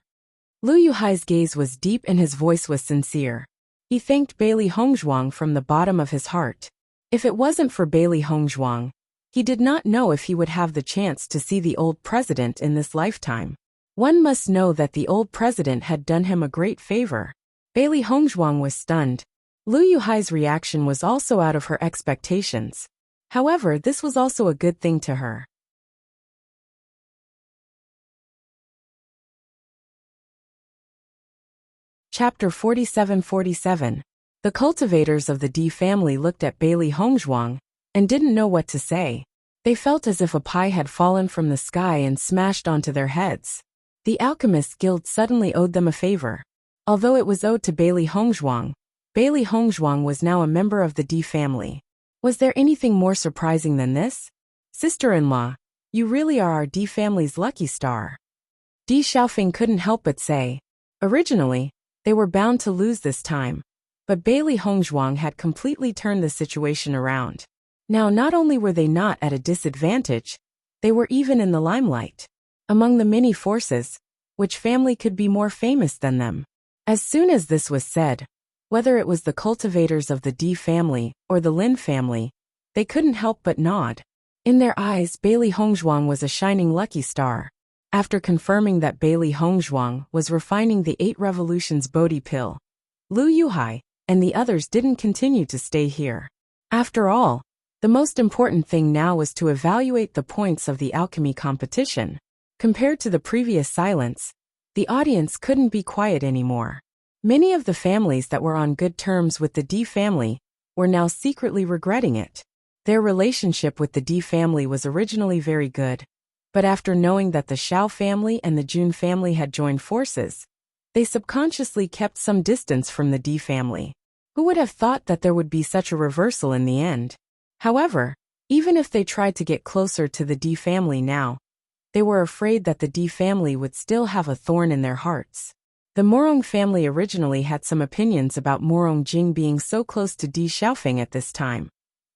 Lu Yuhai's gaze was deep and his voice was sincere. He thanked Bailey Hongzhuang from the bottom of his heart. If it wasn't for Bailey Hongzhuang, he did not know if he would have the chance to see the old president in this lifetime. One must know that the old president had done him a great favor. Bailey Hongzhuang was stunned. Lu Yuhai's reaction was also out of her expectations. However, this was also a good thing to her. Chapter 47-47. The cultivators of the D family looked at Bailey Hongzhuang and didn't know what to say. They felt as if a pie had fallen from the sky and smashed onto their heads. The Alchemists Guild suddenly owed them a favor. Although it was owed to Bailey Hongzhuang was now a member of the D family. Was there anything more surprising than this? "Sister-in-law, you really are our D family's lucky star." Di Xiaofeng couldn't help but say. Originally, they were bound to lose this time, but Bailey Hongzhuang had completely turned the situation around. Now not only were they not at a disadvantage, they were even in the limelight. Among the many forces, which family could be more famous than them? As soon as this was said, whether it was the cultivators of the D family or the Lin family, they couldn't help but nod. In their eyes, Bailey Hongzhuang was a shining lucky star. After confirming that Bailey Hongzhuang was refining the 8 Revolutions Bodhi pill, Lu Yuhai and the others didn't continue to stay here. After all, the most important thing now was to evaluate the points of the alchemy competition. Compared to the previous silence, the audience couldn't be quiet anymore. Many of the families that were on good terms with the D family were now secretly regretting it. Their relationship with the D family was originally very good, but after knowing that the Xiao family and the Jun family had joined forces, they subconsciously kept some distance from the D family. Who would have thought that there would be such a reversal in the end? However, even if they tried to get closer to the D family now, they were afraid that the D family would still have a thorn in their hearts. The Morong family originally had some opinions about Morong Jing being so close to Di Xiaofeng at this time.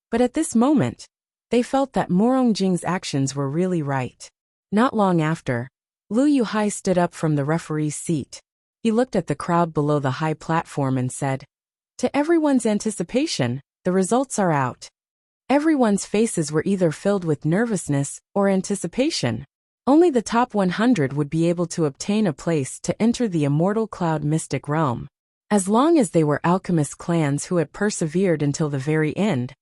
But at this moment, they felt that Morong Jing's actions were really right. Not long after, Lu Yuhai stood up from the referee's seat. He looked at the crowd below the high platform and said, "To everyone's anticipation, the results are out." Everyone's faces were either filled with nervousness or anticipation. Only the top 100 would be able to obtain a place to enter the immortal cloud mystic realm. As long as they were alchemist clans who had persevered until the very end,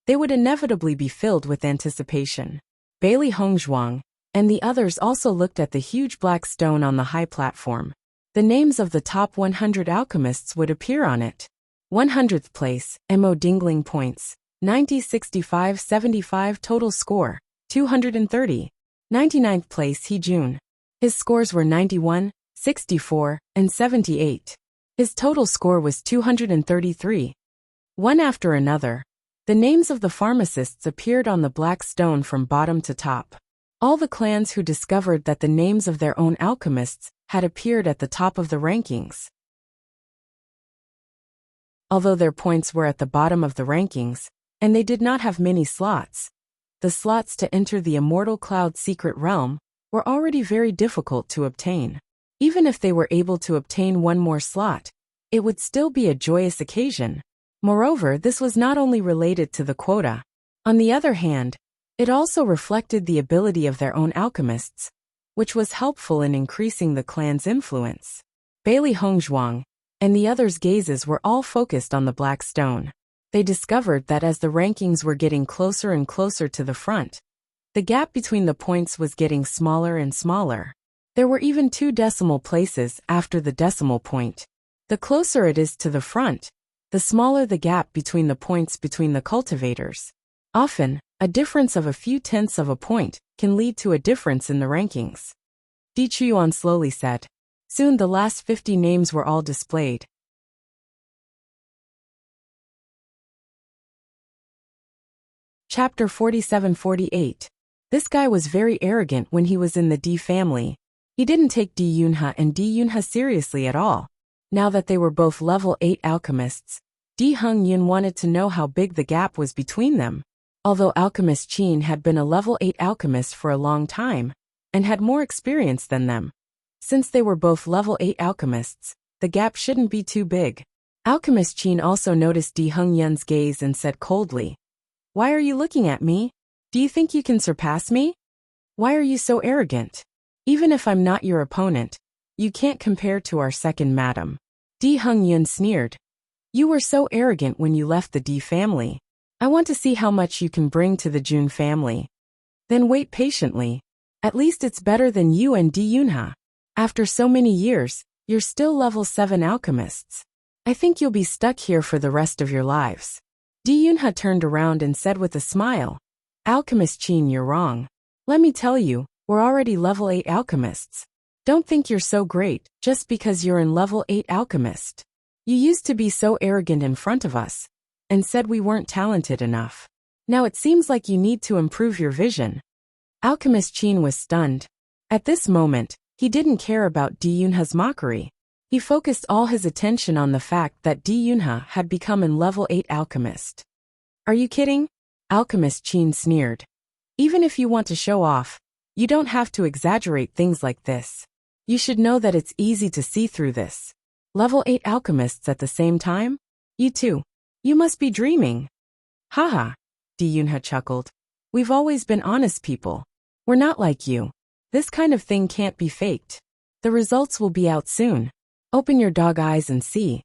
they would inevitably be filled with anticipation. Bailey Hongzhuang and the others also looked at the huge black stone on the high platform. The names of the top 100 alchemists would appear on it. 100th place, Mo Dingling points, 90, 65, 75 total score, 230. 99th place, He Jun. His scores were 91, 64, and 78. His total score was 233. One after another, the names of the pharmacists appeared on the black stone from bottom to top. All the clans who discovered that the names of their own alchemists had appeared at the top of the rankings. Although their points were at the bottom of the rankings, and they did not have many slots, the slots to enter the Immortal Cloud secret realm were already very difficult to obtain. Even if they were able to obtain one more slot, it would still be a joyous occasion. Moreover, this was not only related to the quota. On the other hand, it also reflected the ability of their own alchemists, which was helpful in increasing the clan's influence. Bailey Hongzhuang and the others' gazes were all focused on the black stone. They discovered that as the rankings were getting closer and closer to the front, the gap between the points was getting smaller and smaller. There were even 2 decimal places after the decimal point. The closer it is to the front, the smaller the gap between the points between the cultivators. Often, a difference of a few tenths of a point can lead to a difference in the rankings. Di Chuyuan slowly said. Soon the last 50 names were all displayed. Chapter 47-48. This guy was very arrogant when he was in the D family. He didn't take Di Yunhe and Di Yunhe seriously at all. Now that they were both level 8 alchemists, Di Hongyun wanted to know how big the gap was between them. Although Alchemist Qin had been a level 8 alchemist for a long time, and had more experience than them, since they were both level 8 alchemists, the gap shouldn't be too big. Alchemist Qin also noticed Di Hongyun's gaze and said coldly, "Why are you looking at me? Do you think you can surpass me? Why are you so arrogant? Even if I'm not your opponent, you can't compare to our second madam." Di Hongyun sneered. "You were so arrogant when you left the D family. I want to see how much you can bring to the Jun family. Then wait patiently. At least it's better than you and Di Yunhe. After so many years, you're still level 7 alchemists. I think you'll be stuck here for the rest of your lives." Di Yunhe turned around and said with a smile, "Alchemist Qin, you're wrong. Let me tell you, we're already level 8 alchemists. Don't think you're so great just because you're in level 8 alchemist. You used to be so arrogant in front of us, and said we weren't talented enough. Now it seems like you need to improve your vision." Alchemist Qin was stunned. At this moment, he didn't care about Di Yunhe's mockery. He focused all his attention on the fact that Di Yunhe had become an level 8 alchemist. "Are you kidding?" Alchemist Qin sneered. "Even if you want to show off, you don't have to exaggerate things like this. You should know that it's easy to see through this. Level 8 alchemists at the same time? You too. You must be dreaming." "Haha," Di Yunhe chuckled. "We've always been honest people. We're not like you. This kind of thing can't be faked. The results will be out soon. Open your dog eyes and see."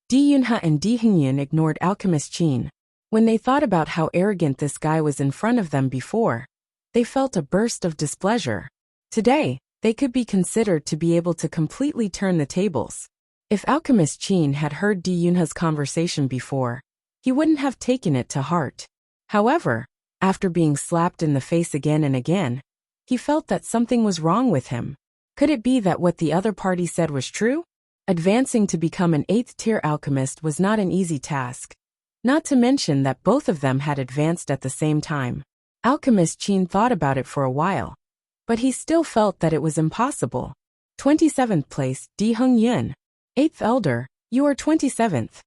Di Yunhe and Di Hongyun ignored Alchemist Qin. When they thought about how arrogant this guy was in front of them before, they felt a burst of displeasure. Today, they could be considered to be able to completely turn the tables. If Alchemist Qin had heard Di Yunhe's conversation before, he wouldn't have taken it to heart. However, after being slapped in the face again and again, he felt that something was wrong with him. Could it be that what the other party said was true? Advancing to become an 8th-tier alchemist was not an easy task. Not to mention that both of them had advanced at the same time. Alchemist Qin thought about it for a while, but he still felt that it was impossible. 27th place, Di Hongyun. 8th Elder, you are 27th.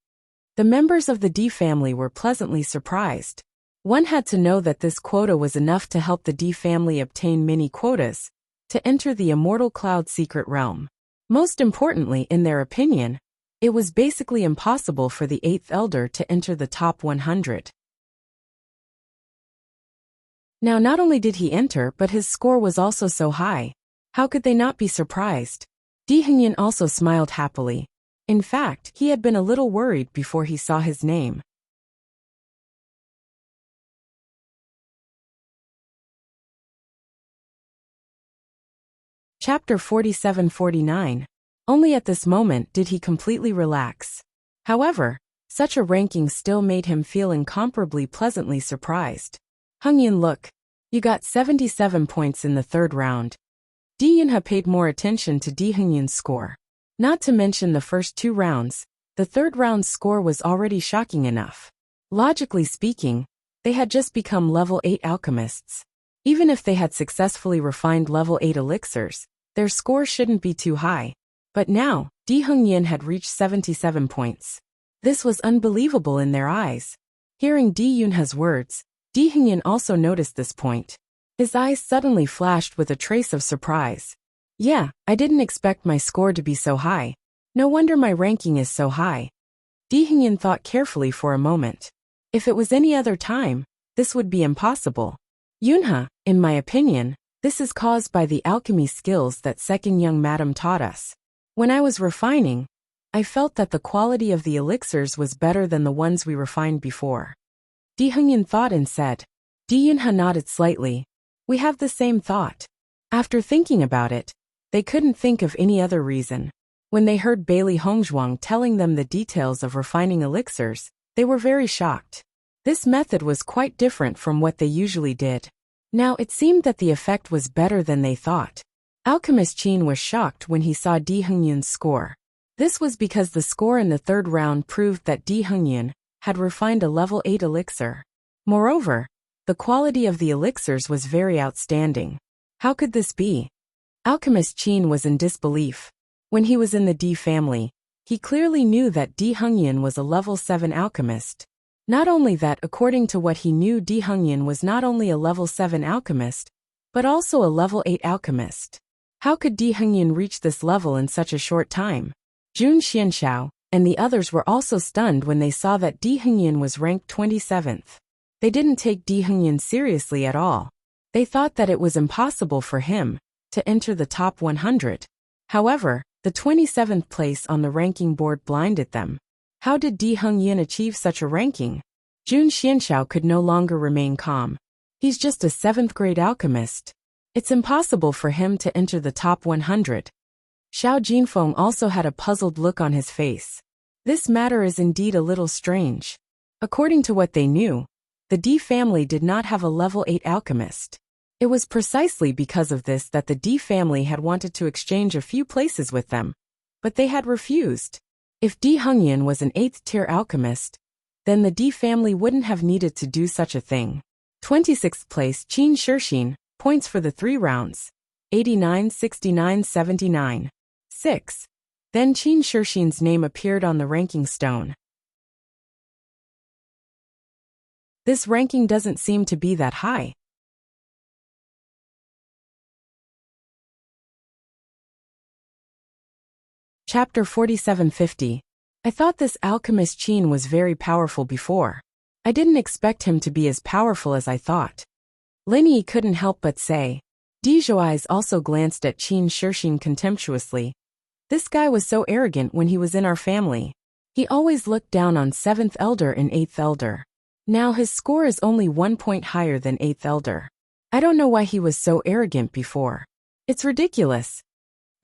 The members of the D family were pleasantly surprised. One had to know that this quota was enough to help the D family obtain many quotas to enter the Immortal Cloud secret realm. Most importantly, in their opinion, it was basically impossible for the 8th Elder to enter the top 100. Now not only did he enter, but his score was also so high. How could they not be surprised? Di Hongyun also smiled happily. In fact, he had been a little worried before he saw his name. Chapter 47-49. Only at this moment did he completely relax. However, Such a ranking still made him feel incomparably pleasantly surprised. Hungyun, look. You got 77 points in the third round. Di Yunha paid more attention to Di Hungyun's score. Not to mention the first 2 rounds, the third round's score was already shocking enough. Logically speaking, they had just become level 8 alchemists. Even if they had successfully refined level 8 elixirs, their score shouldn't be too high. But now, Di Hungyun had reached 77 points. This was unbelievable in their eyes. Hearing Di Yunha's words, Di Hungyun also noticed this point. His eyes suddenly flashed with a trace of surprise. Yeah, I didn't expect my score to be so high. No wonder my ranking is so high. Di Hungyun thought carefully for a moment. If it was any other time, this would be impossible. Yunha, in my opinion, this is caused by the alchemy skills that second young madam taught us. When I was refining, I felt that the quality of the elixirs was better than the ones we refined before. Di Hungyun thought and said. Di Yunha nodded slightly. We have the same thought. After thinking about it, they couldn't think of any other reason. When they heard Bailey Hongzhuang telling them the details of refining elixirs, they were very shocked. This method was quite different from what they usually did. Now it seemed that the effect was better than they thought. Alchemist Qin was shocked when he saw Di Hungyun's score. This was because the score in the third round proved that Di Hungyun had refined a level 8 elixir. Moreover, the quality of the elixirs was very outstanding. How could this be? Alchemist Qin was in disbelief. When he was in the Di family, he clearly knew that Di Hungyun was a level 7 alchemist. Not only that, according to what he knew, Di Hungyun was not only a level 7 alchemist, but also a level 8 alchemist. How could Di Hungyun reach this level in such a short time? Jun Xianxiao and the others were also stunned when they saw that Di Hungyun was ranked 27th. They didn't take Di Hungyun seriously at all. They thought that it was impossible for him to enter the top 100. However, the 27th place on the ranking board blinded them. How did Di Hungyun achieve such a ranking? Jun Xianxiao could no longer remain calm. He's just a 7th grade alchemist. It's impossible for him to enter the top 100. Xiao Jinfeng also had a puzzled look on his face. This matter is indeed a little strange. According to what they knew, the Di family did not have a level 8 alchemist. It was precisely because of this that the Di family had wanted to exchange a few places with them, but they had refused. If Di Hungyun was an 8th tier alchemist, then the Di family wouldn't have needed to do such a thing. 26th place Qin Shixin, points for the 3 rounds. 89, 69, 79. 6. Then Qin Shixin's name appeared on the ranking stone. This ranking doesn't seem to be that high. Chapter 4750. I thought this alchemist Qin was very powerful before. I didn't expect him to be as powerful as I thought. Lin Yi couldn't help but say. Di Zhuai's also glanced at Qin Shixin contemptuously. This guy was so arrogant when he was in our family. He always looked down on 7th elder and 8th elder. Now his score is only 1 point higher than 8th elder. I don't know why he was so arrogant before. It's ridiculous.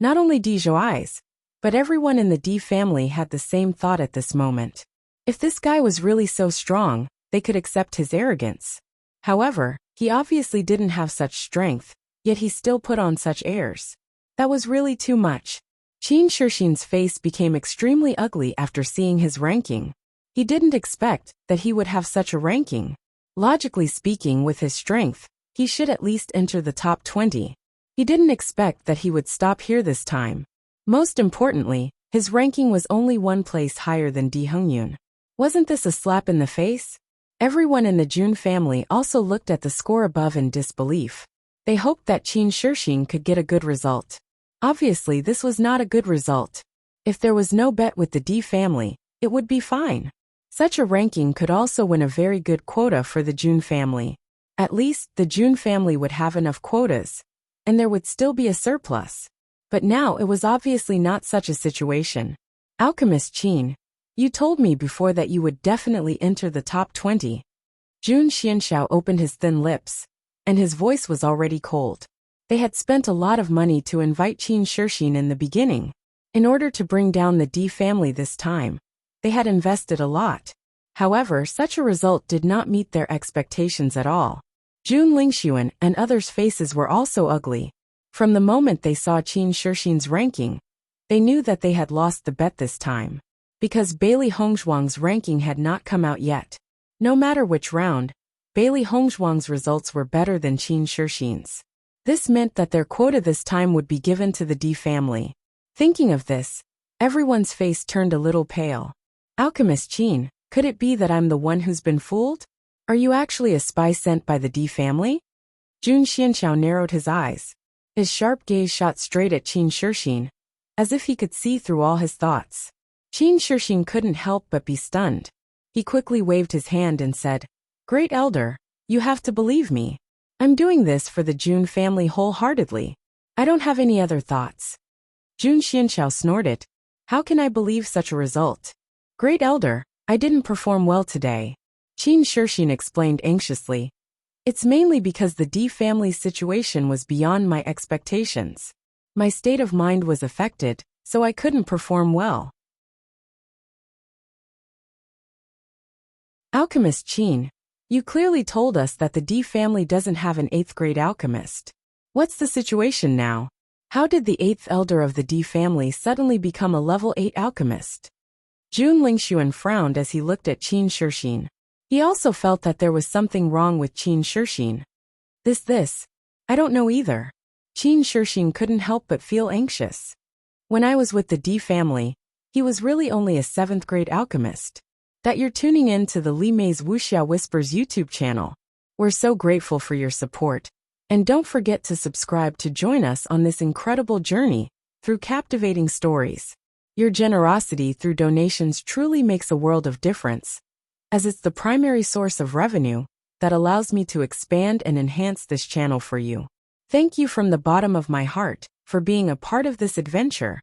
Not only Di Zhuai's, but everyone in the Di family had the same thought at this moment. If this guy was really so strong, they could accept his arrogance. However, he obviously didn't have such strength, yet he still put on such airs. That was really too much. Qin Shixin's face became extremely ugly after seeing his ranking. He didn't expect that he would have such a ranking. Logically speaking, with his strength, he should at least enter the top 20. He didn't expect that he would stop here this time. Most importantly, his ranking was only 1 place higher than Di Hungyun. Wasn't this a slap in the face? Everyone in the Jun family also looked at the score above in disbelief. They hoped that Qin Shixin could get a good result. Obviously, this was not a good result. If there was no bet with the Di family, it would be fine. Such a ranking could also win a very good quota for the Jun family. At least, the Jun family would have enough quotas, and there would still be a surplus. But now it was obviously not such a situation. Alchemist Qin, you told me before that you would definitely enter the top 20. Jun Xianxiao opened his thin lips, and his voice was already cold. They had spent a lot of money to invite Qin Shixin in the beginning. In order to bring down the Di family this time, They had invested a lot. However, such a result did not meet their expectations at all. Jun Lingxuan and others' faces were also ugly. From the moment they saw Qin Shixin's ranking, they knew that they had lost the bet this time. Because Bailey Hongzhuang's ranking had not come out yet. No matter which round, Bailey Hongzhuang's results were better than Qin Shixin's. This meant that their quota this time would be given to the D family. Thinking of this, everyone's face turned a little pale. Alchemist Qin, could it be that I'm the one who's been fooled? Are you actually a spy sent by the D family? Jun Xianxiao narrowed his eyes. His sharp gaze shot straight at Qin Shixin, as if he could see through all his thoughts. Qin Shixin couldn't help but be stunned. He quickly waved his hand and said, "Great Elder, you have to believe me. I'm doing this for the Jun family wholeheartedly. I don't have any other thoughts." Jun Xianxiao snorted. "How can I believe such a result? Great Elder, I didn't perform well today." Qin Shixin explained anxiously. "It's mainly because the D family's situation was beyond my expectations. My state of mind was affected, so I couldn't perform well." Alchemist Qin, you clearly told us that the D family doesn't have an 8th grade alchemist. What's the situation now? How did the 8th elder of the D family suddenly become a level 8 alchemist? Jun Lingxuan frowned as he looked at Qin Shixin. He also felt that there was something wrong with Qin Shixin. This, I don't know either. Qin Shixin couldn't help but feel anxious. When I was with the D family, he was really only a 7th grade alchemist. That you're tuning in to the Li Mei's Wuxia Whispers YouTube channel. We're so grateful for your support. And don't forget to subscribe to join us on this incredible journey through captivating stories. Your generosity through donations truly makes a world of difference, as it's the primary source of revenue that allows me to expand and enhance this channel for you. Thank you from the bottom of my heart for being a part of this adventure.